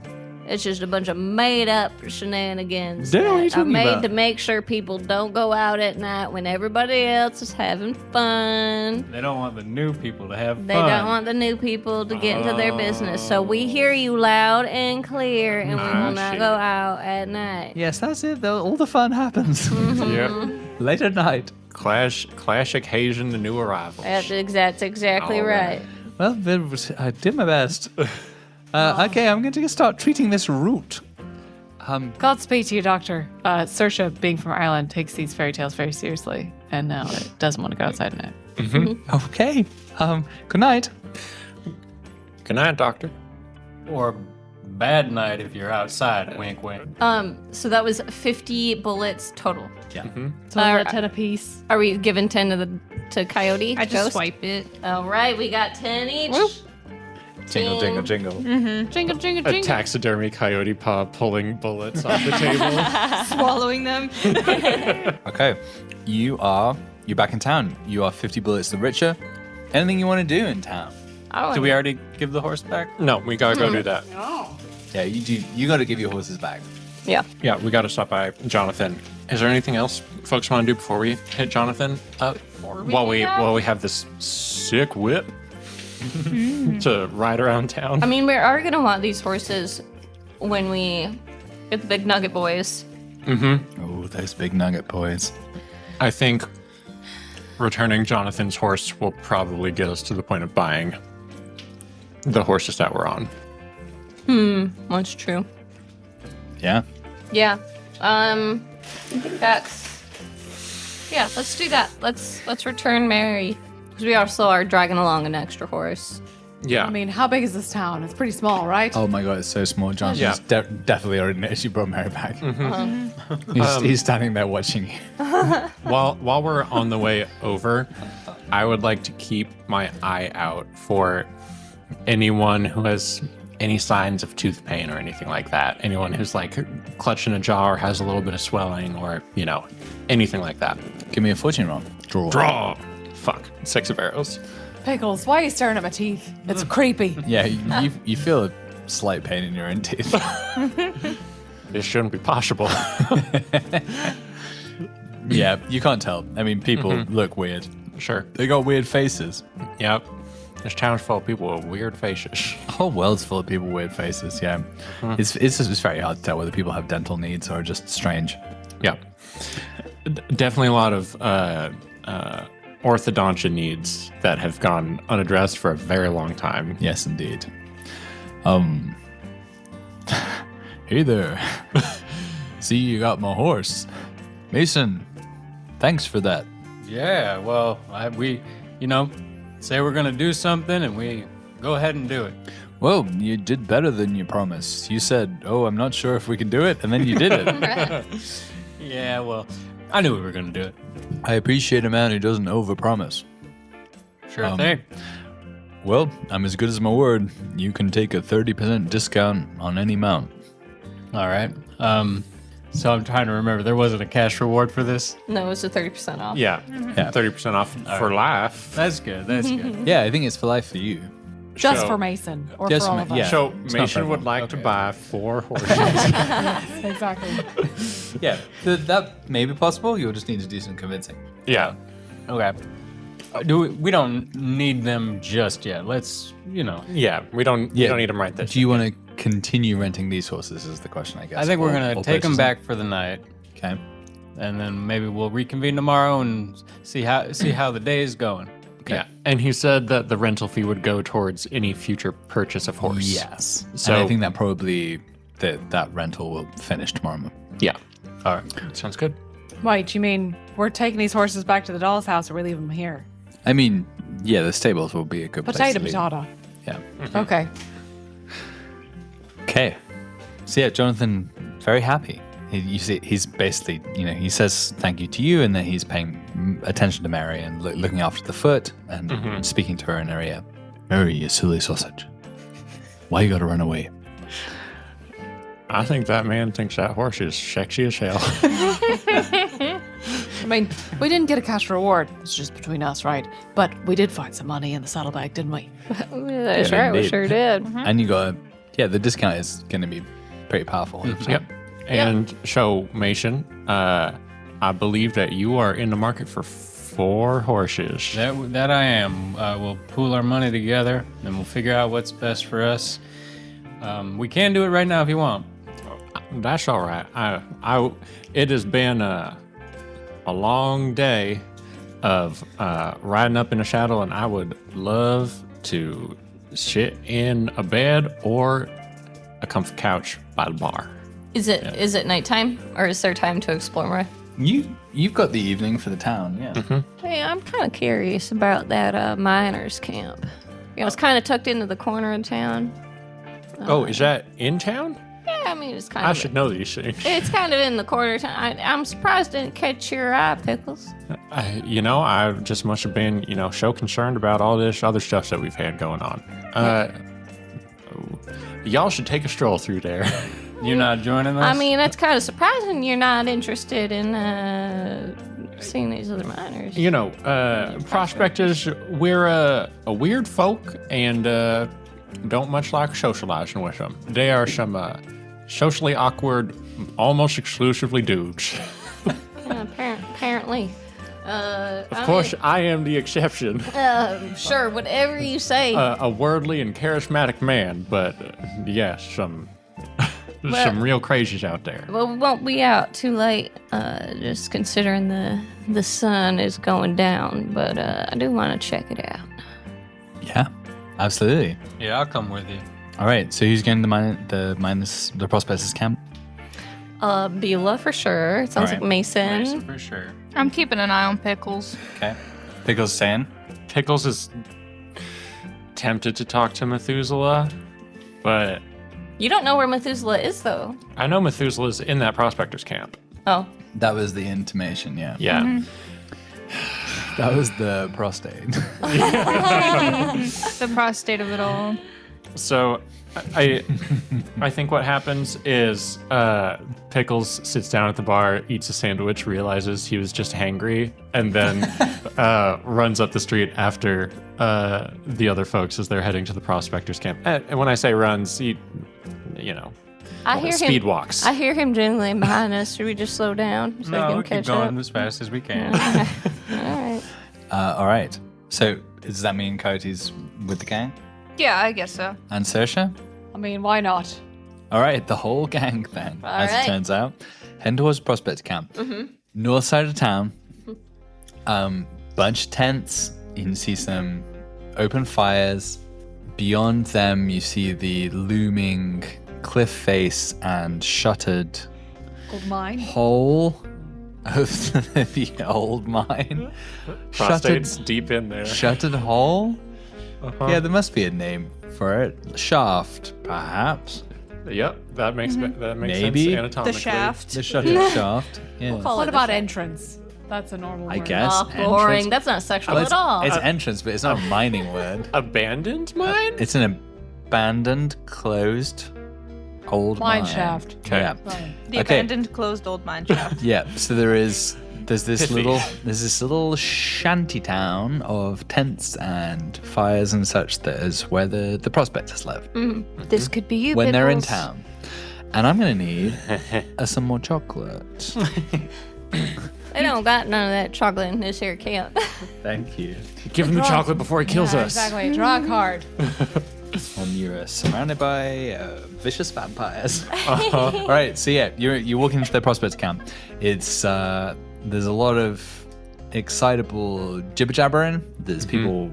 It's just a bunch of made-up shenanigans Don't know what you're that are talking made about. to make sure people don't go out at night when everybody else is having fun. They don't want the new people to have They fun. don't want the new people to get into their business. So we hear you loud and clear, and we will not go out at night. Yes, that's it. All the fun happens Yep. late at night. Clash occasion the new arrivals. That's exactly All right. Well, I did my best. Okay, I'm going to start treating this root. Godspeed to you, Doctor. Saoirse, being from Ireland, takes these fairy tales very seriously, and now it doesn't want to go outside at night. Okay. Good night. Good night, Doctor. Or bad night if you're outside. Wink, wink. So that was 50 bullets total. So we'll Uh, let 10 apiece. Are we giving 10 to Coyote? I just Ghost? swipe it. All right, we got 10 each. Jingle, jingle, jingle. Jingle, jingle, A jingle. taxidermy coyote paw pulling bullets off the table. Swallowing them. Okay, you're back in town. You are 50 bullets the richer. Anything you want to do in town? Did we already give the horse back? No, we gotta go do that. Yeah, you do. You got to give your horses back. Yeah. Yeah, we gotta stop by Jonathan. Is there anything else folks want to do before we hit Jonathan up? While we have this sick whip to ride around town. I mean, we are going to want these horses when we get the big nugget boys. Oh, those big nugget boys. I think returning Jonathan's horse will probably get us to the point of buying the horses that we're on. That's true. Yeah. Yeah. I think that's... Yeah, let's do that. Let's return Mary. Because we also are dragging along an extra horse. Yeah. I mean, how big is this town? It's pretty small, right? Oh my god, it's so small. John's Yeah. definitely already noticed you brought Mary back. He's standing there watching you. While we're on the way over, I would like to keep my eye out for anyone who has any signs of tooth pain or anything like that. Anyone who's like clutching a jaw or has a little bit of swelling or, anything like that. Give me a fortune roll. Draw. Draw! Fuck. 6 of arrows. Pickles, why are you staring at my teeth? It's creepy. Yeah, you feel a slight pain in your own teeth. This shouldn't be possible. Yeah, you can't tell. I mean, people look weird. Sure. They got weird faces. Yep. This town's full of people with weird faces. The whole world's full of people with weird faces. Yeah, it's very hard to tell whether people have dental needs or just strange. Yeah. Definitely a lot of orthodontia needs that have gone unaddressed for a very long time. Yes, indeed. Hey there. See, you got my horse, Mason. Thanks for that. Yeah, well, we say we're gonna do something and we go ahead and do it. Well, you did better than you promised. You said, "Oh, I'm not sure if we can do it," and then you did it. Yeah, well, I knew we were gonna do it. I appreciate a man who doesn't overpromise. Sure thing. Well, I'm as good as my word. You can take a 30% discount on any mount. All right. So I'm trying to remember. There wasn't a cash reward for this. No, it's a 30% off. Yeah, 30% off for life. That's good. That's good. Yeah, I think it's for life for you. Just So- for Mason or Just for all Ma- of us. yeah. So not Mason for would like Okay. to buy 4 horses. Exactly. Yeah, that may be possible. You'll just need to do some convincing. Yeah. Okay. We don't need them just yet. Let's, Yeah, we don't need them right this. Do you want to continue renting these horses? Is the question, I guess. I think we're or- gonna or take them purchase back for the night, Okay. and then maybe we'll reconvene tomorrow and see how the day is going. Yeah, and he said that the rental fee would go towards any future purchase of horse. Yes. So- and I think that probably that rental will finish tomorrow. Yeah, All right. sounds good. Wait, you mean we're taking these horses back to the doll's house or we leave them here? I mean, yeah, the stables will be a good place Potato, to leave. potato. Yeah. Okay. Okay. So yeah, Jonathan, very happy. You see, he's basically, he says thank you to you, and then he's paying attention to Mary and looking after the foot and speaking to her in her ear. Mary, you silly sausage. Why you gotta run away? I think that man thinks that horse is sexy as hell. I mean, we didn't get a cash reward. It's just between us, right? But we did find some money in the saddlebag, didn't we? That's Yeah, right, we indeed. sure did. And you got, the discount is gonna be pretty powerful. Yep. And so, Mason, I believe that you are in the market for 4 horses. That I am. We'll pool our money together, and we'll figure out what's best for us. We can do it right now if you want. That's all right. It has been a long day of riding up in the saddle, and I would love to sit in a bed or a comfy couch by the bar. Is it nighttime or is there time to explore more? You've got the evening for the town, yeah. Hey, I'm kind of curious about that miners' camp. It's kind of tucked into the corner of town. Oh, is that in town? Yeah, I mean, it's kind I of. should know these things. It's kind of in the corner of town. I'm surprised it didn't catch your eye, Pickles. I just must have been, so concerned about all this other stuff that we've had going on. Y'all should take a stroll through there. You're not joining us? I mean, that's kind of surprising you're not interested in seeing these other miners. Prospectors, we're a weird folk and don't much like socializing with them. They are some socially awkward, almost exclusively dudes. Apparently. Of course, I am the exception. Sure, whatever you say. A worldly and charismatic man, but yes, some real crazies out there. Well, we won't be out too late, just considering the sun is going down, but I do want to check it out. Yeah, absolutely. Yeah, I'll come with you. All right, so who's getting the prospectors camp? Beulah for sure. It sounds All right. like Mason. Mason for sure. I'm keeping an eye on Pickles. Okay. Pickles staying. Pickles is tempted to talk to Methuselah, but You don't know where Methuselah is, though. I know Methuselah's in that prospectors camp. Oh. That was the intimation, yeah. Yeah. That was the prostate. The prostate of it all. So I think what happens is Pickles sits down at the bar, eats a sandwich, realizes he was just hangry, and then runs up the street after the other folks as they're heading to the prospectors camp. And when I say runs, he, I hear speed him. walks. I hear him jingling behind us. Should we just slow down so No, we we'll can keep catch going up? as fast as we can. All right. All right. So does that mean Coyote's with the gang? Yeah, I guess so. And Saoirse? I mean, why not? All right, the whole gang then, All as right. it turns out, heading towards Prospect Camp. North side of town, bunch of tents. You can see some open fires. Beyond them, you see the looming cliff face and shuttered Gold mine. hole. of the old mine. Prostrate's deep in there. Shuttered hole? Yeah, there must be a name for it. Shaft, perhaps. Yep, that makes Maybe. sense anatomically. The shaft. The shuttered shaft. Yeah. Call What it about a- entrance? That's a normal I word. guess. Oh, boring. entrance. That's not sexual Well, at all. It's entrance, but it's not a mining word. Abandoned mine? It's an abandoned, closed, old Mine mine. shaft. Okay. Yeah. The Okay. abandoned, closed old mine shaft. Yeah. So there's this Pithy. little shanty town of tents and fires and such that is where the prospectors live This could be you, when they're in Pickles. town. And I'm gonna need some more chocolate. They don't got none of that chocolate in this here camp. Thank you. Give him the chocolate before he kills Yeah, us. exactly. Draw a card. And you're surrounded by vicious vampires. All right, so yeah, you walk into the prospector camp. It's there's a lot of excitable jibber jabbering. There's people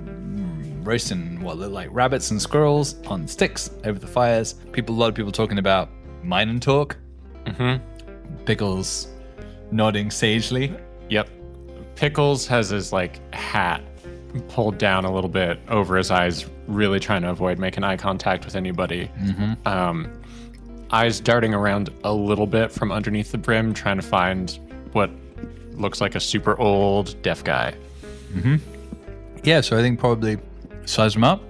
roasting what look like rabbits and squirrels on sticks over the fires. A lot of people talking about mine and talk. Pickles nodding sagely. Yep. Pickles has his like hat pulled down a little bit over his eyes, really trying to avoid making eye contact with anybody. Eyes darting around a little bit from underneath the brim, trying to find what looks like a super old deaf guy. Yeah, so I think probably size them up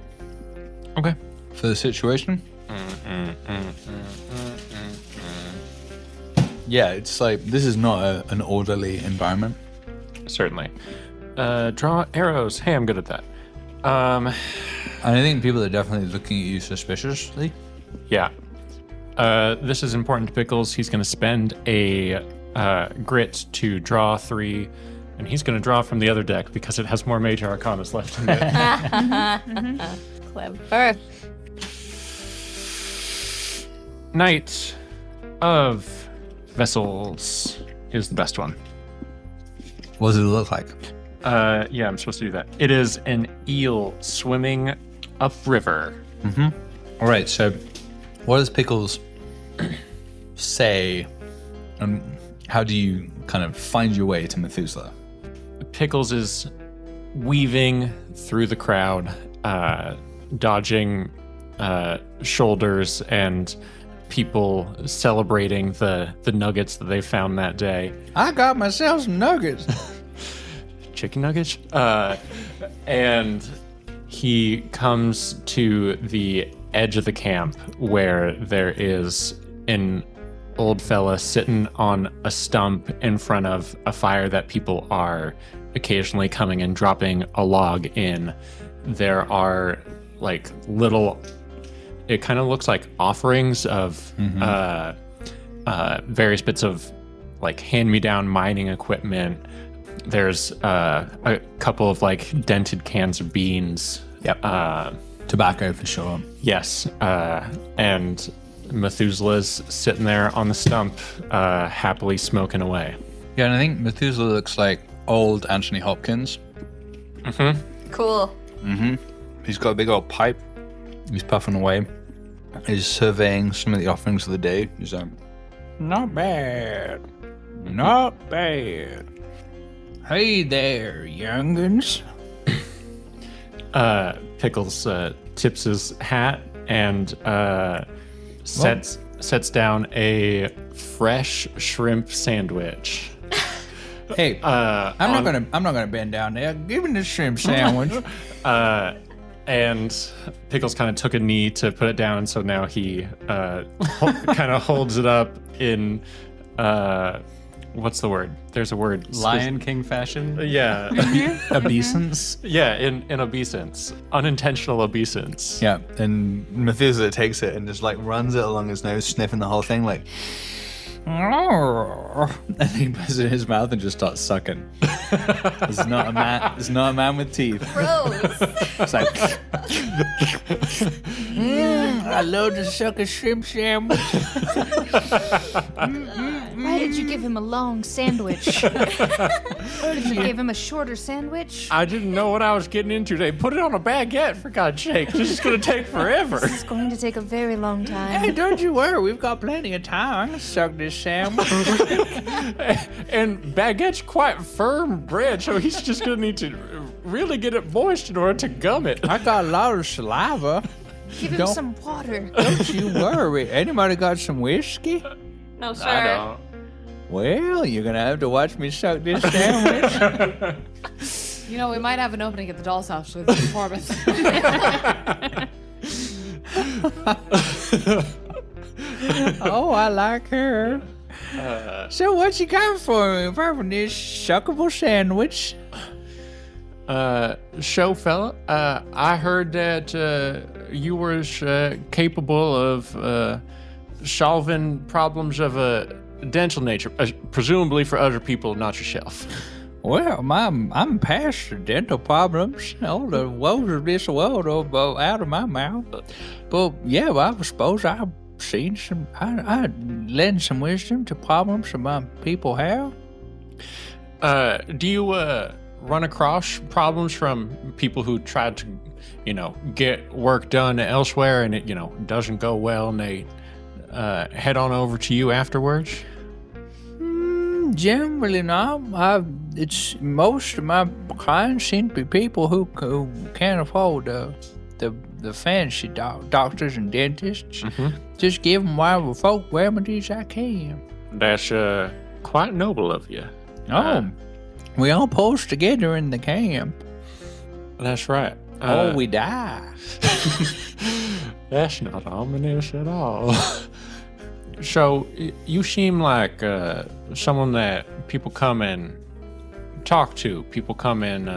Okay. for the situation. Yeah, it's like this is not an orderly environment. Certainly. Draw arrows. Hey, I'm good at that. And I think people are definitely looking at you suspiciously. Yeah. This is important to Pickles. He's going to spend a grit to draw 3, and he's going to draw from the other deck because it has more Major Arcanas left in it. Clever. Knight of Vessels is the best one. What does it look like? Yeah, I'm supposed to do that. It is an eel swimming upriver. All right, so what does Pickles say, and how do you kind of find your way to Methuselah? Pickles is weaving through the crowd, dodging shoulders and people celebrating the nuggets that they found that day. I got myself some nuggets. Chicken nuggets? And he comes to the edge of the camp where there is an old fella sitting on a stump in front of a fire that people are occasionally coming and dropping a log in. There are like little, it kind of looks like offerings of various bits of like hand-me-down mining equipment. There's a couple of like dented cans of beans. Yep. Tobacco for sure. Yes. And Methuselah's sitting there on the stump, happily smoking away. Yeah, and I think Methuselah looks like old Anthony Hopkins. Cool. He's got a big old pipe. He's puffing away. He's surveying some of the offerings of the day. He's like, Not bad. Not bad. Hey there, young'uns. Pickles tips his hat and sets down a fresh shrimp sandwich. Hey, I'm not gonna bend down there. Give me the shrimp sandwich. And Pickles kind of took a knee to put it down, so now he kind of holds it up in what's the word? There's a word. Lion King fashion. Yeah. obeisance. Yeah, in obeisance. Unintentional obeisance. Yeah, and Methuselah takes it and just like runs it along his nose, sniffing the whole thing, like. And he puts it in his mouth and just starts sucking. He's not a man. He's not a man with teeth. Gross. It's like, I love to suck a shrimp sandwich. Why did you give him a long sandwich? Did you give him a shorter sandwich? I didn't know what I was getting into. They put it on a baguette, for God's sake. This is going to take forever. It's going to take a very long time. Hey, don't you worry. We've got plenty of time. I'm going to suck this sandwich. And baguette's quite firm bread, so he's just going to need to really get it moist in order to gum it. I got a lot of saliva. Give him Don't- some water. Don't you worry. Anybody got some whiskey? No, sir. I don't. Well, you're going to have to watch me suck this sandwich. You know, we might have an opening at the doll's house with the performance. Oh, I like her. So what you got for me apart from this suckable sandwich? Show fella, I heard that you were capable of solving problems of a dental nature, presumably for other people, not yourself. Well, I'm past the dental problems. All the woes of this world are out of my mouth. But yeah, I suppose I've seen some. I lend some wisdom to problems some people have. Do you run across problems from people who tried to, get work done elsewhere and it, doesn't go well and they head on over to you afterwards? Generally not. It's most of my clients seem to be people who can't afford the fancy doctors and dentists. Just give them whatever folk remedies I can. That's quite noble of you. We all post together in the camp. That's right. Or we die. That's not ominous at all. So, you seem like someone that people come and talk to. People come and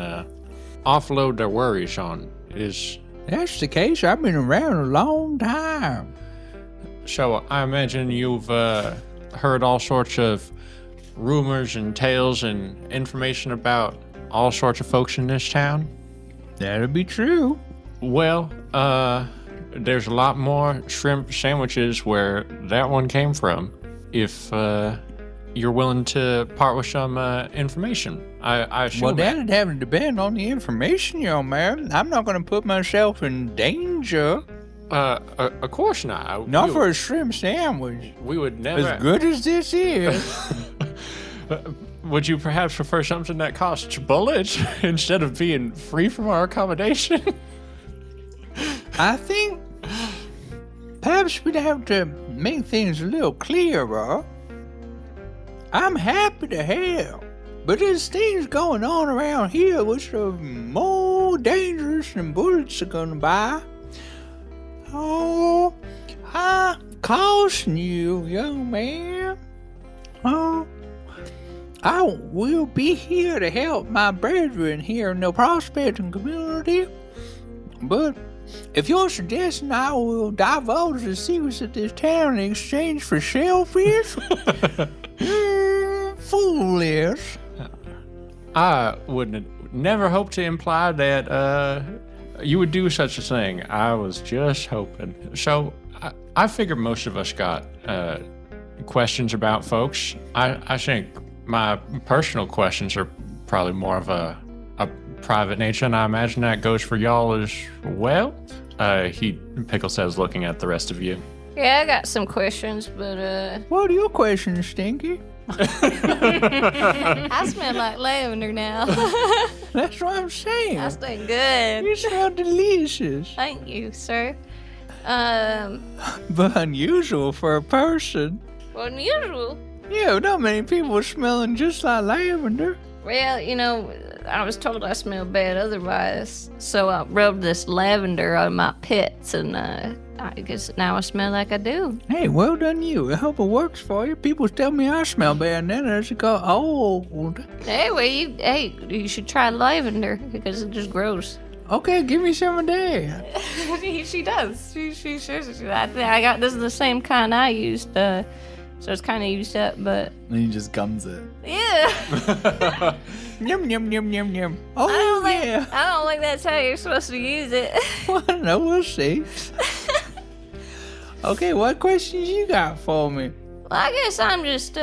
offload their worries on. That's the case. I've been around a long time. So, I imagine you've heard all sorts of rumors and tales and information about all sorts of folks in this town. That'd be true. Well, there's a lot more shrimp sandwiches where that one came from. If you're willing to part with some information, I assume. Well, that'd have to depend on the information, young man. I'm not going to put myself in danger. Of course not. Not for a shrimp sandwich. We would never. As good as this is. Would you perhaps prefer something that costs bullets instead of being free from our accommodation? I think perhaps we'd have to make things a little clearer. I'm happy to help, but there's things going on around here which are more dangerous than bullets are gonna buy. Oh, I caution you, young man. Oh, I will be here to help my brethren here in the prospecting community, but if you're suggesting I will divulge the secrets of this town in exchange for shellfish, you're foolish. I would never hope to imply that you would do such a thing. I was just hoping. So I figured most of us got questions about folks. I think my personal questions are probably more of a private nature, and I imagine that goes for y'all as well. Pickle says, looking at the rest of you. Yeah, I got some questions, but What are your questions, Stinky? I smell like lavender now. That's what I'm saying. I stay good. You smell delicious, Thank you, sir. but unusual for a person. Well, unusual. Yeah, not many people are smelling just like lavender. Well, I was told I smelled bad otherwise, so I rubbed this lavender on my pits, and I guess now I smell like I do. Hey, well done you. I hope it works for you. People tell me I smell bad, and then I just go old. Hey, well, you should try lavender because it just grows. Okay, give me some of that. She does. She says I got this is the same kind I used. So it's kind of used up, but And he just gums it. yeah. Yum, yum, yum, yum, yum. Oh, I don't think that's how you're supposed to use it. Well, no, we'll see. Okay, what questions you got for me? Well, I guess I'm just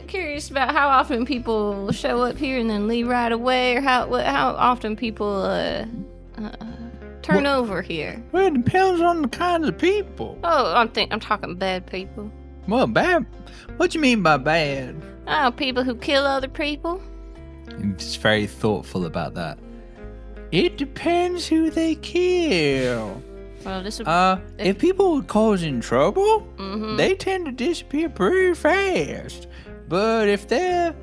curious about how often people show up here and then leave right away, or how often people turn over here. Well, it depends on the kinds of people. Oh, I'm talking bad people. Well, bad? What you mean by bad? Oh, people who kill other people. He's very thoughtful about that. It depends who they kill. Well, this is If people are causing trouble, they tend to disappear pretty fast. But if they're,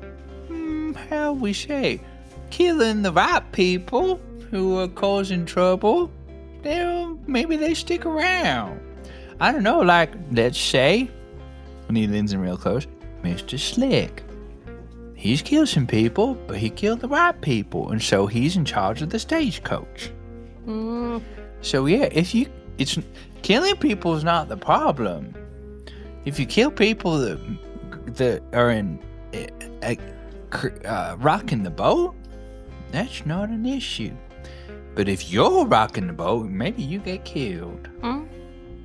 how we say, killing the right people who are causing trouble, maybe they stick around. I don't know, like, let's say, when he leans in real close, Mr. Slick. He's killed some people, but he killed the right people, and so he's in charge of the stagecoach. So yeah, it's killing people is not the problem. If you kill people that are in rocking the boat, that's not an issue. But if you're rocking the boat, maybe you get killed.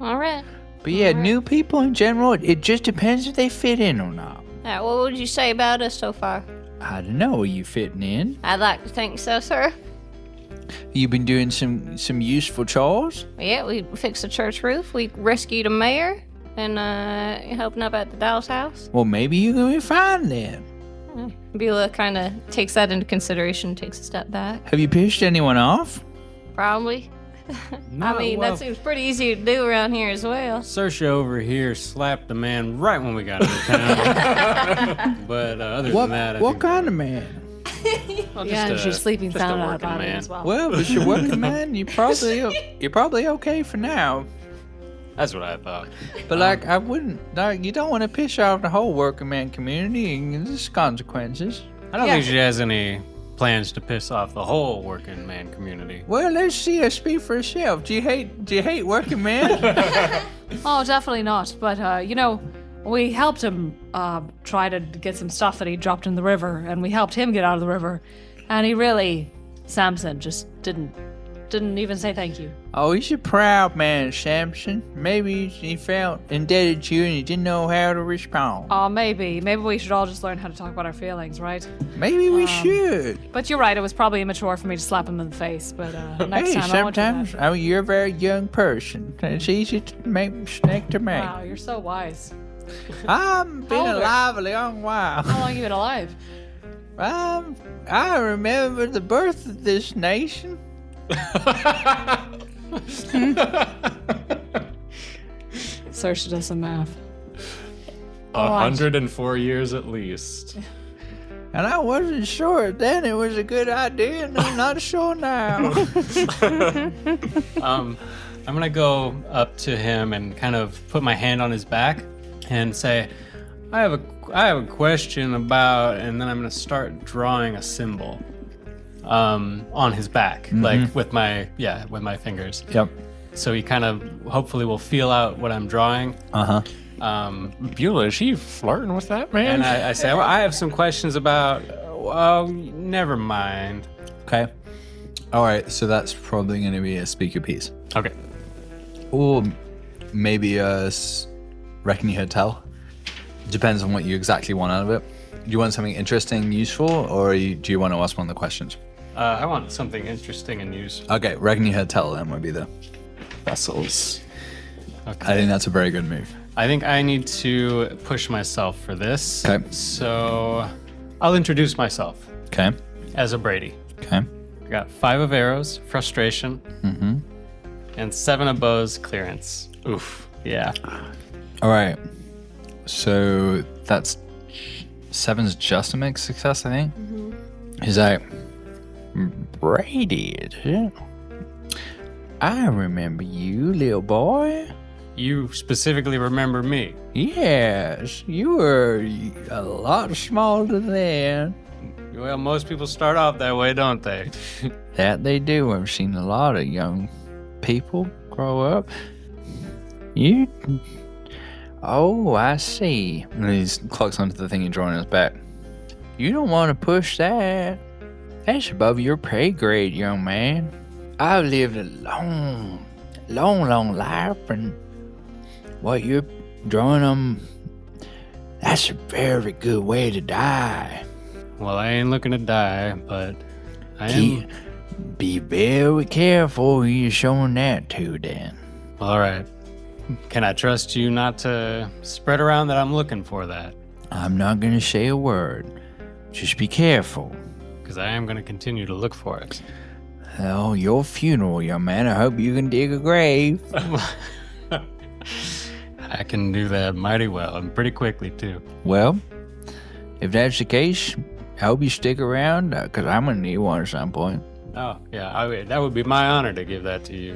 all right. But yeah, new people in general, it just depends if they fit in or not. What would you say about us so far? I don't know. Are you fitting in? I'd like to think so, sir. You've been doing some useful chores? Yeah, we fixed the church roof. We rescued a mayor and helping up at the doll's house. Well, maybe you're going to be fine then. Beulah kind of takes that into consideration, takes a step back. Have you pissed anyone off? Probably. I mean, that seems pretty easy to do around here as well. Saoirse over here slapped the man right when we got into town. But other than that, I What think kind of man? well, Yeah, and just she's sleeping just a sound out working about it man. as well. Well, if you're working man, you're probably okay for now. That's what I thought. But like, I wouldn't like. You don't want to piss off the whole working man community, and there's consequences. I don't think she has any plans to piss off the whole working man community. Well, let's see her speak for herself. Do you hate working men? Oh, definitely not. But, we helped him try to get some stuff that he dropped in the river, and we helped him get out of the river. And he really, Samson, just didn't even say thank you. Oh, he's a proud man, Samson. Maybe he felt indebted to you and he didn't know how to respond. Maybe we should all just learn how to talk about our feelings, right? Maybe we should. But you're right, it was probably immature for me to slap him in the face, but next Hey, time I won't do sometimes that. you're a very young person. It's easy to make mistake to make. Wow, you're so wise. I'm been How old are- alive a long while. How long have you been alive? I remember the birth of this nation. Saoirse does some math. 104 years at least. And I wasn't sure then it was a good idea, and I'm not sure now. I'm gonna go up to him and kind of put my hand on his back and say, I have a question about, and then I'm gonna start drawing a symbol on his back, like with my fingers. Yep. So he kind of hopefully will feel out what I'm drawing. Uh-huh. Beulah, is she flirting with that man? And I say, well, I have some questions about. Well, never mind. Okay. All right, so that's probably going to be a speaker piece. Okay. Or maybe reckon you heard tell. Depends on what you exactly want out of it. Do you want something interesting, useful, or do you want to ask one of the questions? I want something interesting and useful. Okay, reckon you heard tell then would be the Vessels. Okay. I think that's a very good move. I think I need to push myself for this. Okay. So I'll introduce myself Okay. as a Brady. Okay. I got 5 of arrows, frustration, and 7 of bows, clearance. Oof. Yeah. All right. So that's 7's just a mixed success, I think. He's like, Braided, huh? I remember you, little boy. You specifically remember me. Yes, you were a lot smaller then. Well, most people start off that way, don't they? That they do. I've seen a lot of young people grow up. You... Oh, I see. and he clocks onto the thing you're drawing on his back. You don't want to push that. That's above your pay grade, young man. I've lived a long life, and What you're drawing them, that's a very good way to die. Well, I ain't looking to die, but I am. Be very careful who you're showing that to, then. All right. Can I trust you not to spread around that I'm looking for that? I'm not going to say a word. Just be careful. Because I am going to continue to look for it. Oh, your funeral, young man. I hope you can dig a grave. I can do that mighty well and pretty quickly, too. Well, if that's the case, I hope you stick around, because I'm going to need one at some point. Oh, yeah. That would be my honor to give that to you.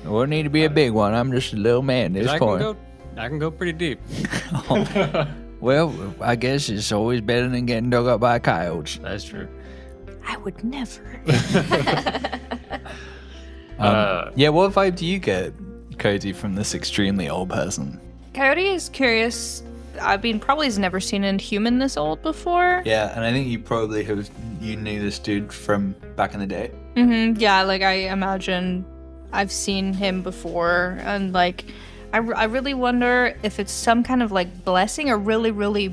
It wouldn't need to be a big one. I'm just a little man at this point. I can go pretty deep. Well, I guess it's always better than getting dug up by coyotes. That's true. I would never. Yeah, what vibe do you get, Cody, from this extremely old person? Coyote is curious. I mean, probably has never seen a human this old before. Yeah, and I think you probably you knew this dude from back in the day. Mm-hmm. Yeah, like I imagine I've seen him before, and like I really wonder if it's some kind of like blessing or really, really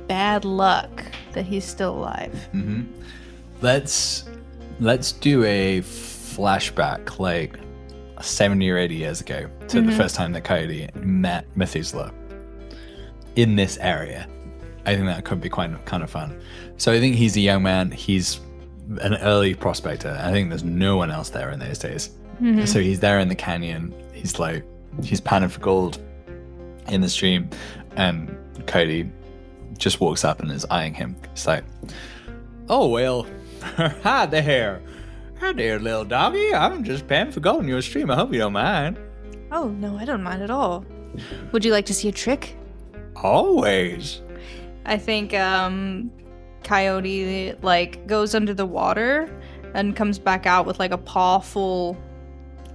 bad luck that he's still alive. Mm-hmm. Let's do a flashback, like 70 or 80 years ago, to the first time that Coyote met Methuselah in this area. I think that could be kind of fun. So I think he's a young man. He's an early prospector. I think there's no one else there in those days. So he's there in the canyon. He's panning for gold in the stream, and Cody just walks up and is eyeing him. It's like, oh, well, hi there. Hi there, little doggy. I'm just panning for gold in your stream. I hope you don't mind. Oh, no, I don't mind at all. Would you like to see a trick? Always. I think Coyote like goes under the water and comes back out with like a paw full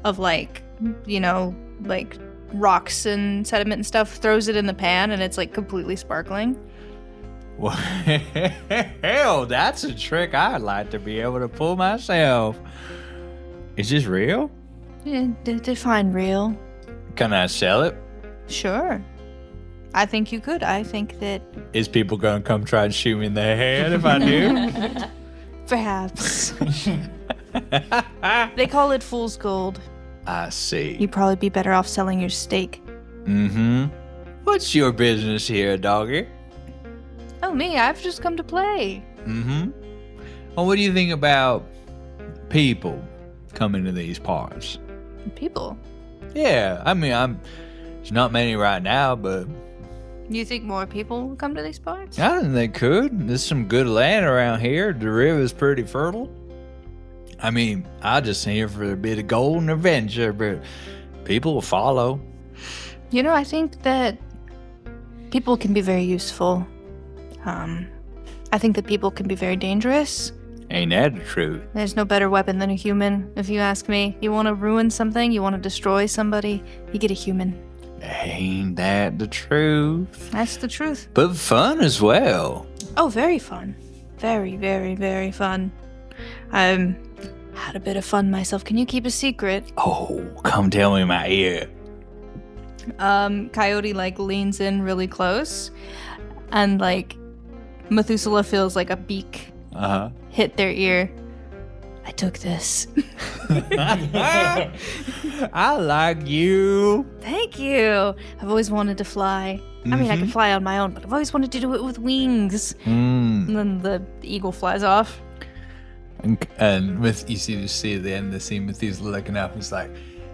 of like, you know, like rocks and sediment and stuff, throws it in the pan, and it's like completely sparkling. Well, hell, that's a trick I'd like to be able to pull myself. Is this real? Yeah, define real. Can I sell it? Sure. I think you could. I think that Is people gonna come try and shoot me in the head if I do? perhaps. They call it fool's gold. I see. You'd probably be better off selling your steak. Mm-hmm. What's your business here, doggy? Oh, me, I've just come to play. Mm-hmm. Well, what do you think about people coming to these parts? People. Yeah, I mean, there's not many right now, but You think more people will come to these parts? I think they could. There's some good land around here. The river's pretty fertile. I mean, I just here for a bit of gold and adventure, but people will follow. You know, I think that people can be very useful. I think that people can be very dangerous. Ain't that the truth? There's no better weapon than a human, if you ask me. You want to ruin something, you want to destroy somebody, you get a human. Ain't that the truth? That's the truth. But fun as well. Oh, very fun. Very, very, very fun. Had a bit of fun myself. Can you keep a secret? Oh, come tell me in my ear. Coyote, like, leans in really close, and, like, Methuselah feels like a beak hit their ear. I took this. I like you. Thank you. I've always wanted to fly. I mean, I can fly on my own, but I've always wanted to do it with wings. And then the eagle flies off. And with you see at the end of the scene, Methuselah looking up, it's like,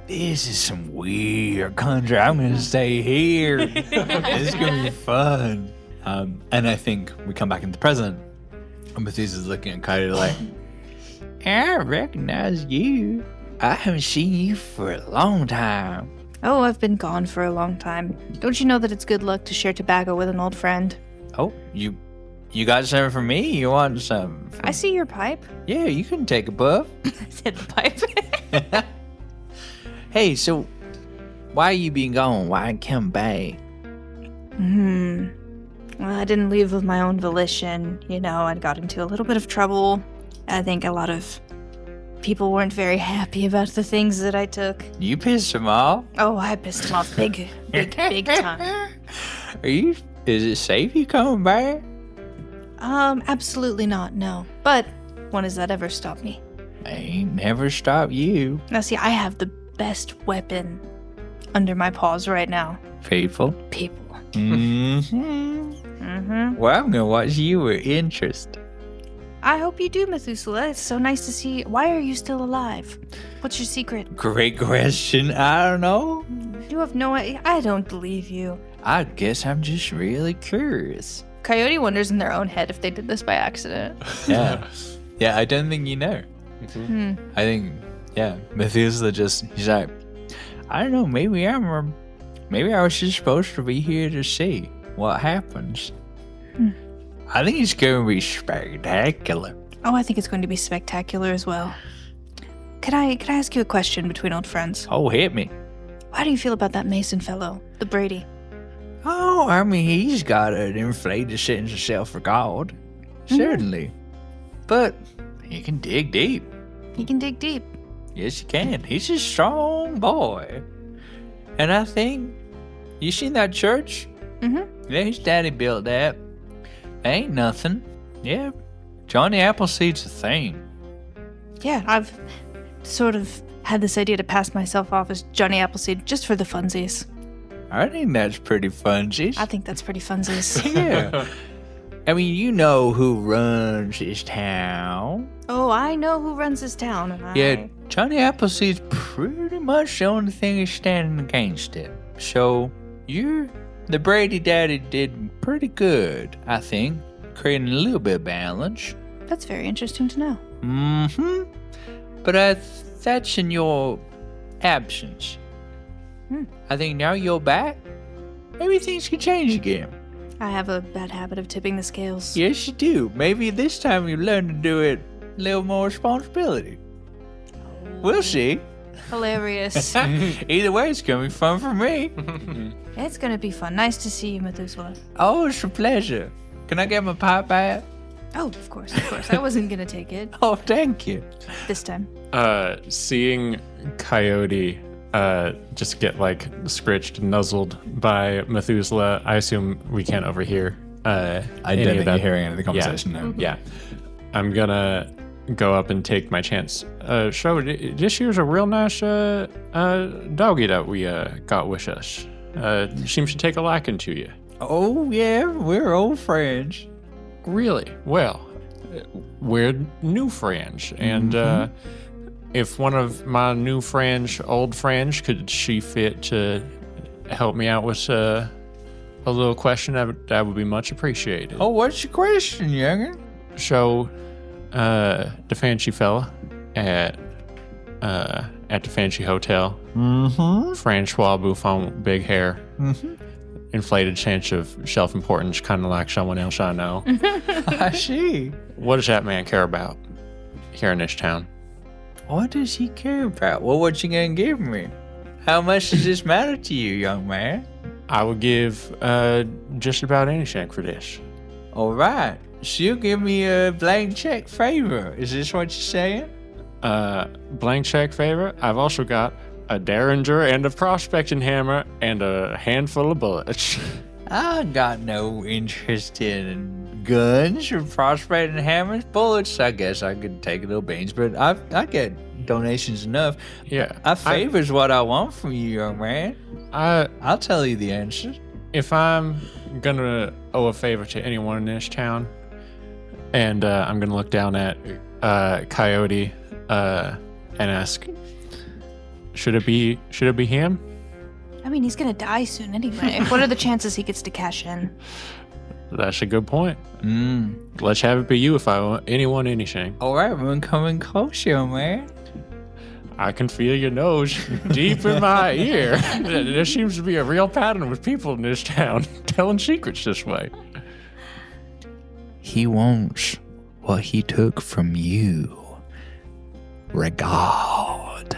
this is some weird country. I'm gonna stay here. It's gonna be fun. And I think we come back into the present, and Methuselah's looking at Coyote like, I recognize you. I haven't seen you for a long time. Oh, I've been gone for a long time. Don't you know that it's good luck to share tobacco with an old friend? Oh, you got something for me? You want some? I see your pipe. Yeah, you can take a puff. I said the pipe. Hey, so why you been gone? Why come back? Well, I didn't leave of my own volition. You know, I got into a little bit of trouble. I think a lot of people weren't very happy about the things that I took. You pissed him off? Oh, I pissed him off big time. Is it safe you coming back? Absolutely not, no. But when has that ever stopped me? I ain't never stopped you. Now see, I have the best weapon under my paws right now. People. People. Mm-hmm. Well, I'm gonna watch you with interest. I hope you do, Methuselah. It's so nice to see. Why are you still alive? What's your secret? Great question. I don't know. You have no idea. I don't believe you. I guess I'm just really curious. Coyote wonders in their own head if they did this by accident. Yeah. Yeah, I don't think you know. I think, Methuselah he's like, I don't know, maybe I was just supposed to be here to see what happens. I think it's going to be spectacular. Oh, I think it's going to be spectacular as well. Could I ask you a question between old friends? Oh, hit me. How do you feel about that Mason fellow, the Brady? Oh, I mean, he's got an inflated sense of self-regard. Certainly. But he can dig deep. He can dig deep. Yes, he can. He's a strong boy. And I think, you seen that church? Mm-hmm. Yeah, his daddy built that. Ain't nothing. Yeah, Johnny Appleseed's a thing. Yeah, I've sort of had this idea to pass myself off as Johnny Appleseed just for the funsies. I think that's pretty funsies. I think that's pretty funsies. Yeah. I mean, you know who runs this town. Oh, I know who runs this town. And Yeah, Johnny Appleseed's pretty much the only thing that's standing against it. So, the Brady daddy did pretty good, I think, creating a little bit of balance. That's very interesting to know. Mm-hmm. But that's in your absence. I think now you're back, maybe things can change again. I have a bad habit of tipping the scales. Yes, you do. Maybe this time you learn to do it a little more responsibility. We'll see. Hilarious. Either way, it's going to be fun for me. It's going to be fun. Nice to see you, Methuselah. Oh, it's a pleasure. Can I get my pipe back? Oh, of course. I wasn't going to take it Oh, thank you. this time. Seeing Coyote just get like scritched and nuzzled by Methuselah, I assume we can't overhear. I don't think you're hearing any of the conversation now. Yeah. I'm gonna go up and take my chance. So this here's a real nice doggy that we got with us. Seems to take a liking to you. Oh, yeah, we're old friends. Really? Well, we're new friends, and if one of my new friends, old friends, could see fit to help me out with a little question, that would be much appreciated. Oh, what's your question, youngin? So, the fancy fella at the fancy hotel, Francois Buffon, big hair, inflated sense of self-importance, kind of like someone else I know. I see. What does that man care about here in this town? What does he care about? Well, what you gonna give me? How much does this matter to you, young man? I would give just about anything for this. All right. So you give me a blank check favor. Is this what you're saying? Blank check favor. I've also got a derringer and a prospecting hammer and a handful of bullets. I got no interest in guns or prospecting hammers. Bullets, I guess I could take a little beans, but I get donations enough. Yeah. A favor's what I want from you, young man. I'll tell you the answer. If I'm gonna owe a favor to anyone in this town, and I'm gonna look down at Coyote and ask, should it be him? I mean, he's gonna die soon anyway. What are the chances he gets to cash in? That's a good point. Let's have it be you if I owe anyone anything. All right, we're coming close, young man. I can feel your nose deep in my ear. There seems to be a real pattern with people in this town telling secrets this way. He wants what he took from you. Regard.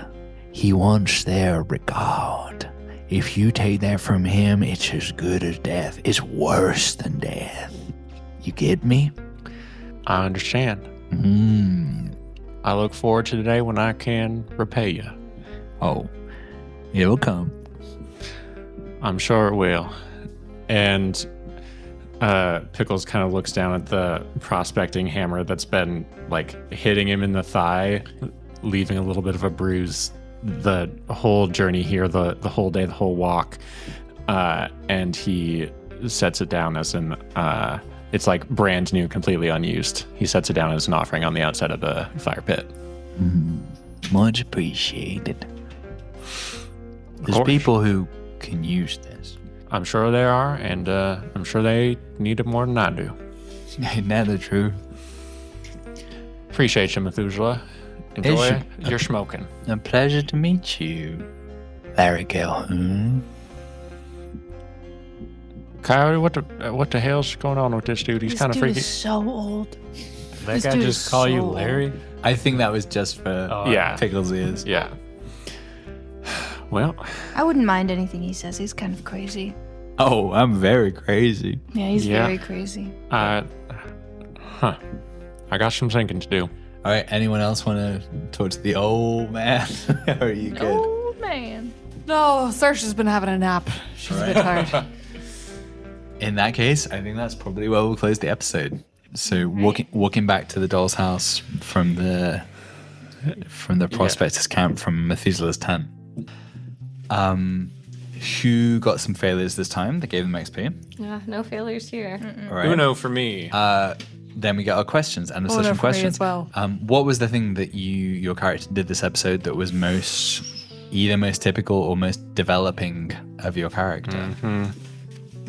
He wants their regard. If you take that from him, it's as good as death. It's worse than death. You get me? I understand. I look forward to the day when I can repay you. Oh, it will come. I'm sure it will. And Pickles kind of looks down at the prospecting hammer that's been like hitting him in the thigh, leaving a little bit of a bruise the whole journey here, the whole day, the whole walk. And he sets it down as an it's like brand new, completely unused. He sets it down as an offering on the outside of the fire pit. Much appreciated. There's course. people who can use this. I'm sure there are, and I'm sure they need it more than I do. Ain't that the truth? Appreciate you, Methuselah. Enjoy It's- your smoking. A pleasure to meet you, Larry Calhoun. Coyote, what the hell's going on with this dude? He's kind of freaky. so old. That guy just call you Larry? I think that was just for Yeah. Pickles' ears. Yeah. Well, I wouldn't mind anything he says. He's kind of crazy. Oh, I'm very crazy. Yeah, he's Yeah. very crazy. I got some thinking to do. All right, anyone else want to talk to the old man? Or are you good? Oh, man. No, Saoirse's been having a nap. She's a bit tired. In that case, I think that's probably where we'll close the episode. So walking back to the doll's house from the prospectors camp from Methuselah's tent. Who got some failures this time? They gave them XP. Yeah, no failures here. All right. Uno for me. Then we get our questions and the Uno session for me questions. as well. What was the thing that your character did this episode that was either most typical or most developing of your character?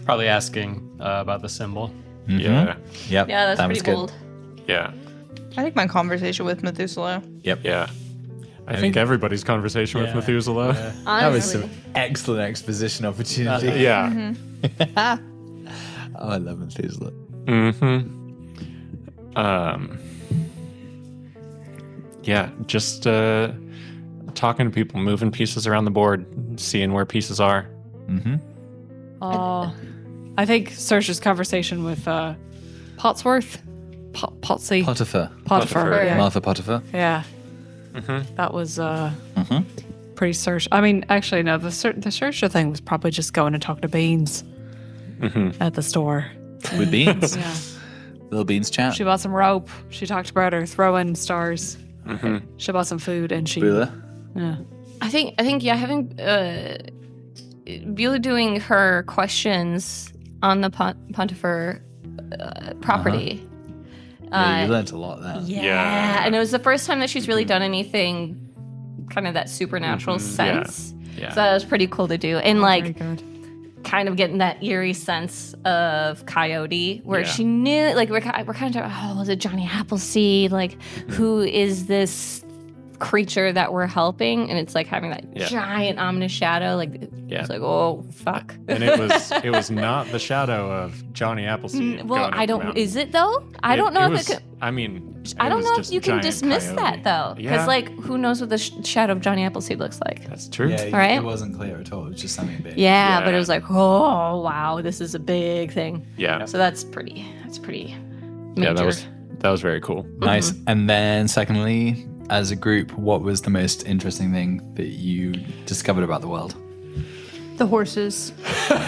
Probably asking about the symbol. Yeah. Yep. Yeah, that's that was pretty good. bold. Yeah. I think my conversation with Methuselah. Yep. Yeah. I think everybody's conversation with Yeah. Methuselah. Yeah. That was Honestly. some excellent exposition opportunity. Yeah. Oh, I love Methuselah. Yeah, just talking to people, moving pieces around the board, seeing where pieces are. I think Saoirse's conversation with Potsworth, Potsy, Potiphar. Potiphar. Yeah. Martha Potiphar. Yeah. That was pretty Saoirse. I mean, actually, no. The Saoirse thing was probably just going and talking to Beans at the store. With beans. Yeah. Little beans chat. She bought some rope. She talked about her throwing stars. She bought some food, and she. Beulah. Yeah. I think yeah, having Beulah doing her questions on the Potiphar property. Yeah, you learned a lot there. Yeah, and it was the first time that she's really done anything kind of that supernatural sense. Yeah. So that was pretty cool to do. And Very like good. kind of getting that eerie sense of Coyote where Yeah. she knew like we're kind of is it Johnny Appleseed? Like who is this creature that we're helping? And it's like having that giant ominous shadow. Like it's like, oh fuck. And it was not the shadow of Johnny Appleseed. Well, going up I the don't. mountain. Is it though? I don't know if it could. I mean, I it don't was know if just you can giant dismiss coyote. that though, because Yeah. like who knows what the shadow of Johnny Appleseed looks like? That's true. Yeah, right? it wasn't clear at all. It was just something big. Yeah, but Yeah. it was like, oh wow, this is a big thing. Yeah. So that's pretty major. Yeah, that was very cool. Nice. And then, secondly, as a group, what was the most interesting thing that you discovered about the world? The horses. Those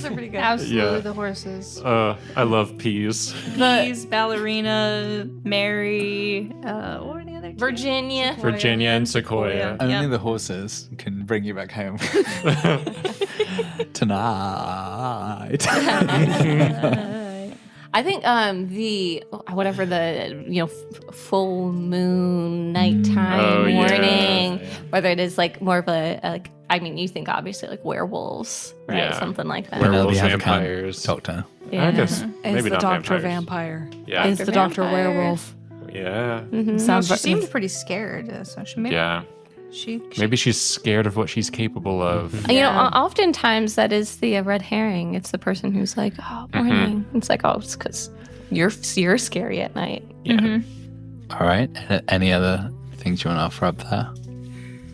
are pretty good. Absolutely Yeah. the horses. I love peas. Peas, Ballerina, Mary, what were the other two? Virginia. Virginia and Sequoia. Only the horses can bring you back home. Tonight. I think the whatever the full moon nighttime morning, whether it is like more of a like I mean you think obviously like werewolves, right? Yeah. Something like that. Werewolves, Penelope have a vampires. Doctor. Yeah. I guess Is maybe the not doctor vampires. vampire? Yeah. Is the doctor Vampire. werewolf? Yeah. Sounds She seemed pretty scared, so she maybe Yeah. she Maybe she's scared of what she's capable of. Oftentimes that is the red herring. It's the person who's like, oh, morning. It's like, oh, it's because you're scary at night. Yeah. All right. Any other things you want to offer up there?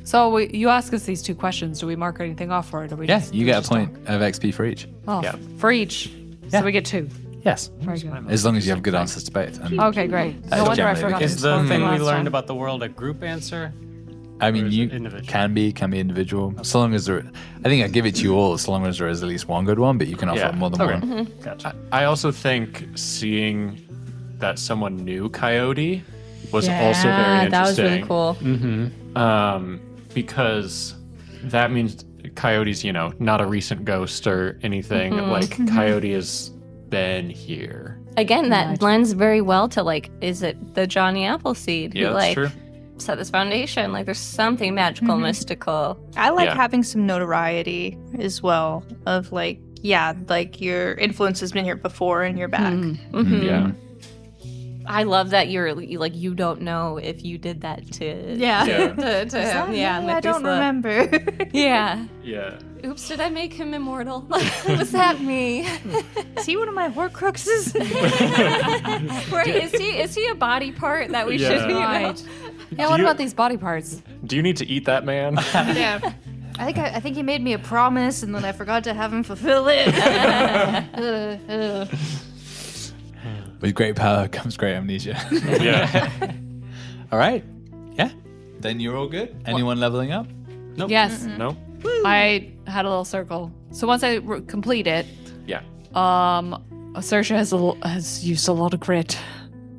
So you ask us these two questions. Do we mark anything off for it? Or do we Yeah, just, you do we get a just point of XP for each. talk? Oh, Yeah. for each. Yeah. So we get 2. Yes. Very good. As long as you have good answers to both. And Okay, great. That's No wonder I generally forgot the to Is the score thing from we last learned time. about the world a group answer? I mean, Or is you it individual? can be individual. So long as there, I think I give it to you all, so long as there is at least one good one, but you can offer Yeah. more than Okay. one. Gotcha. I also think seeing that someone knew Coyote was also very interesting. that was really cool. Because that means Coyote's, not a recent ghost or anything. Like Coyote has been here. Again, that Right. blends very well to is it the Johnny Appleseed Yeah, who that's true. set this foundation? Like there's something magical, mystical. I like Yeah. having some notoriety as well of your influence has been here before and you're back. Yeah. I love that you don't know if you did that to Yeah. to him. Yeah, I don't remember. Yeah. Yeah. Oops, did I make him immortal? Was that me? Is he one of my Horcruxes? Right? Is he a body part that we should be? Right. Yeah, what you- about these body parts? Do you need to eat that man? Yeah. I think he made me a promise and then I forgot to have him fulfill it. With great power comes great amnesia. Yeah. All right. Yeah. Then you're all good. Anyone leveling up? Nope. Yes. No? I had a little circle. So once I complete it, Yeah. Saoirse has used a lot of grit.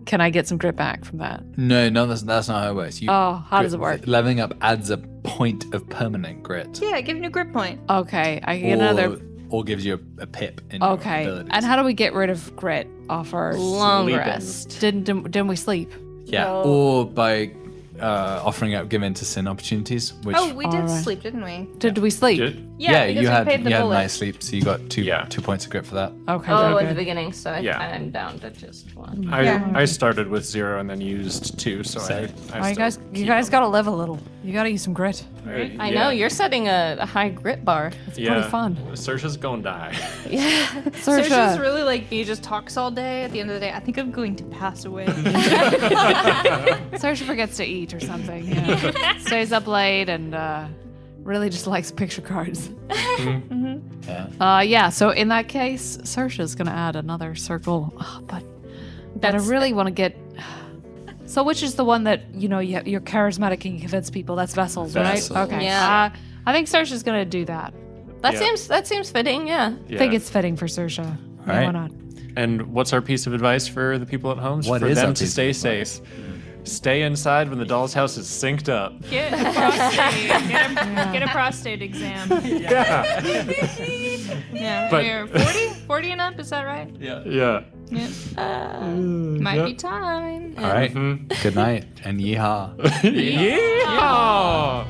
Can I get some grit back from that? No, that's not how it works. You, Oh, how does it work? Leveling up adds a point of permanent grit. Yeah, give him a grip point. Okay, I get another. Or gives you a pip in your Okay, abilities. and how do we get rid of grit off our? Long Sleeping. rest. Didn't we sleep? Yeah, or by offering up given to sin opportunities, which Oh, we did Alright. sleep, didn't we? Did we sleep? Good. Yeah, you because we had paid the bullet. nice sleep, so you got two Yeah. 2 points of grit for that. Okay. Oh, good, at the good. beginning, so Yeah. I'm down to just one. I started with 0 and then used 2, so Same. I Oh, still you keep guys them. gotta live a little. You gotta use some grit. I know you're setting a high grit bar. It's pretty fun. Saoirse's gonna die. So she's Saoirse, really like me, just talks all day. At the end of the day, I think I'm going to pass away. Saoirse forgets to eat or something. Yeah. Stays up late and really just likes picture cards. Yeah. Yeah. So in that case, Saoirse's gonna add another circle, but I really want to get. So which is the one that you're charismatic and you convince people? That's vessels, Vessels. right? Okay. Yeah. I think Saoirse's gonna do that. That Yeah. seems fitting. Yeah. I think it's fitting for Saoirse. Yeah, right. why not? And what's our piece of advice for the people at home? What for is them our to piece stay of advice? safe. Stay inside when the doll's house is synced up. Get a prostate. Get a prostate exam. Yeah. Yeah. But- You're 40 and up, is that right? Yeah. Might be time. All right. Mhm. Good night and yeehaw. Yeah.